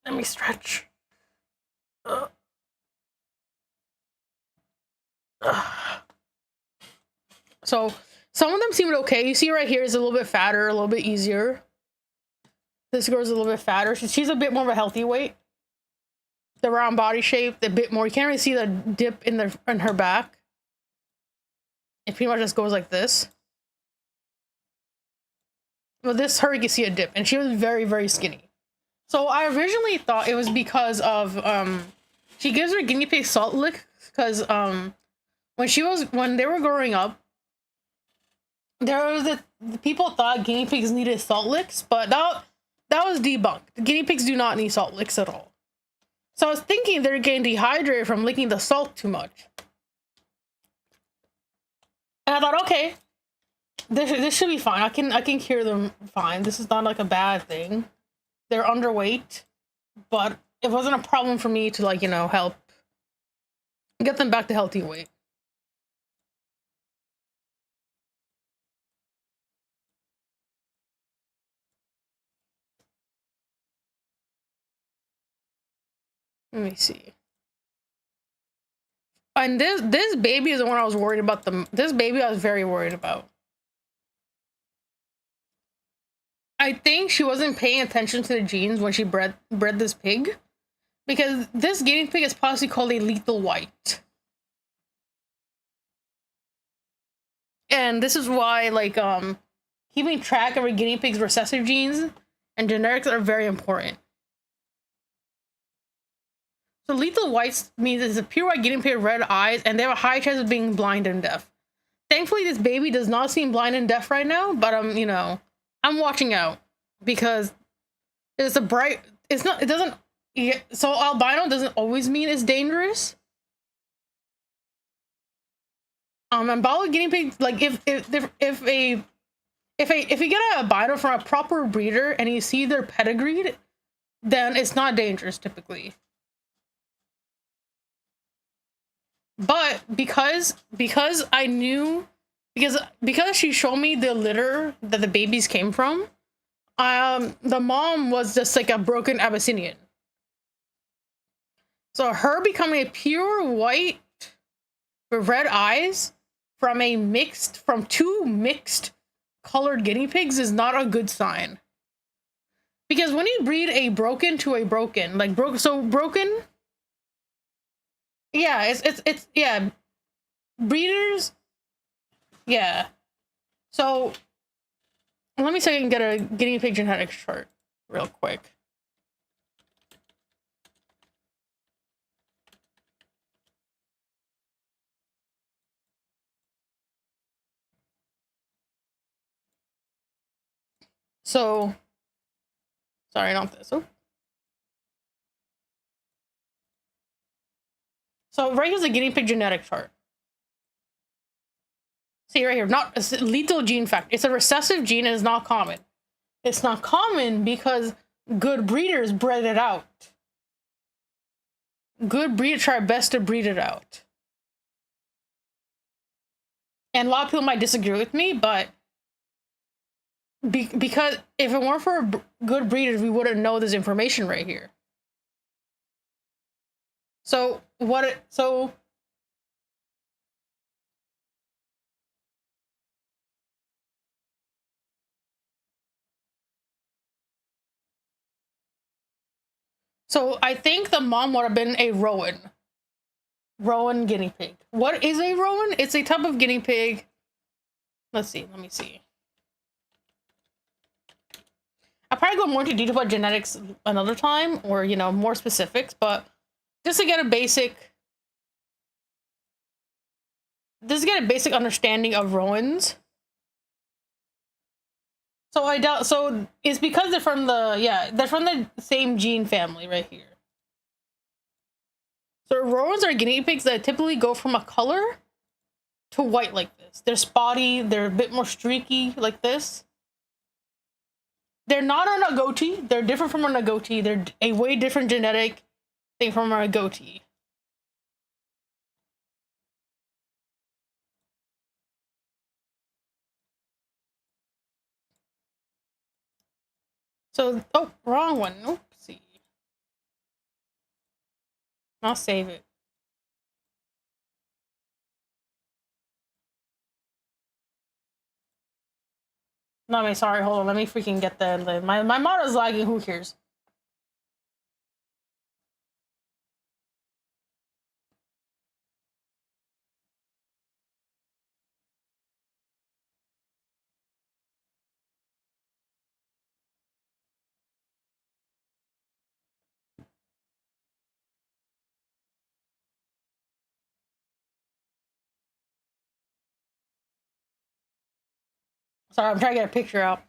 Let me stretch. So some of them seemed okay. You see right here is a little bit fatter, a little bit easier. This girl's a little bit fatter. She's a bit more of a healthy weight. The round body shape, a bit more. You can't really see the dip in her back. It pretty much just goes like this. Well, this her you can see a dip, and she was very, very skinny. So I originally thought it was because of she gives her guinea pig salt lick because when they were growing up, there was the people thought guinea pigs needed salt licks, but that was debunked. The guinea pigs do not need salt licks at all. So I was thinking they're getting dehydrated from licking the salt too much. And I thought, okay, this should be fine. I can cure them fine. This is not like a bad thing. They're underweight, but it wasn't a problem for me to like, help get them back to healthy weight. Let me see. And this baby is the one I was worried about. This baby I was very worried about. I think she wasn't paying attention to the genes when she bred this pig, because this guinea pig is possibly called a lethal white. And this is why, like, keeping track of a guinea pig's recessive genes and genetics are very important. So lethal whites means it's a pure white guinea pig with red eyes, and they have a high chance of being blind and deaf. Thankfully, this baby does not seem blind and deaf right now, but I'm watching out because it's a bright. It's not. It doesn't. So albino doesn't always mean it's dangerous. And bottle guinea pig, like if you get an albino from a proper breeder and you see their pedigree, then it's not dangerous typically. But because I knew, because she showed me the litter that the babies came from, the mom was just like a broken Abyssinian. So her becoming a pure white with red eyes from two mixed colored guinea pigs is not a good sign. Because when you breed a broken to a broken, like broken, yeah, it's yeah, breeders, yeah. So let me see if I can get a guinea pig genetics chart real quick. So, sorry, not this. Oh. So right here's a guinea pig genetic chart. See right here, not a lethal gene fact. It's a recessive gene and it's not common. It's not common because good breeders bred it out. Good breeders try best to breed it out. And a lot of people might disagree with me, but because if it weren't for good breeders, we wouldn't know this information right here. So so I think the mom would have been a Rowan guinea pig. What is a Rowan? It's a type of guinea pig. Let me see. I'll probably go more into detail about genetics another time, or more specifics, but just to get a basic understanding of Rowans. So I doubt. So it's because they're from the same gene family right here. So Rowans are guinea pigs that typically go from a color to white like this. They're spotty. They're a bit more streaky like this. They're not a Nagoti. They're different from a Nagoti. They're a way different genetic thing from a Nagoti. So, oh, wrong one. Oopsie. I'll save it. No, I mean, sorry, hold on. Let me freaking get the my model's lagging. Who cares? Sorry, I'm trying to get a picture out.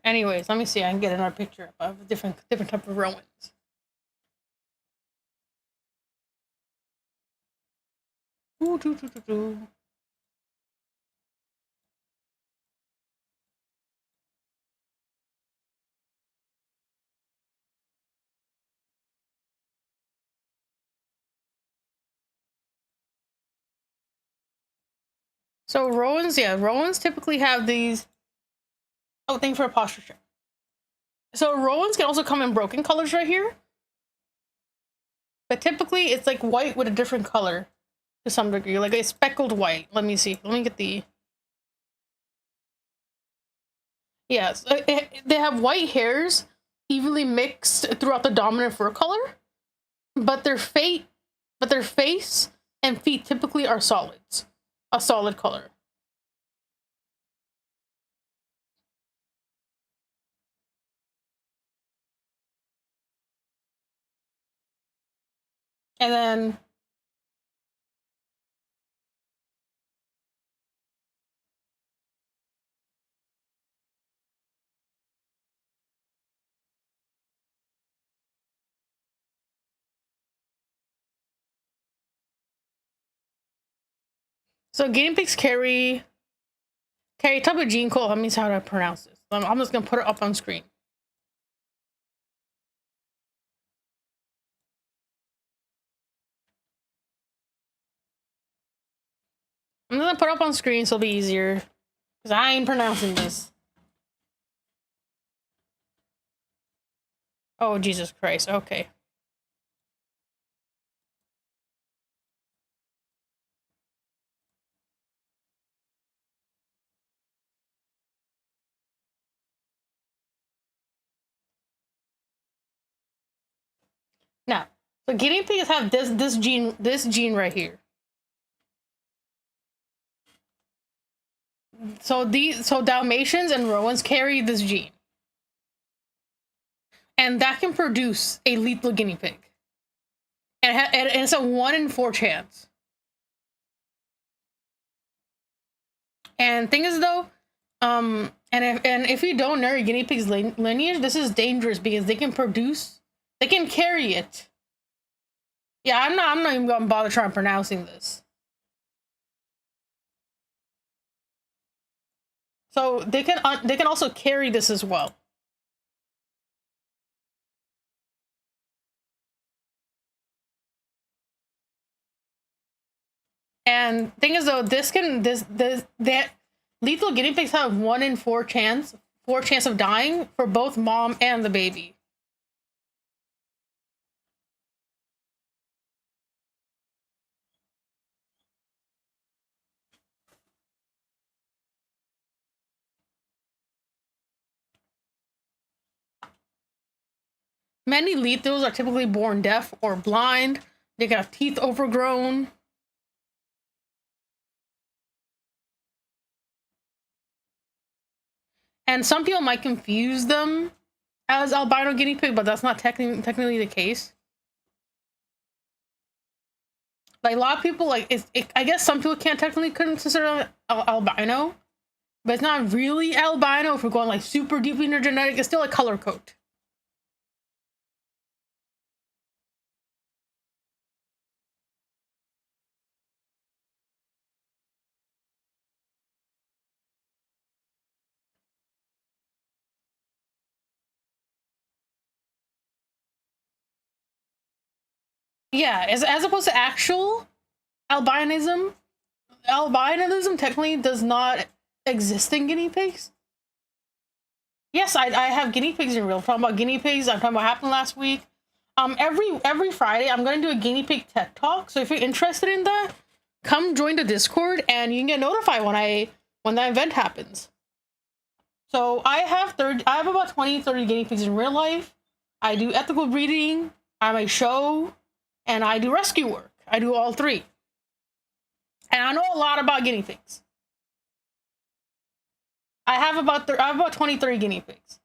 Anyways, let me see. I can get another picture of a different type of Rowans. So Rowans, yeah, Rowans typically have these. Oh, thank you for a posture check. So Rowans can also come in broken colors right here, but typically it's like white with a different color to some degree, like a speckled white. Let me see. Let me get the. Yes, they have white hairs evenly mixed throughout the dominant fur color, but their face and feet typically are solids, a solid color. And then so guinea pigs carry a type of gene code. That means how to pronounce this. I'm just gonna put it up on screen. I'm gonna put it up on screen so it'll be easier. Because I ain't pronouncing this. Oh, Jesus Christ. Okay. Now, so guinea pigs have this gene right here. So Dalmatians and Rowans carry this gene. And that can produce a lethal guinea pig. And it's a 1 in 4 chance. And thing is though, and if you don't know your guinea pig's lineage, this is dangerous because they can carry it. Yeah, I'm not even gonna bother trying pronouncing this. So they can also carry this as well. And thing is though, that lethal guinea pigs have 1 in 4 chance of dying for both mom and the baby. Many lethals are typically born deaf or blind. They can have teeth overgrown. And some people might confuse them as albino guinea pig, but that's not technically the case. Like a lot of people, I guess some people can't technically consider it albino, but it's not really albino if we're going like super deep in your genetic. It's still a color coat. Yeah, as opposed to actual albinism. Albinism technically does not exist in guinea pigs. Yes, I have guinea pigs in real. I'm talking about guinea pigs. I'm talking about what happened last week. Every Friday, I'm going to do a guinea pig tech talk. So if you're interested in that, come join the Discord, and you can get notified when that event happens. So I have about 20, 30 guinea pigs in real life. I do ethical breeding. I'm a show, and I do rescue work. I do all three, and I know a lot about guinea pigs. I have about 20, 30 guinea pigs.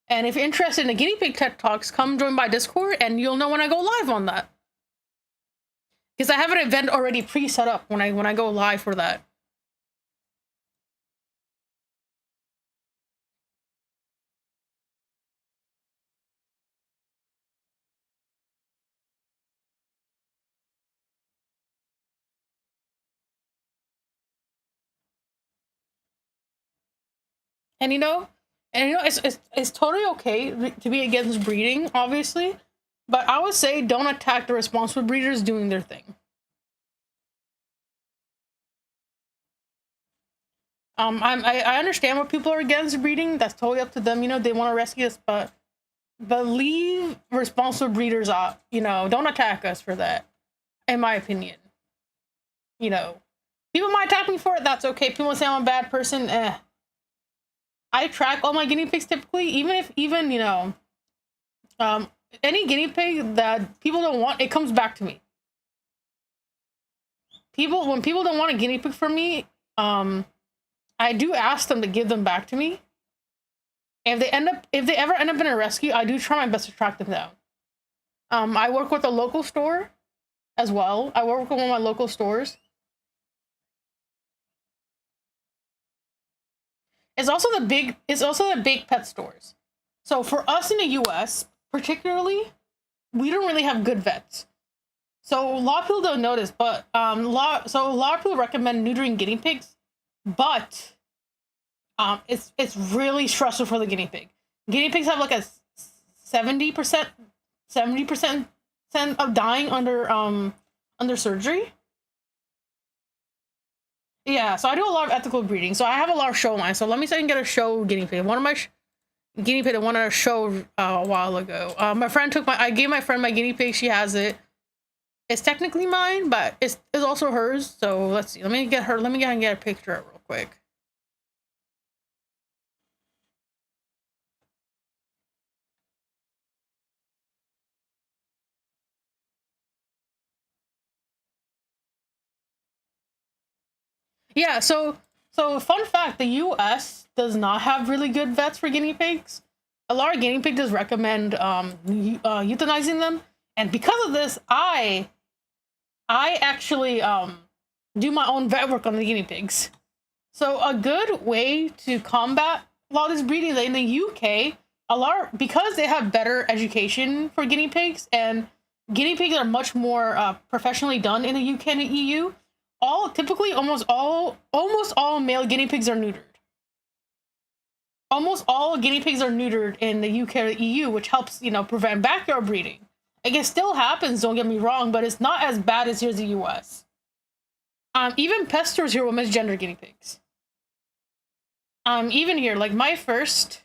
And if you're interested in the guinea pig TED Talks, come join my Discord and you'll know when I go live on that. Because I have an event already pre-set up when I go live for that. And it's totally okay to be against breeding, obviously, but I would say don't attack the responsible breeders doing their thing. I understand what people are against breeding. That's totally up to them. They want to rescue us, but leave responsible breeders out. Don't attack us for that. In my opinion, people might attack me for it. That's okay. People say I'm a bad person. I track all my guinea pigs typically, even any guinea pig that people don't want, it comes back to me. When people don't want a guinea pig from me, I do ask them to give them back to me. If they ever end up in a rescue, I do try my best to track them down. I work with a local store as well. I work with one of my local stores. It's also the big pet stores. So for us in the US, particularly, we don't really have good vets. So a lot of people don't know this, but a lot of people recommend neutering guinea pigs, but it's really stressful for the guinea pig. Guinea pigs have like a 70% of dying under surgery. Yeah, so I do a lot of ethical breeding. So I have a lot of show lines. So let me see if I can get a show guinea pig. One of my guinea pig I wanted to show a while ago. My friend I gave my friend my guinea pig. She has it. It's technically mine, but it's also hers. So let's see. Let me get her. Let me get a picture real quick. Yeah, so fun fact, the US does not have really good vets for guinea pigs. A lot of guinea pig does recommend euthanizing them, and because of this, I actually do my own vet work on the guinea pigs. So a good way to combat a lot of this breeding in the UK, because they have better education for guinea pigs, and guinea pigs are much more professionally done in the UK and the EU. Almost all male guinea pigs are neutered. Almost all guinea pigs are neutered in the UK or the EU, which helps, prevent backyard breeding. Like, it still happens, don't get me wrong, but it's not as bad as here's the US. Even pet stores here will misgender guinea pigs. Even here, like my first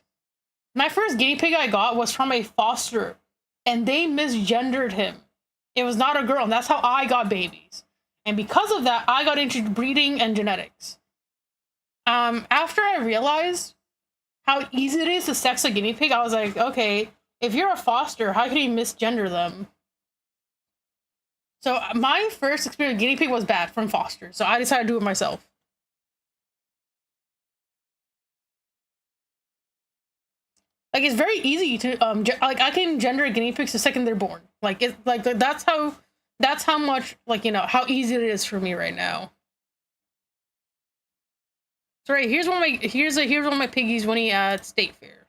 guinea pig I got was from a foster, and they misgendered him. It was not a girl, and that's how I got babies. And because of that, I got into breeding and genetics. After I realized how easy it is to sex a guinea pig, I was like, okay, if you're a foster, how can you misgender them? So my first experience with guinea pig was bad from foster, so I decided to do it myself. Like, it's very easy to I can gender a guinea pigs the second they're born. Like, it's like that's how much, how easy it is for me right now. So right, here's one of my piggies winning at State Fair.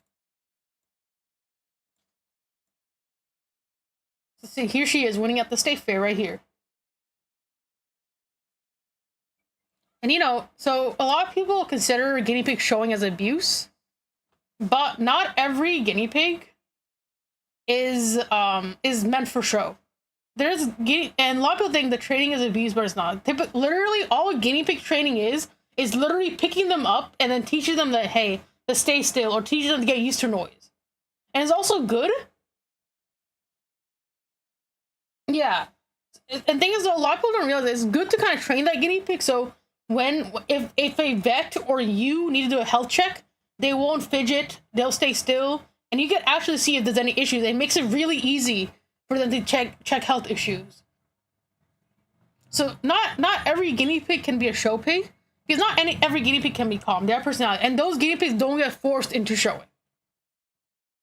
So see, here she is winning at the State Fair right here. And so a lot of people consider guinea pig showing as abuse, but not every guinea pig is meant for show. And a lot of people think the training is abuse, but it's not. Literally, all guinea pig training is literally picking them up and then teaching them that, hey, to stay still, or teaching them to get used to noise. And it's also good. Yeah. And thing is, a lot of people don't realize it's good to kind of train that guinea pig. So if a vet or you need to do a health check, they won't fidget, they'll stay still, and you can actually see if there's any issues. It makes it really easy for them to check health issues. So not every guinea pig can be a show pig, because not every guinea pig can be calm. They have personality, and those guinea pigs don't get forced into showing.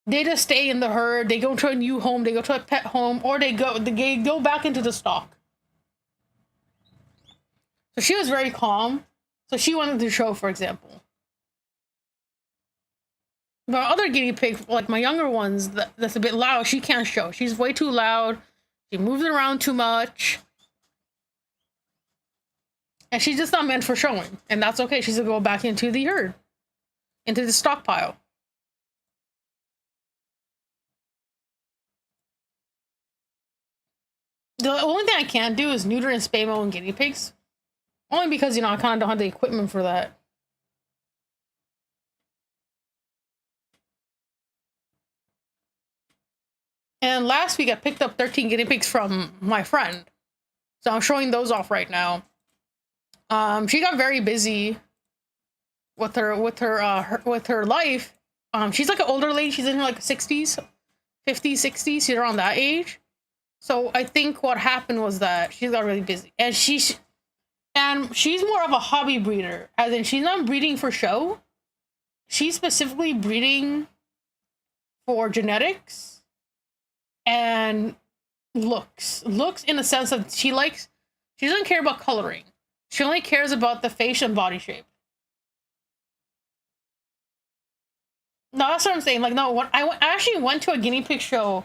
they just stay in the herd. They go to a new home. They go to a pet home, or they go back into the stock. So she was very calm. So she wanted to show, for example. But other guinea pigs, like my younger ones, that's a bit loud, she can't show. She's way too loud. She moves around too much. And she's just not meant for showing. And that's okay. She's gonna go back into the herd. Into the stockpile. The only thing I can't do is neuter and spay my own guinea pigs. Only because, you know, I kind of don't have the equipment for that. And last week I picked up 13 guinea pigs from my friend. So I'm showing those off right now. She got very busy with her life. She's like an older lady. She's in her like 60s, 50s, 60s. She's around that age. So I think what happened was that she got really busy, and she's more of a hobby breeder, as in she's not breeding for show. She's specifically breeding for genetics and looks in the sense of she doesn't care about coloring. She only cares about the face and body shape. No, that's what I'm saying. Like, no, I actually went to a guinea pig show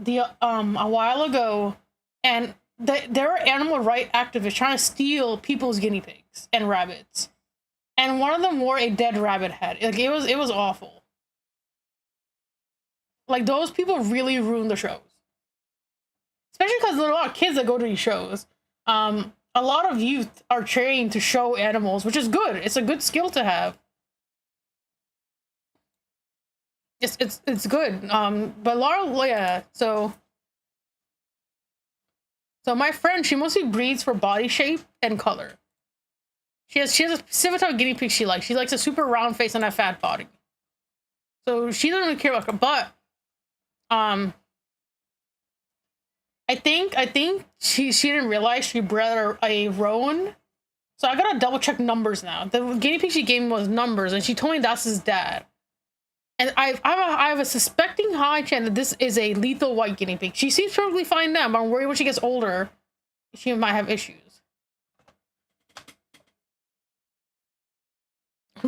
a while ago, and there were animal rights activists trying to steal people's guinea pigs and rabbits, and one of them wore a dead rabbit head. Like, it was awful. Like, those people really ruined the shows, especially because there are a lot of kids that go to these shows. A lot of youth are trained to show animals, which is good. It's a good skill to have. It's good. But Laura, yeah. So my friend, she mostly breeds for body shape and color. She has a specific type of guinea pig she likes. She likes a super round face and a fat body. So she doesn't really care about her. But I think she didn't realize she bred a roan. So I gotta double check numbers now. The guinea pig she gave me was numbers, and she told me that's his dad. And I have a suspecting high chance that this is a lethal white guinea pig. She seems perfectly fine now, but I'm worried when she gets older, she might have issues.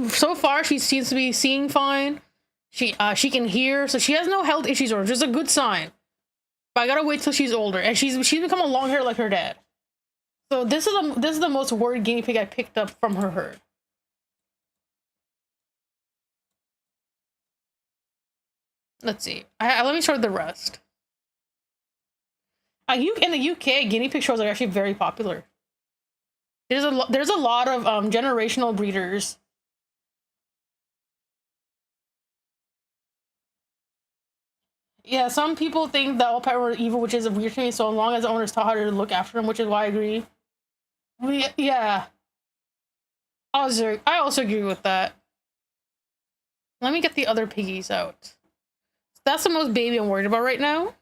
So far, she seems to be seeing fine. She can hear, so she has no health issues, or just a good sign. But I gotta wait till she's older, and she's become a long hair like her dad. So this is the most worried guinea pig I picked up from her herd. Let's see. Let me show the rest. In the UK, guinea pig shows are actually very popular. There's a lot of generational breeders. Yeah, some people think that all pet were evil, which is weird to me. So long as the owners taught how to look after them, which is why I agree. Yeah, I also agree with that. Let me get the other piggies out. That's the most baby I'm worried about right now.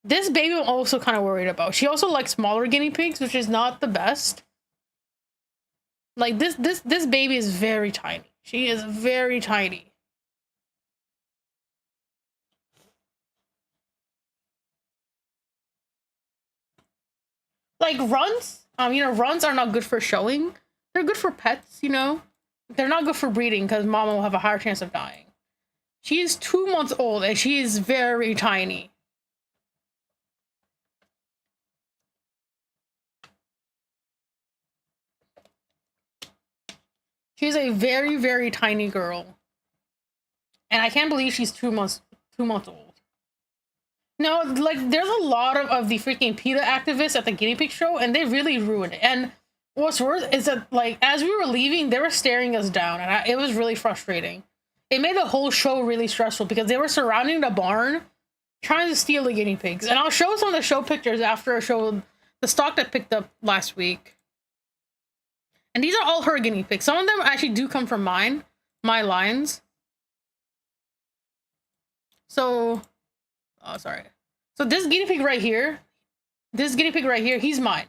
This baby I'm also kind of worried about. She also likes smaller guinea pigs, which is not the best. Like this baby is very tiny. She is very tiny. Like runts, runts are not good for showing. They're good for pets, you know. They're not good for breeding because mama will have a higher chance of dying. She is 2 months old and she is very tiny. She's a very, very tiny girl. And I can't believe she's 2 months old. No, like there's a lot of the freaking PETA activists at the guinea pig show, and they really ruined it. And what's worse is that, like, as we were leaving, they were staring us down, and it was really frustrating. It made the whole show really stressful because they were surrounding the barn trying to steal the guinea pigs. And I'll show some of the show pictures after I show the stock that I picked up last week. And these are all her guinea pigs. Some of them actually do come from my lines. So, oh, sorry. So this guinea pig right here, he's mine.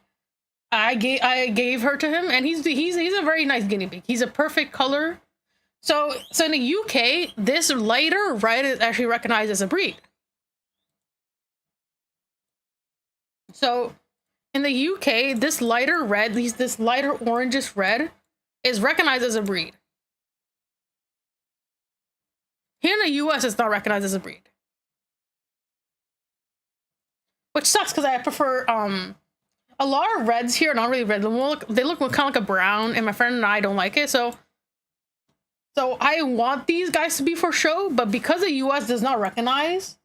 I gave her to him, and he's a very nice guinea pig. He's a perfect color. So in the UK, this lighter red is actually recognized as a breed. So in the UK, this lighter red, this lighter orangish red, is recognized as a breed. Here in the US, it's not recognized as a breed, which sucks because I prefer a lot of reds here are not really red. They look kind of like a brown, and my friend and I don't like it. So I want these guys to be for show, but because the US does not recognize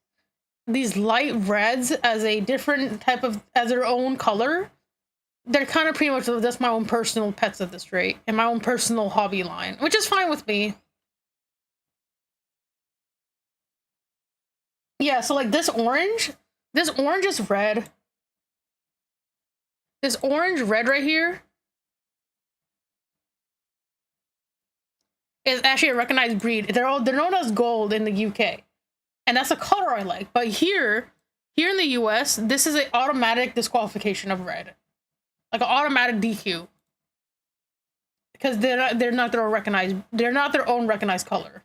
these light reds as a different type of, as their own color, they're kind of pretty much just my own personal pets at this rate, and my own personal hobby line, which is fine with me. Yeah, so like this orange is red. This orange red right here is actually a recognized breed. They're known as gold in the UK, and that's a color I like. But here in the US, this is an automatic disqualification of red, like an automatic DQ, because they're not their own recognized color,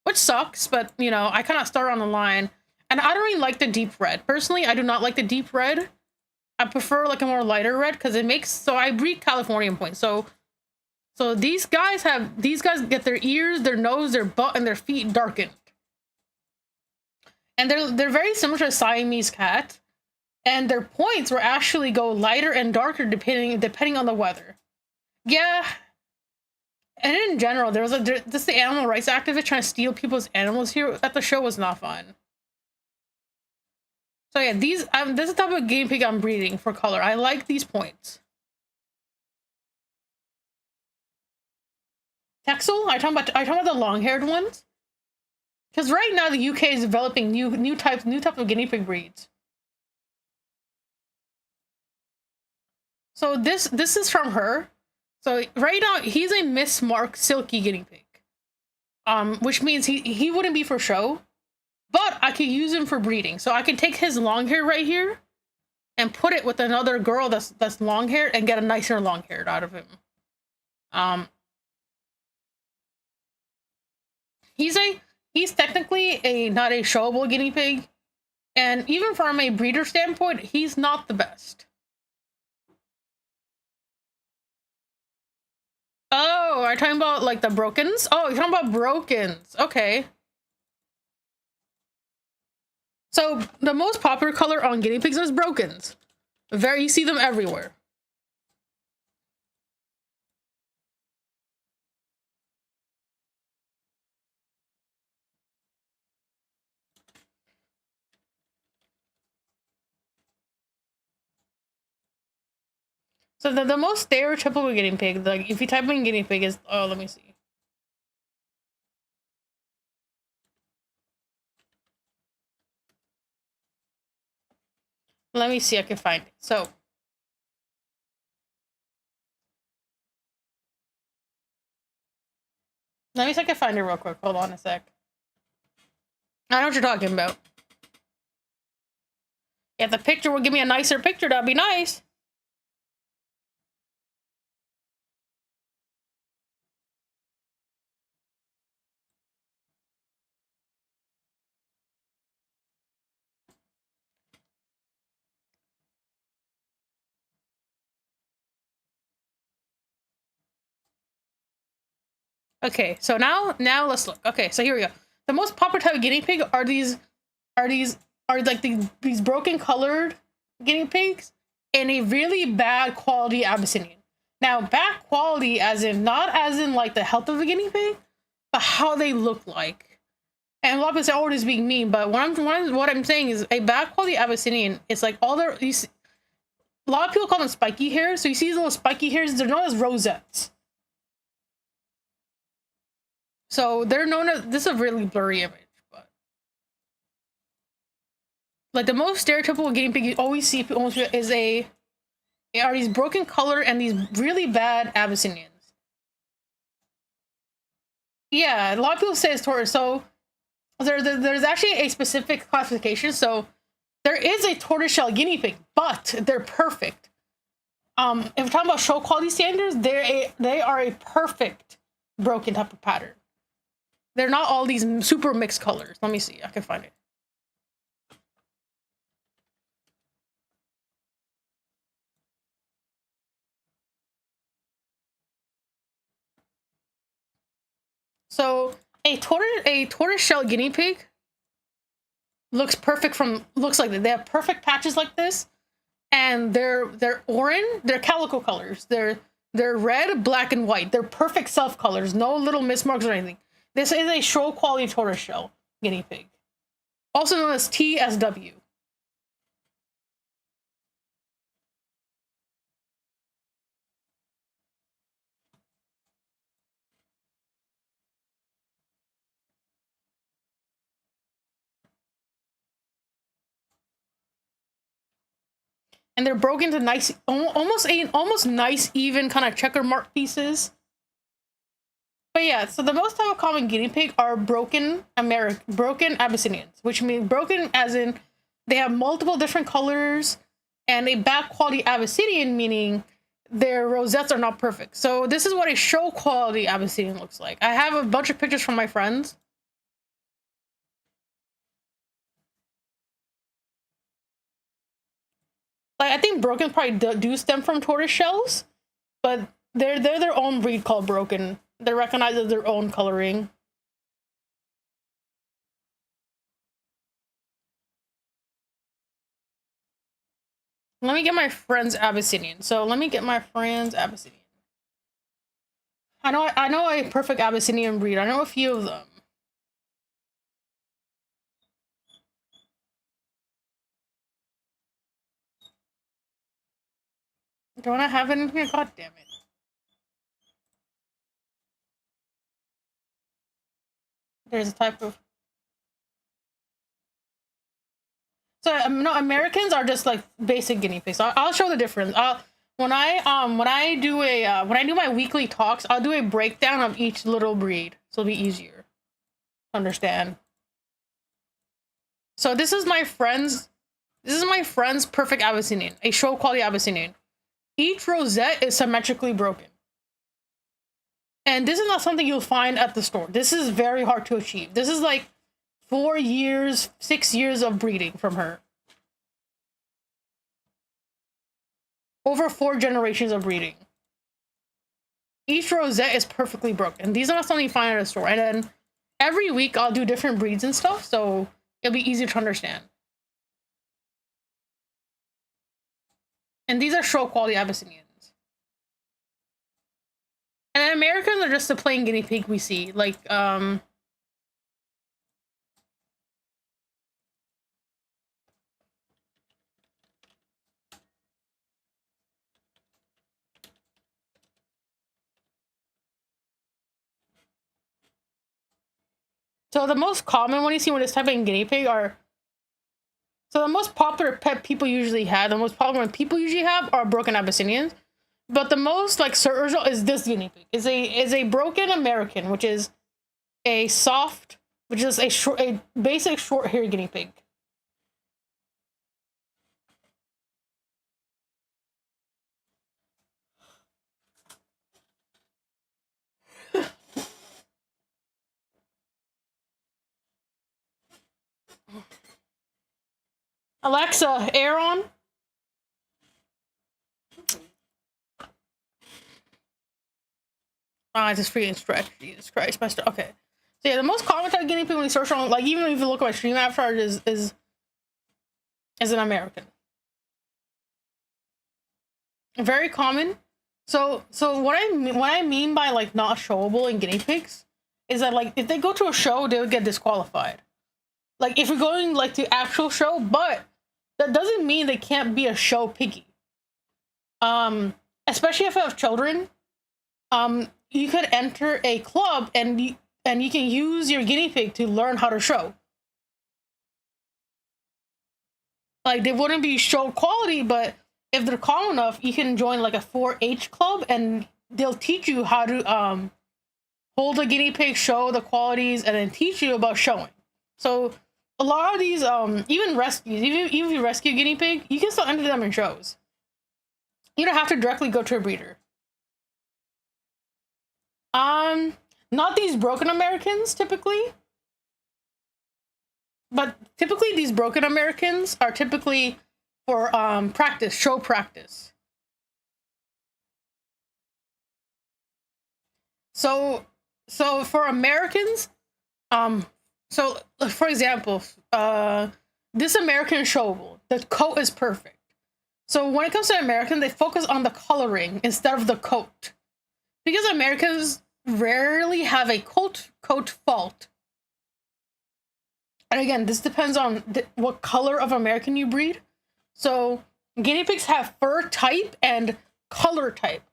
which sucks. But you know, I kind of start on the line, and I don't really like the deep red. Personally, I do not like the deep red. I prefer like a more lighter red because it makes, so I breed Californian points. So these guys get their ears, their nose, their butt, and their feet darkened. And they're very similar to a Siamese cat. And their points will actually go lighter and darker depending on the weather. Yeah. And in general, this the animal rights activist trying to steal people's animals here at the show was not fun. So yeah, this is the type of guinea pig I'm breeding for color. I like these points. Texel? I talking about the long-haired ones? Because right now the UK is developing new type of guinea pig breeds. So this is from her. So right now he's a Miss Mark silky guinea pig. Which means he wouldn't be for show. But I could use him for breeding. So I can take his long hair right here and put it with another girl that's long haired and get a nicer long haired out of him. He's technically not a showable guinea pig, and even from a breeder standpoint, he's not the best. Oh, are you talking about like the Brokens? Oh, you're talking about Brokens. Okay. So the most popular color on guinea pigs is Brokens. You see them everywhere. So the most stereotypical guinea pig, like if you type in guinea pig, is, oh, let me see. Let me see, I can find it. So let me see if I can find it real quick. Hold on a sec. I know what you're talking about. If the picture would give me a nicer picture, that'd be nice. Okay, so now let's look. Okay, so here we go. The most popular type of guinea pig are like these broken colored guinea pigs and a really bad quality Abyssinian. Now, bad quality as in not as in like the health of a guinea pig, but how they look like. And a lot of people say, "Oh, it is being mean," but what I'm saying is a bad quality Abyssinian. It's like a lot of people call them spiky hairs. So you see these little spiky hairs, they're known as rosettes. So they're known as, this is a really blurry image, but like the most stereotypical guinea pig you always see is are these broken color and these really bad Abyssinians. Yeah, a lot of people say it's tortoise. So there's actually a specific classification. So there is a tortoiseshell guinea pig, but they're perfect. If we're talking about show quality standards, they are a perfect broken type of pattern. They're not all these super mixed colors. Let me see. I can find it. So a tortoiseshell guinea pig looks perfect looks like that. They have perfect patches like this, and they're orange. They're calico colors. They're red, black, and white. They're perfect self colors. No little mismarks or anything. This is a show quality tortoiseshell guinea pig, also known as TSW. And they're broken to nice, almost nice, even kind of checker mark pieces. But yeah, so the most type of common guinea pig are broken Abyssinians, which means broken as in they have multiple different colors, and a bad quality Abyssinian meaning their rosettes are not perfect. So this is what a show quality Abyssinian looks like. I have a bunch of pictures from my friends. Like, I think broken probably do stem from tortoise shells, but they're their own breed called broken. They're recognized as their own coloring. Let me get my friend's Abyssinian. So let me get my friend's Abyssinian. I know a perfect Abyssinian breed. I know a few of them. Don't I have it in here? God damn it. There's a type of... So no, Americans are just like basic guinea pigs. I'll show the difference. When I do my weekly talks, I'll do a breakdown of each little breed, so it'll be easier to understand. So this is my friend's perfect Abyssinian, a show quality Abyssinian. Each rosette is symmetrically broken. And this is not something you'll find at the store. This is very hard to achieve. This is like 4 years, 6 years of breeding from her. Over 4 generations of breeding. Each rosette is perfectly broken. These are not something you find at a store. And then every week I'll do different breeds and stuff, so it'll be easier to understand. And these are show quality Abyssinians. And Americans are just the plain guinea pig we see. Like, so the most common one you see when it's typing guinea pig are... So the most popular pet people usually have, the most popular one people usually have are broken Abyssinians. But the most like search result is this guinea pig. Is a broken American, which is a soft, which is a basic short hair guinea pig. Alexa, air on. I just freaking stretch. Jesus Christ, okay. So yeah, the most common type of guinea pig when you search on, like, even if you look at my stream avatar, is an American. Very common. So what I mean by like not showable in guinea pigs is that, like, if they go to a show, they would get disqualified. Like, if you're going like to actual show, but that doesn't mean they can't be a show piggy. Especially if you have children, you could enter a club and you can use your guinea pig to learn how to show. Like, they wouldn't be show quality, but if they're calm enough, you can join like a 4-H club and they'll teach you how to hold a guinea pig, show the qualities, and then teach you about showing. So a lot of these, even rescues, even if you rescue a guinea pig, you can still enter them in shows. You don't have to directly go to a breeder. Not these broken Americans typically, but typically these broken Americans are typically for practice, show practice. So for Americans, so for example, this American showable, the coat is perfect. So when it comes to American, they focus on the coloring instead of the coat. Because Americans rarely have a coat fault. And again, this depends on what color of American you breed. So guinea pigs have fur type and color type.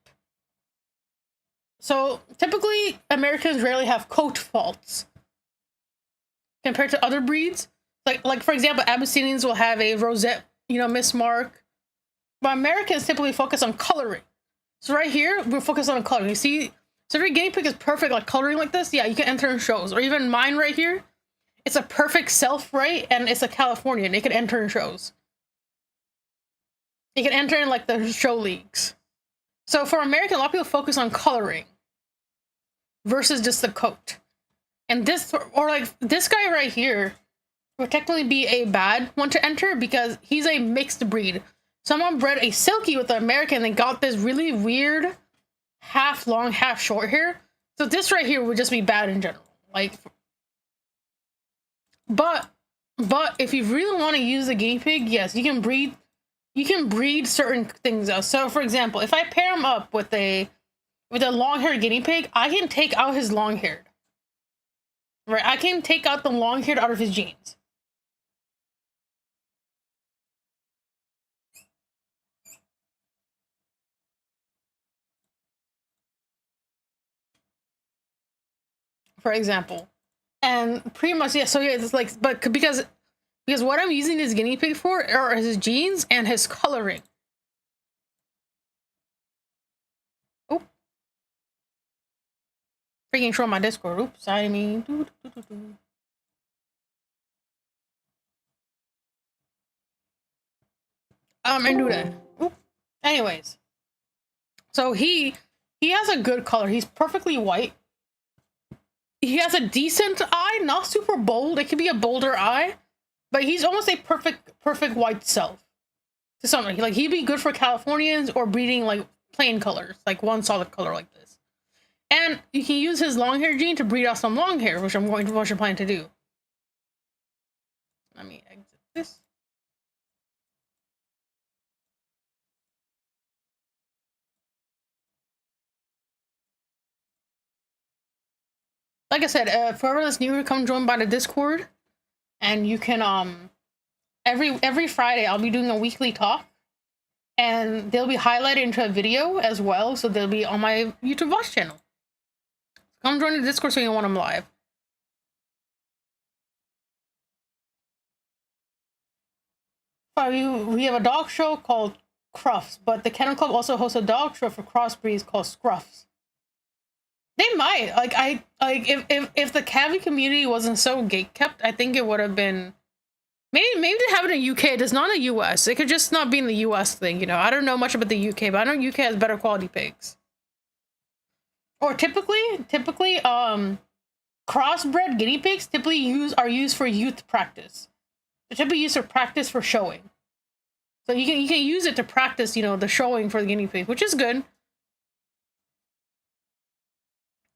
So typically, Americans rarely have coat faults compared to other breeds. Like for example, Abyssinians will have a rosette, mismark. But Americans typically focus on coloring. So right here, we're focused on coloring. You see, so if your guinea pig is perfect, like coloring like this, yeah, you can enter in shows. Or even mine right here, it's a perfect self, right? And it's a Californian. It can enter in shows. It can enter in like the show leagues. So for American, a lot of people focus on coloring versus just the coat. And this, or like this guy right here, would technically be a bad one to enter because he's a mixed breed. Someone bred a silky with the American and got this really weird half long, half short hair. So this right here would just be bad in general. Like, but if you really want to use a guinea pig, yes, you can breed certain things out. So for example, if I pair him up with a long-haired guinea pig, I can take out his long-haired. Right? I can take out the long-haired out of his genes. For example, and pretty much, yeah, so yeah, it's like, but because what I'm using this guinea pig for are his genes and his coloring. Oh, freaking show my Discord. Oops, I mean, and do that. Oop. Anyways, so he has a good color. He's perfectly white. He has a decent eye, not super bold. It could be a bolder eye, but he's almost a perfect white self. To something like he'd be good for Californians or breeding like plain colors, like one solid color like this. And you can use his long hair gene to breed out some long hair, which I'm planning to do. Let me exit this. Like I said, for whoever that's new, come join by the Discord, and you can every Friday I'll be doing a weekly talk, and they'll be highlighted into a video as well, so they'll be on my YouTube Watch channel. Come join the Discord so you want them live. We have a dog show called Cruffs, but the Kennel Club also hosts a dog show for crossbreeds called Scruffs. They might if the Cavi community wasn't so gatekept, I think it would have been maybe they have it in UK. It is not in the US. It could just not be in the US thing, I don't know much about the UK, but I know UK has better quality pigs. Or typically, crossbred guinea pigs are used for youth practice. They're typically used for practice for showing. So you can use it to practice, the showing for the guinea pig, which is good.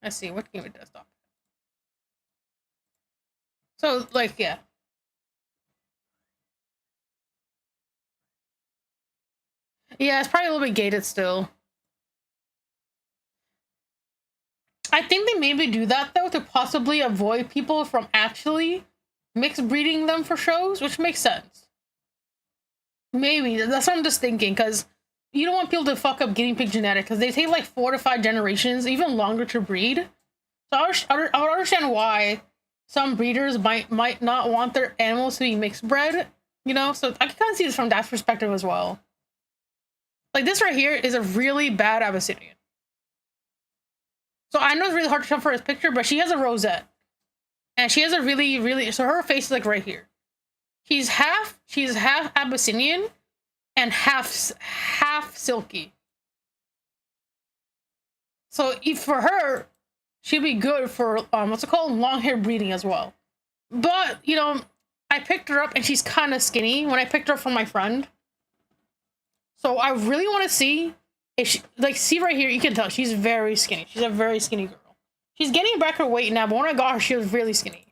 Let's see, what game it does stop. So, like, yeah. Yeah, it's probably a little bit gated still. I think they maybe do that, though, to possibly avoid people from actually mixed breeding them for shows, which makes sense. Maybe. That's what I'm just thinking, because you don't want people to fuck up guinea pig genetics, because they take like 4 to 5 generations, even longer to breed. So I would understand why some breeders might not want their animals to be mixed bred, So I can kind of see this from that perspective as well. Like this right here is a really bad Abyssinian. So I know it's really hard to tell for his picture, but she has a rosette. And she has a really, so her face is like right here. She's half Abyssinian and half silky. So for her, she'd be good for what's it called, long hair breeding as well. But you know, I picked her up and she's kind of skinny when I picked her up from my friend. So I really want to see if she, like, see right here, you can tell she's very skinny. She's a very skinny girl. She's getting back her weight now, but when I got her, she was really skinny.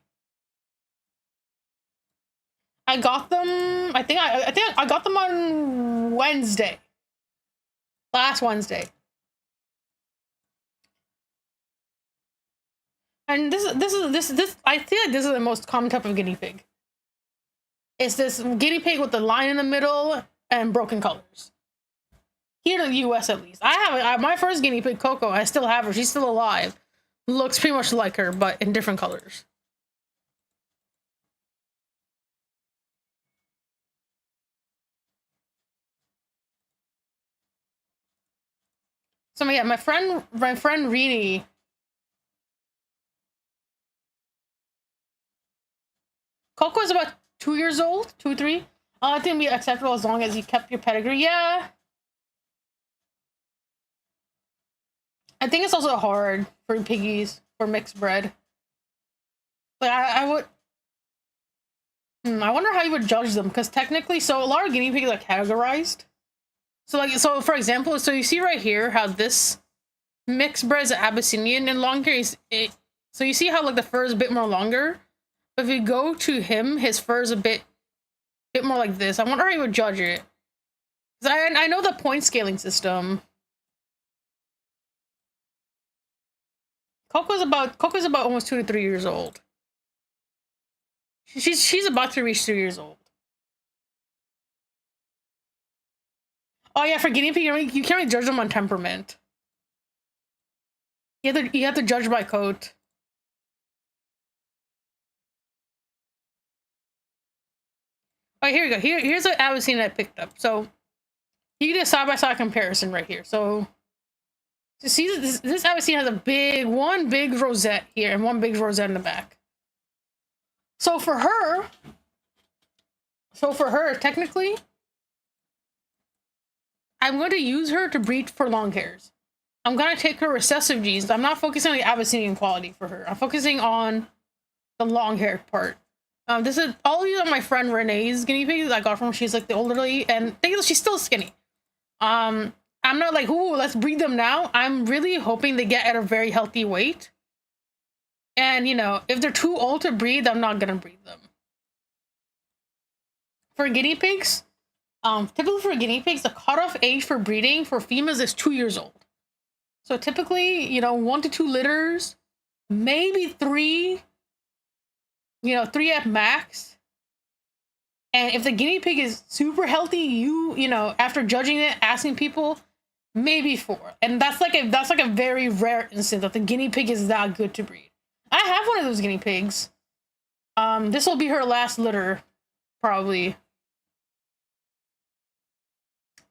I got them. I think I got them on Wednesday. Last Wednesday. And this I feel like this is the most common type of guinea pig. It's this guinea pig with the line in the middle and broken colors. Here in the U.S. at least, I have my first guinea pig, Coco. I still have her. She's still alive. Looks pretty much like her, but in different colors. So yeah, my friend Rini. Coco is about 2 years old, 2, 3. I think it'd be acceptable as long as you kept your pedigree. Yeah. I think it's also hard for piggies for mixed bred. But I would. I wonder how you would judge them, because technically, so a lot of guinea pigs are categorized. So for example, so you see right here how this mixed bred is Abyssinian and long hair. So you see how like the fur is a bit more longer. But if you go to him, his fur is a bit more like this. I wonder how you would judge it. Because I know the point scaling system. Coco's about almost 2 to 3 years old. She's about to reach 3 years old. Oh yeah, for guinea pig, you can't really judge them on temperament. You have to judge by coat. Oh, here we go. Here's what Abyssinian I picked up. So you can do a side-by-side comparison right here. So to see this Abyssinian has one big rosette here and one big rosette in the back. So for her, technically, I'm going to use her to breed for long hairs. I'm going to take her recessive genes. I'm not focusing on the Abyssinian quality for her. I'm focusing on the long hair part. This is all these are my friend Renee's guinea pigs I got from her. She's like the older lady, and she's still skinny. I'm not like, ooh, let's breed them now. I'm really hoping they get at a very healthy weight. And, you know, if they're too old to breed, I'm not gonna breed them. For guinea pigs, typically for guinea pigs, the cutoff age for breeding for females is 2 years old. So typically, you know, 1 to 2 litters, maybe 3, you know, 3 at max. And if the guinea pig is super healthy, you know, after judging it, asking people, maybe 4. And that's like a very rare instance that the guinea pig is that good to breed. I have one of those guinea pigs. This will be her last litter, probably.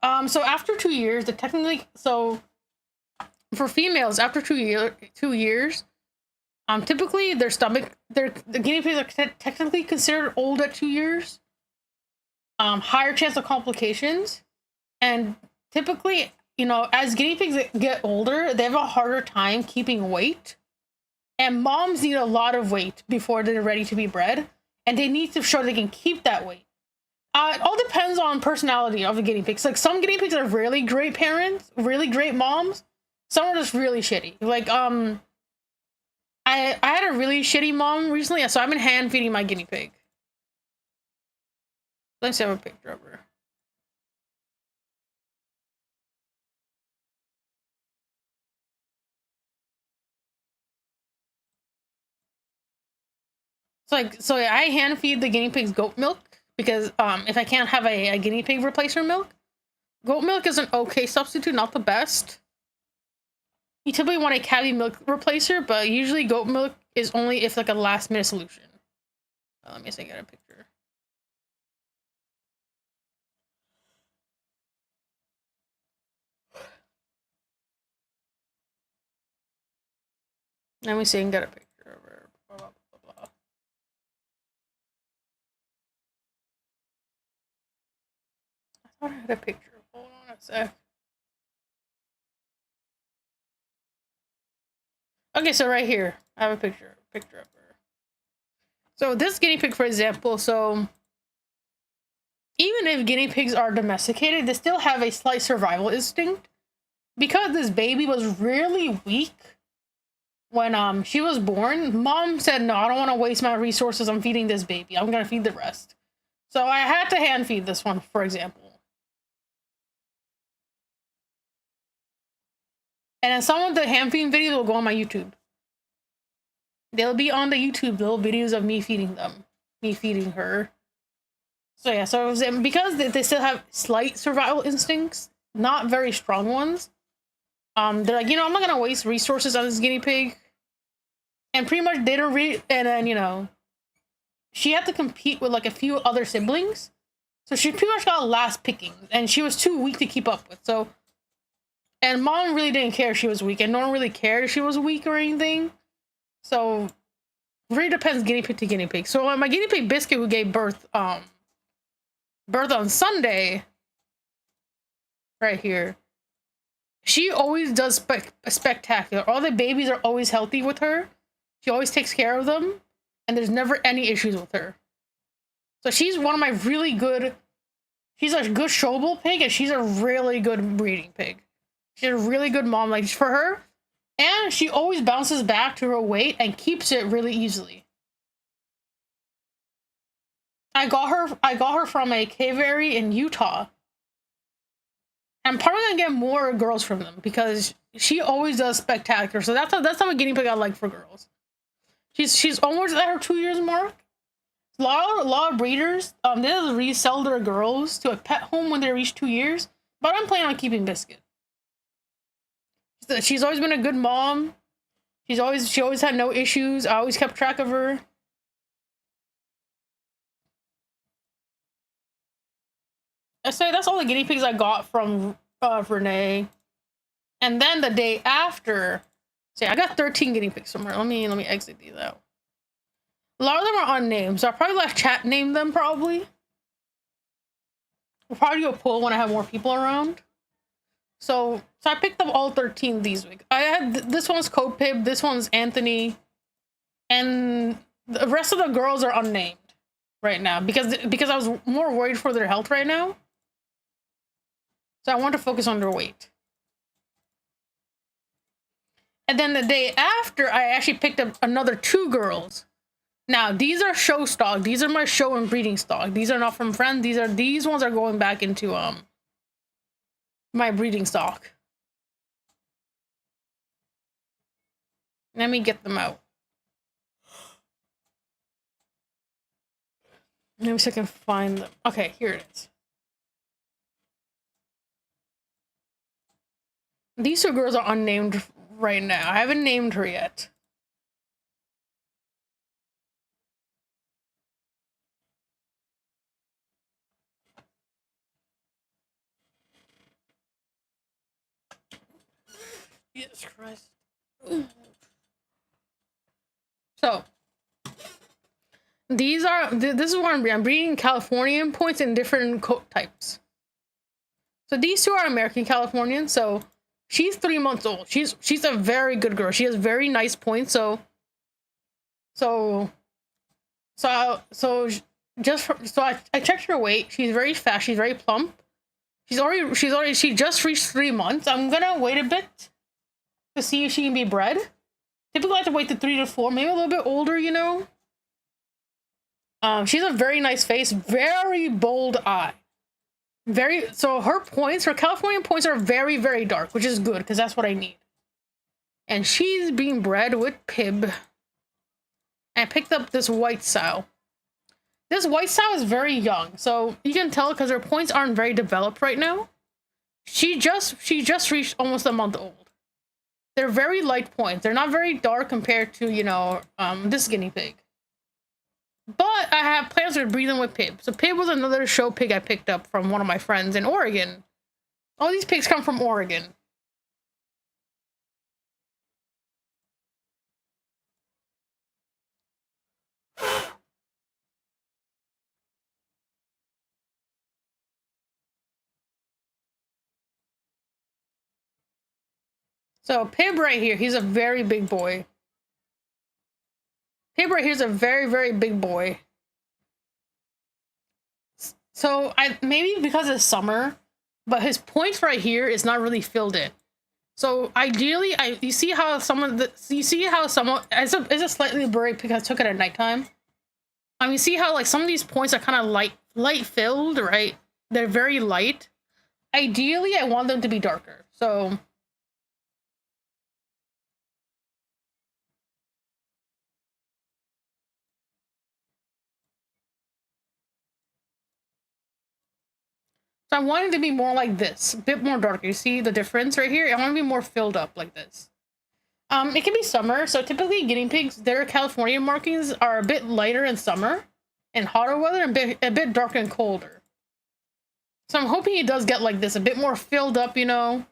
So after 2 years, for females after 2 years, typically the guinea pigs are technically considered old at 2 years. Higher chance of complications, and typically, you know, as guinea pigs get older, they have a harder time keeping weight. And moms need a lot of weight before they're ready to be bred, and they need to show they can keep that weight. It all depends on personality of the guinea pigs. Like, some guinea pigs are really great parents, really great moms. Some are just really shitty. Like, I had a really shitty mom recently, so I've been hand feeding my guinea pig. Let's have a picture of her. So I hand feed the guinea pigs goat milk because if I can't have a guinea pig replace her milk, goat milk is an okay substitute, not the best. You typically want a calvy milk replacer, but usually goat milk is only if like a last minute solution. Let me see, get a picture. Let me see and get a picture of her. Blah, blah, blah, blah. I thought I had a picture. Hold on a sec. Okay, so right here, I have a picture of her. So this guinea pig, for example, so even if guinea pigs are domesticated, they still have a slight survival instinct. Because this baby was really weak when she was born, mom said, no, I don't want to waste my resources on feeding this baby. I'm gonna feed the rest. So I had to hand feed this one, for example. And then some of the hand feeding videos will go on my YouTube. They'll be on the YouTube, little videos of me feeding them, me feeding her. So yeah, so because they still have slight survival instincts, not very strong ones. They're like, I'm not gonna waste resources on this guinea pig. And pretty much they don't read. And then she had to compete with like a few other siblings, so she pretty much got last picking, and she was too weak to keep up with. So, and mom really didn't care if she was weak, and no one really cared if she was weak or anything. So, really depends guinea pig to guinea pig. So my guinea pig Biscuit, who gave birth on Sunday, right here, she always does spectacular. All the babies are always healthy with her. She always takes care of them, and there's never any issues with her. So she's one of my really good. She's a good showable pig, and she's a really good breeding pig. She's a really good mom, like for her, and she always bounces back to her weight and keeps it really easily. I got her from a cavery in Utah. I'm probably gonna get more girls from them because she always does spectacular. So that's how a guinea pig I like for girls. She's almost at her 2 years mark. A lot of breeders they just resell their girls to a pet home when they reach 2 years. But I'm planning on keeping Biscuit. She's always been a good mom. She always had no issues. I always kept track of her. I say that's all the guinea pigs I got from Renee. And then the day after, see, I got 13 guinea pigs somewhere. Let me exit these out. A lot of them are unnamed, so I'll probably let chat name them. Probably. We'll probably do a poll when I have more people around. So I picked up all 13 these week. I had this one's Copib, this one's Anthony, and the rest of the girls are unnamed right now because I was more worried for their health right now. So I want to focus on their weight. And then the day after, I actually picked up another 2 girls. Now these are show stock. These are my show and breeding stock. These are not from friends. These ones are going back into my breeding stock. Let me get them out. Let me see if I can find them. Okay, here it is. These 2 girls are unnamed right now. I haven't named her yet. Jesus Christ. So, this is what I'm breeding Californian points in different coat types. So these 2 are American Californian. So she's 3 months old. She's a very good girl. She has very nice points. So I checked her weight. She's very fat. She's very plump. She just reached 3 months. I'm gonna wait a bit to see if she can be bred. Typically, I have to wait to 3 to 4, maybe a little bit older, She's a very nice face, very bold eye. So her Californian points are very, very dark, which is good because that's what I need. And she's being bred with Pib. And I picked up this white sow. This white sow is very young, so you can tell because her points aren't very developed right now. She just reached almost a month old. They're very light points. They're not very dark compared to, this guinea pig. But I have plans to breed them with Pib. So Pib was another show pig I picked up from one of my friends in Oregon. All these pigs come from Oregon. So Pib right here, he's a very big boy. Pib right here's a very, very big boy. So maybe because it's summer, but his points right here is not really filled in. So ideally, you see how someone it's a slightly blurry because I took it at nighttime. You see how like some of these points are kind of light filled, right? They're very light. Ideally, I want them to be darker. So I want it to be more like this, a bit more darker. You see the difference right here? I want to be more filled up like this. It can be summer, so typically guinea pigs, their California markings are a bit lighter in summer and hotter weather and a bit darker and colder. So I'm hoping he does get like this, a bit more filled up, you know, a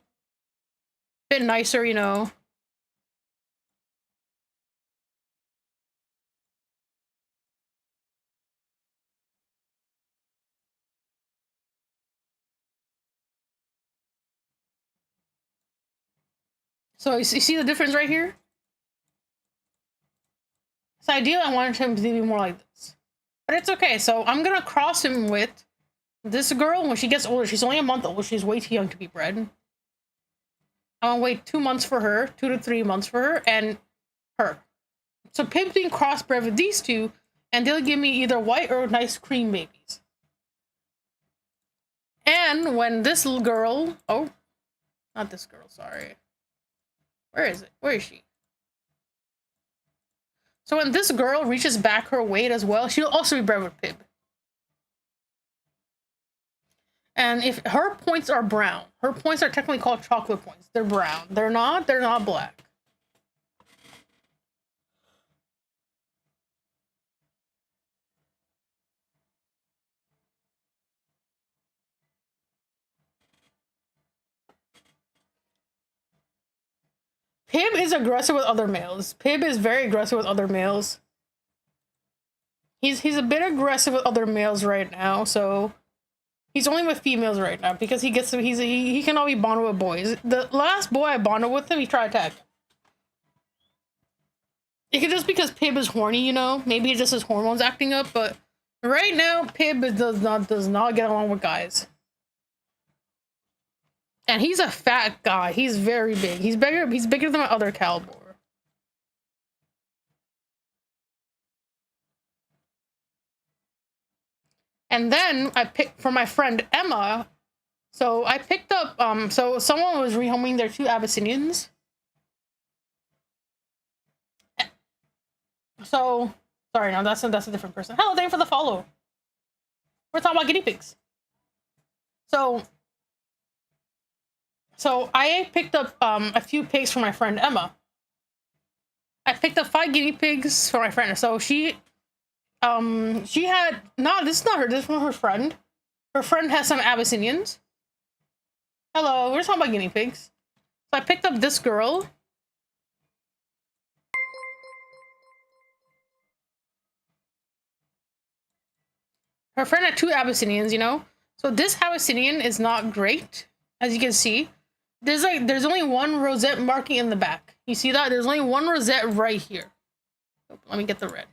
bit nicer, you know. So you see the difference right here? So ideally I wanted him to be more like this. But it's okay, so I'm gonna cross him with this girl when she gets older. She's only a month old, she's way too young to be bred. I'm gonna wait 2 months for her, 2 to 3 months for her, and her. So Pip's being crossbred with these two, and they'll give me either white or nice cream babies. And when this little girl, oh, not this girl, sorry. Where is it? Where is she? So when this girl reaches back her weight as well, she'll also be bred with Pib. And if her points are brown, her points are technically called chocolate points. They're brown. They're not black. Pib is aggressive with other males. Pib is very aggressive with other males. He's a bit aggressive with other males right now, so he's only with females right now because he can only bond with boys. The last boy I bonded with him, he tried to attack. It could just because Pib is horny, you know. Maybe it's just his hormones acting up, but right now Pib does not get along with guys. And he's a fat guy. He's very big. He's bigger than my other Calibor. And then I picked for my friend Emma. So I picked up so someone was rehoming their 2 Abyssinians. So sorry, no, that's a different person. Hello, thank you for the follow. We're talking about guinea pigs. So I picked up a few pigs for my friend Emma. I picked up 5 guinea pigs for my friend. So she had this is not her, this is from her friend. Her friend has some Abyssinians. Hello, we're talking about guinea pigs. So I picked up this girl. Her friend had 2 Abyssinians, you know. So this Abyssinian is not great, as you can see. There's only 1 rosette marking in the back. You see that? There's only 1 rosette right here. Let me get the red.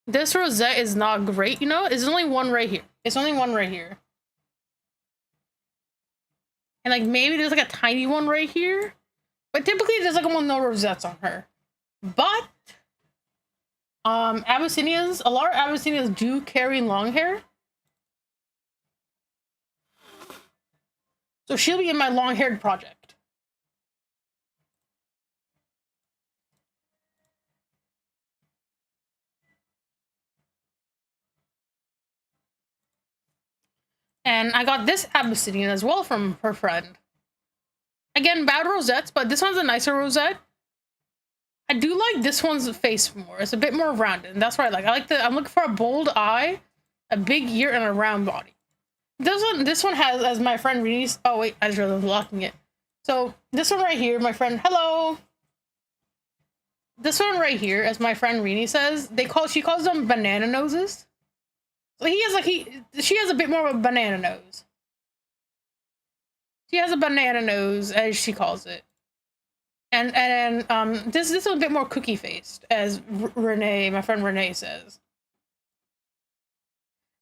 This rosette is not great, you know? There's only 1 right here. It's only 1 right here. And like maybe there's like a tiny one right here. But typically there's like almost no rosettes on her. But Abyssinians, a lot of Abyssinians do carry long hair. So she'll be in my long-haired project. And I got this Abyssinian as well from her friend. Again, bad rosettes, but this one's a nicer rosette. I do like this one's face more. It's a bit more rounded, and that's what I like. I'm looking for a bold eye, a big ear, and a round body. This one has, as my friend Renee's. Oh wait, I just realized I'm locking it. So this one right here, my friend. Hello. This one right here, as my friend Renee says, she calls them banana noses. So she has a bit more of a banana nose. She has a banana nose, as she calls it. And this is a bit more cookie faced, as Renee, my friend Renee, says.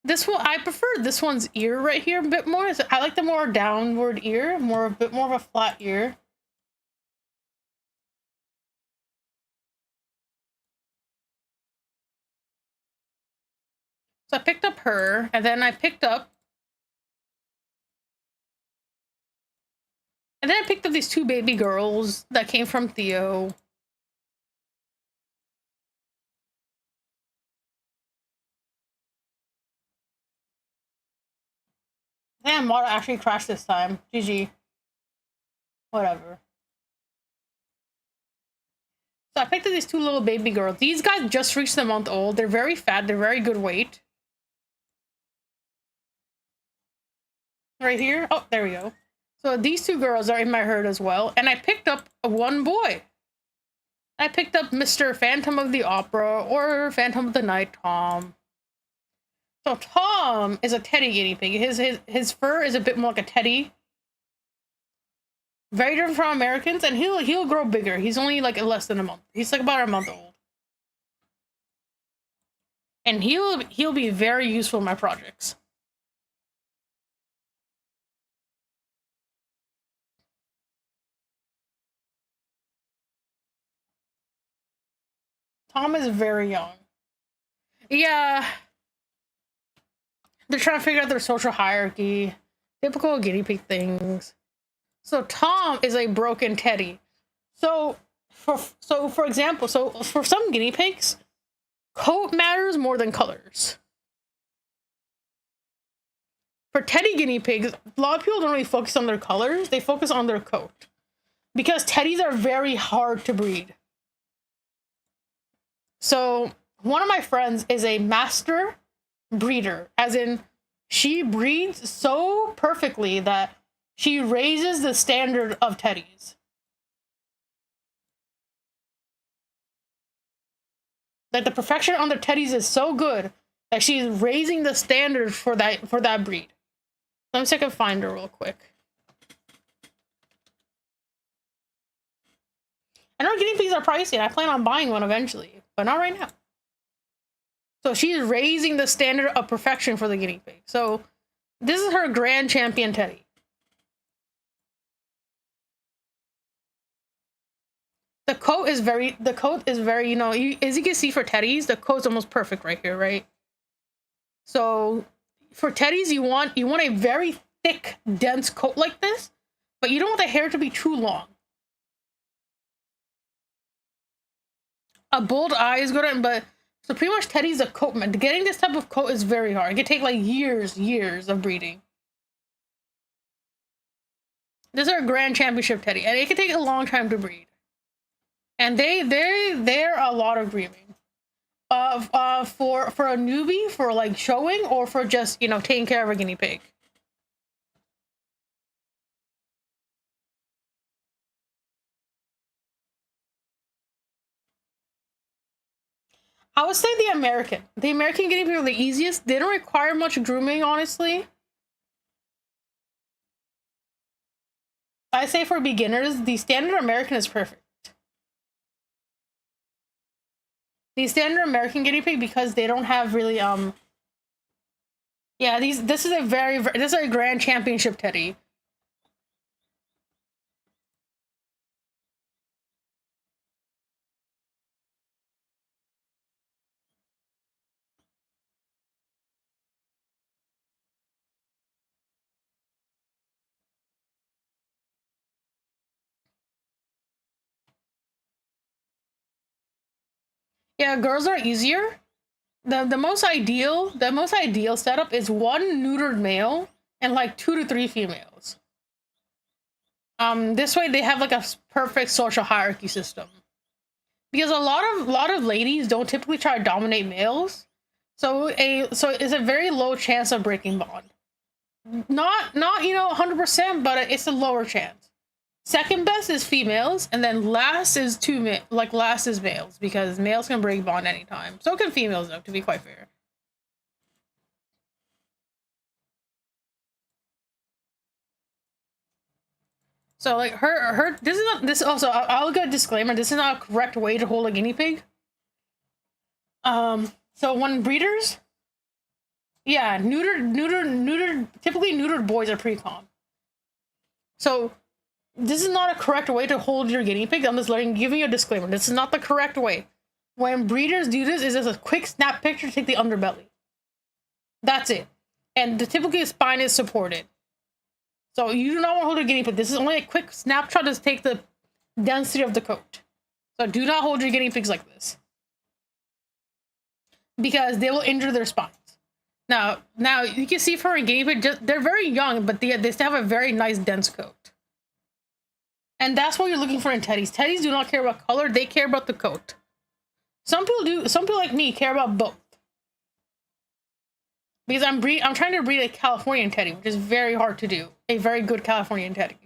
This one, I prefer this one's ear right here a bit more. I like the more downward ear, a bit more of a flat ear. So I picked up her, and then I picked up these two baby girls that came from Theo. Damn, water actually crashed this time. GG. Whatever. So I picked up these two little baby girls. These guys just reached a month old. They're very fat. They're very good weight. Right here. Oh, there we go. So these two girls are in my herd as well. And I picked up one boy. I picked up Mr. Phantom of the Opera, or Phantom of the Night Tom. So Tom is a teddy guinea pig. His fur is a bit more like a teddy. Very different from Americans, and he'll grow bigger. He's only like less than a month. He's like about a month old. And he'll be very useful in my projects. Tom is very young. Yeah. They're trying to figure out their social hierarchy. Typical guinea pig things. So Tom is a broken teddy. So for example, for some guinea pigs, coat matters more than colors. For teddy guinea pigs, a lot of people don't really focus on their colors. They focus on their coat. Because teddies are very hard to breed. So one of my friends is a master breeder, as in she breeds so perfectly that she raises the standard of teddies. Like the perfection on the teddies is so good that she's raising the standard for that breed. Let me see if I can find her real quick. I know guinea pigs are pricey, and I plan on buying one eventually, but not right now. So she's raising the standard of perfection for the guinea pig. So this is her grand champion teddy. The coat is very, you know, as you can see for teddies, the coat's almost perfect right here, right? So for teddies, you want a very thick, dense coat like this, but you don't want the hair to be too long. A bold eye is good, but so pretty much teddies, a coat, getting this type of coat is very hard. It can take like years of breeding. This is our grand championship teddy, and it can take a long time to breed. And they're a lot of breeding. For a newbie, for like showing, or for just, you know, taking care of a guinea pig. I would say the American guinea pig are the easiest. They don't require much grooming, honestly. I say for beginners, the standard American is perfect. The standard American guinea pig, because they don't have really yeah, this is a grand championship teddy. Yeah, girls are easier. The most ideal setup is one neutered male and like 2 to 3 females. This way they have like a perfect social hierarchy system. Because a lot of ladies don't typically try to dominate males, so it's a very low chance of breaking bond. Not 100%, but it's a lower chance. Second best is females, and then last is last is males, because males can break bond anytime. So can females, though, to be quite fair. So like this is not this also I'll get a disclaimer. This is not a correct way to hold a guinea pig. So when breeders, yeah, typically neutered boys are pretty calm. So this is not a correct way to hold your guinea pig. I'm just giving you a disclaimer. This is not the correct way. When breeders do this, is just a quick snap picture to take the underbelly. That's it. And typically the spine is supported. So you do not want to hold a guinea pig. This is only a quick snapshot to take the density of the coat. So do not hold your guinea pigs like this, because they will injure their spines. Now you can see for a guinea pig, they're very young, but they still have a very nice dense coat. And that's what you're looking for in teddies. Teddies do not care about color; they care about the coat. Some people do. Some people like me care about both. Because I'm trying to breed a Californian teddy, which is very hard to do. A very good Californian teddy.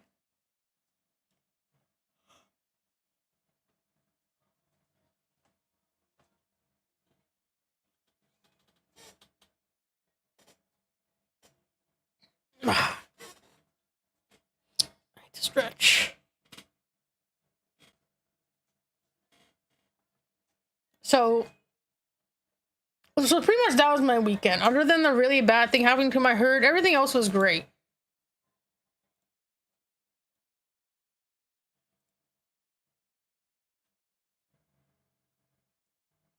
I need to stretch. So pretty much that was my weekend. Other than the really bad thing happening to my herd, everything else was great.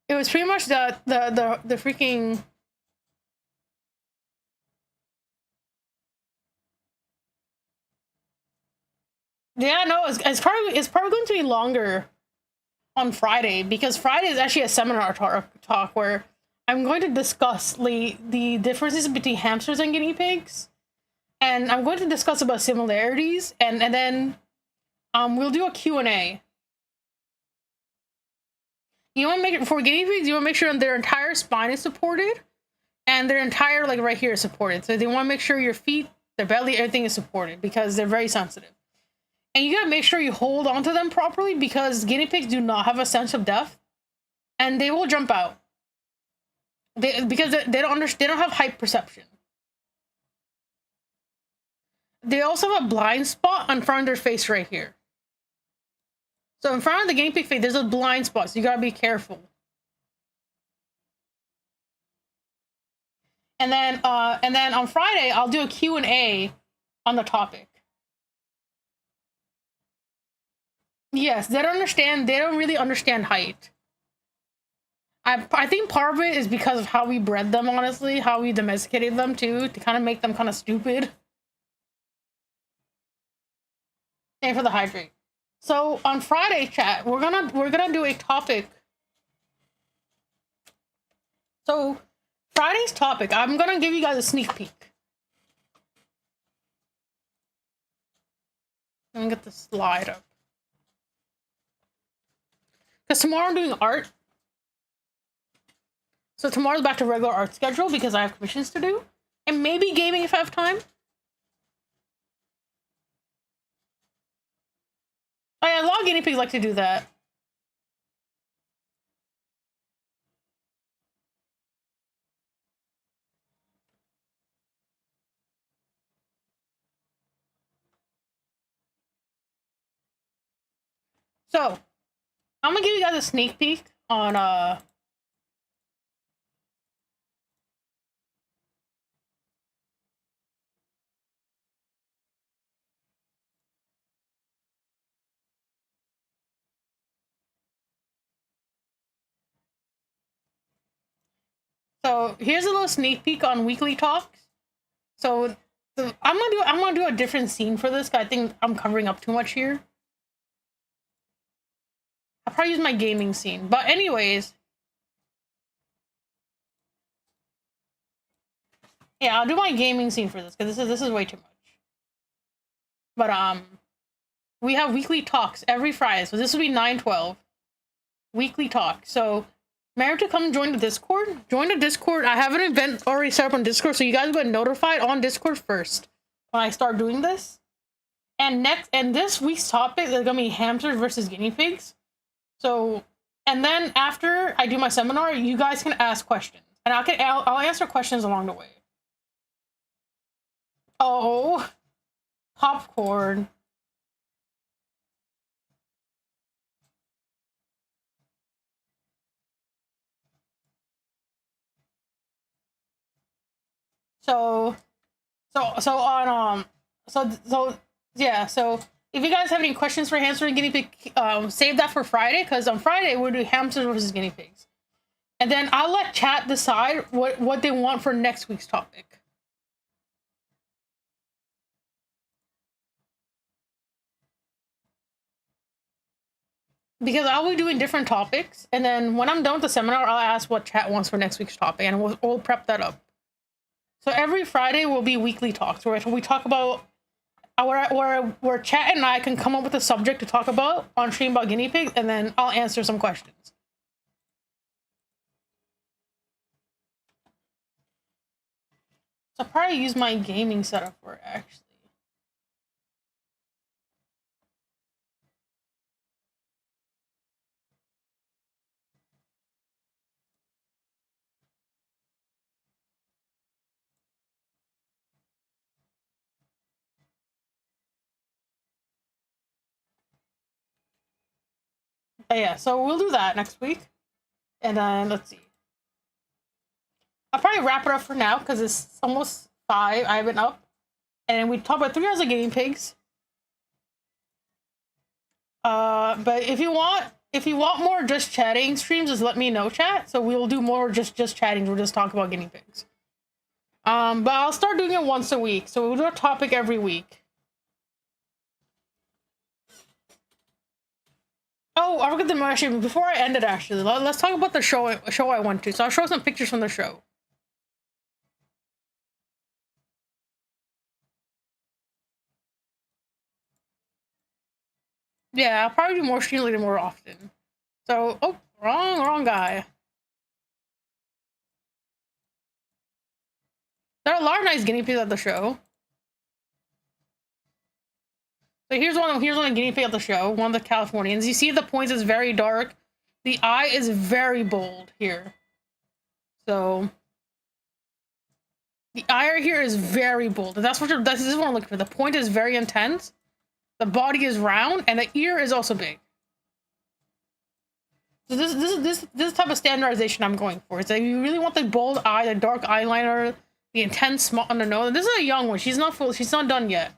It was pretty much the freaking. Yeah, no, it's probably going to be longer on Friday, because Friday is actually a seminar talk where I'm going to discuss the differences between hamsters and guinea pigs, and I'm going to discuss about similarities, and then we'll do a Q&A. You want to make it for guinea pigs. You want to make sure their entire spine is supported, and their entire like right here is supported. So they want to make sure your feet, their belly, everything is supported, because they're very sensitive. And you gotta make sure you hold onto them properly, because guinea pigs do not have a sense of depth, and they will jump out. Because they don't have height perception. They also have a blind spot in front of their face right here. So in front of the guinea pig face, there's a blind spot, so you gotta be careful. And then on Friday, I'll do a Q&A on the topic. Yes, they don't really understand height. I think part of it is because of how we bred them, honestly, how we domesticated them too, to kind of make them kind of stupid. And for the hydrate. So on Friday, chat, we're gonna do a topic. So Friday's topic, I'm gonna give you guys a sneak peek. Let me get the slide up. Because tomorrow I'm doing art. So tomorrow's back to regular art schedule, because I have commissions to do. And maybe gaming if I have time. Oh yeah, a lot of guinea pigs like to do that. So, I'm gonna give you guys a sneak peek on So here's a little sneak peek on weekly talks. So I'm gonna do a different scene for this, because I think I'm covering up too much here. I'll probably use my gaming scene. But anyways, yeah, I'll do my gaming scene for this, because this is way too much. But we have weekly talks every Friday, so this will be 9/12. Weekly talk. So remember to come join the Discord. Join the Discord. I have an event already set up on Discord, so you guys get notified on Discord first when I start doing this. And this week's topic is gonna be hamsters versus guinea pigs. So, and then after I do my seminar, you guys can ask questions, and I'll answer questions along the way. Oh, popcorn. So so on so yeah, so if you guys have any questions for hamster and guinea pig, save that for Friday, because on Friday we'll do hamsters versus guinea pigs. And then I'll let chat decide what they want for next week's topic. Because I'll be doing different topics, and then when I'm done with the seminar, I'll ask what chat wants for next week's topic, and we'll prep that up. So every Friday will be weekly talks, where we talk about where chat and I can come up with a subject to talk about on stream about guinea pigs, and then I'll answer some questions. So I'll probably use my gaming setup for it, actually. But yeah, so we'll do that next week. And then, let's see. I'll probably wrap it up for now, because it's almost 5. I've been up. And we talked about 3 hours of guinea pigs. But if you want more just chatting streams, just let me know, chat. So we'll do more just chatting. We'll just talk about guinea pigs. But I'll start doing it once a week. So we'll do a topic every week. Oh, I forgot to actually, before I end it, actually, let's talk about the show I went to. So I'll show some pictures from the show. Yeah, I'll probably do more stream later more often. So, oh, wrong guy. There are a lot of nice guinea pigs at the show. So here's one of the guinea pig at the show, one of the Californians. You see the points is very dark. The eye is very bold here. So the eye here is very bold. This is what I'm looking for. The point is very intense. The body is round, and the ear is also big. So this type of standardization I'm going for. Is that you really want the bold eye, the dark eyeliner, the intense small on the nose. This is a young one. She's not done yet.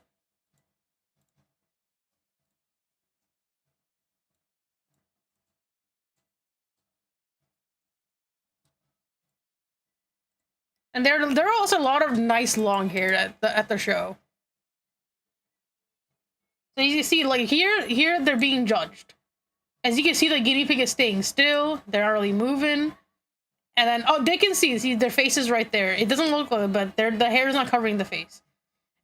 And there are also a lot of nice long hair at the show. So you see, like here they're being judged. As you can see, the guinea pig is staying still. They're not really moving. And then, oh, they can see their faces right there. It doesn't look like it, but the hair is not covering the face.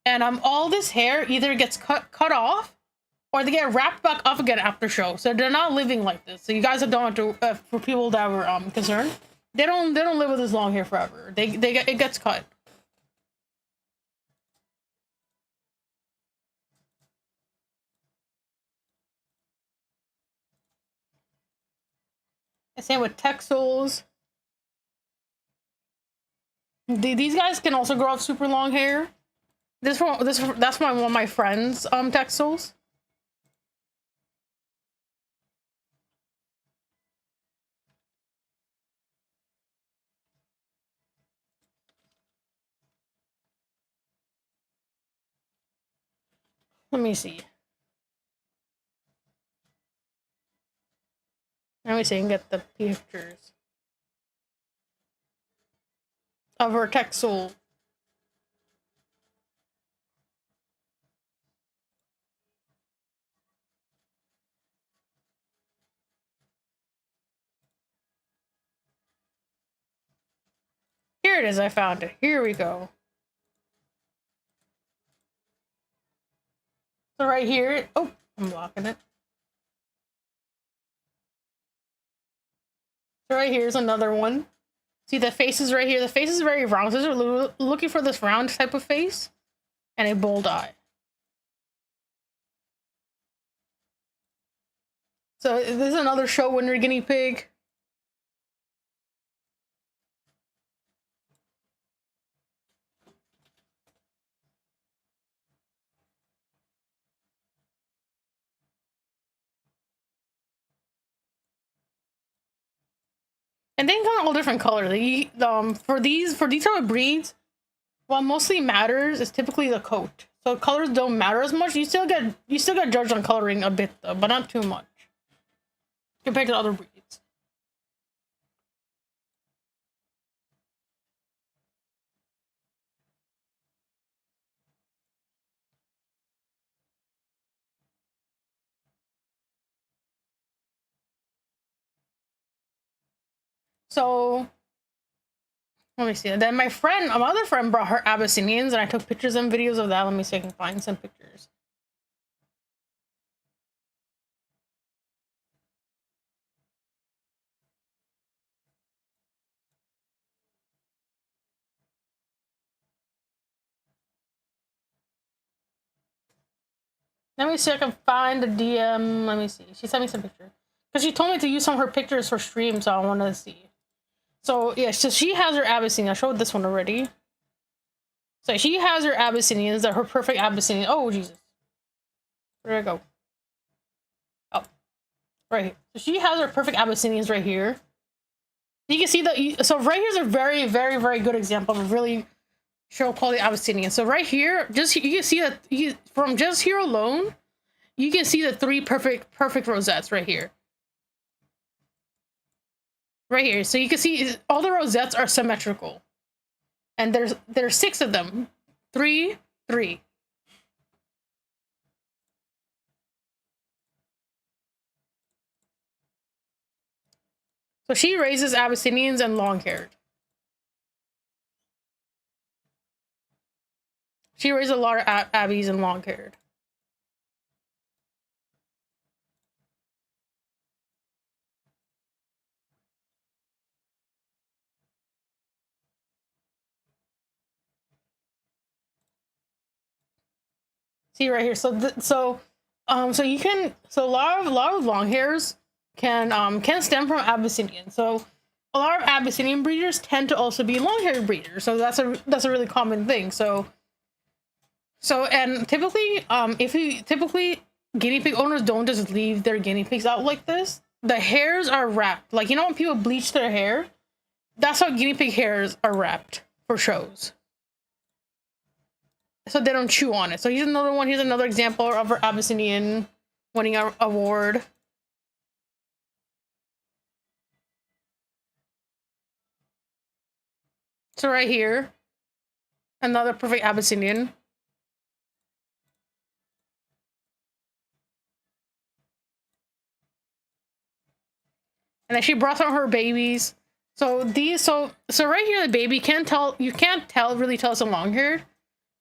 And all this hair either gets cut off, or they get wrapped back up again after show. So they're not living like this. So you guys don't have to, for people that were concerned, they don't live with this long hair forever. It gets cut. And same with Texels. These guys can also grow up super long hair. That's one of my friends' Texels. Let me see. Let me see and get the pictures of her Texel. Here it is. I found it. Here we go. So right here. Oh, I'm blocking it. So right here's another one. See the faces right here. The face is very round. So they're looking for this round type of face and a bold eye. So this is another show winner guinea pig. And they come in all different colors. For these type of breeds, what mostly matters is typically the coat. So colors don't matter as much. You still get judged on coloring a bit though, but not too much compared to other breeds. So let me see. Then my other friend brought her Abyssinians, and I took pictures and videos of that. Let me see if I can find some pictures. Let me see if I can find the DM. Let me see. She sent me some pictures. Because she told me to use some of her pictures for stream, so I wanted to see. So, yeah, so she has her Abyssinian. I showed this one already. So she has her Abyssinians. They're her perfect Abyssinian. Oh, Jesus. Where did I go? Oh. Right here. So she has her perfect Abyssinians right here. You can see that. So right here's a very, very, very good example of a really show quality Abyssinian. So right here, you can see that from just here alone, you can see the three perfect rosettes right here. Right here. So you can see all the rosettes are symmetrical. And there's 6 of them. 3, 3. So she raises Abyssinians and long-haired. She raises a lot of Abbeys and long-haired. See right here. So you can a lot of long hairs can stem from Abyssinian. So a lot of Abyssinian breeders tend to also be long haired breeders. So that's a really common thing. So and typically guinea pig owners don't just leave their guinea pigs out like this. The hairs are wrapped. Like, you know when people bleach their hair? That's how guinea pig hairs are wrapped for shows. So they don't chew on it. So here's another one. Here's another example of her Abyssinian winning an award. So right here, another perfect Abyssinian. And then she brought out her babies. So right here, the baby you can't really tell it's a long haired,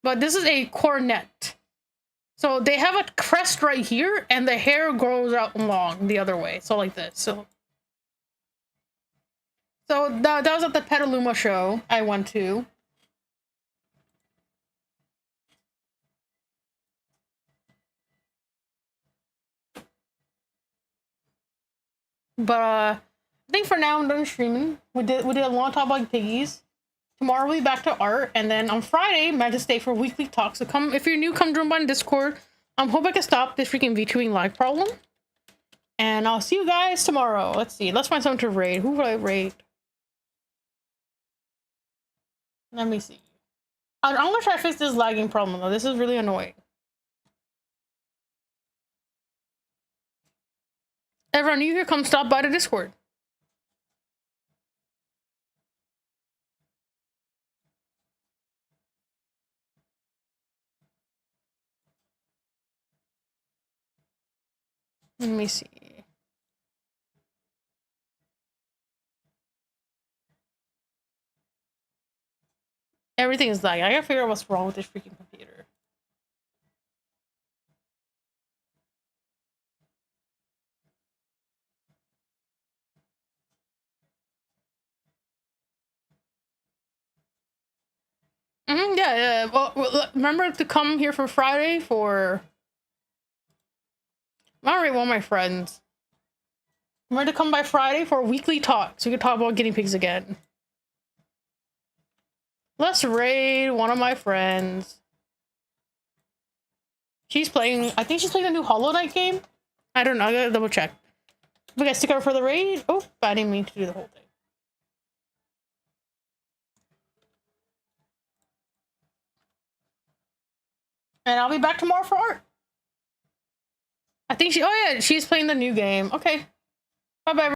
but this is a cornet. So they have a crest right here, and the hair grows out long the other way. So like this. So that was at the Petaluma show I went to. But I think for now I'm done streaming. We did a long talk about piggies. Tomorrow we'll be back to art, and then on Friday, might just stay for weekly talks. So come, if you're new, come join by Discord. Hope I can stop this freaking VTubing lag problem. And I'll see you guys tomorrow. Let's see. Let's find someone to raid. Who would I raid? Let me see. I'm gonna try to fix this lagging problem though. This is really annoying. Everyone new here, come stop by the Discord. Let me see. Everything is lagging. I gotta figure out what's wrong with this freaking computer. Yeah. Well, remember to come here for Friday for... I'm gonna rate one of my friends. Remember to come by Friday for a weekly talk, so we can talk about guinea pigs again. Let's raid one of my friends. She's playing... I think she's playing the new Hollow Knight game. I don't know. I gotta double check. We gotta stick her for the raid. Oh, I didn't mean to do the whole thing. And I'll be back tomorrow for art. I think oh yeah, she's playing the new game. Okay. Bye-bye.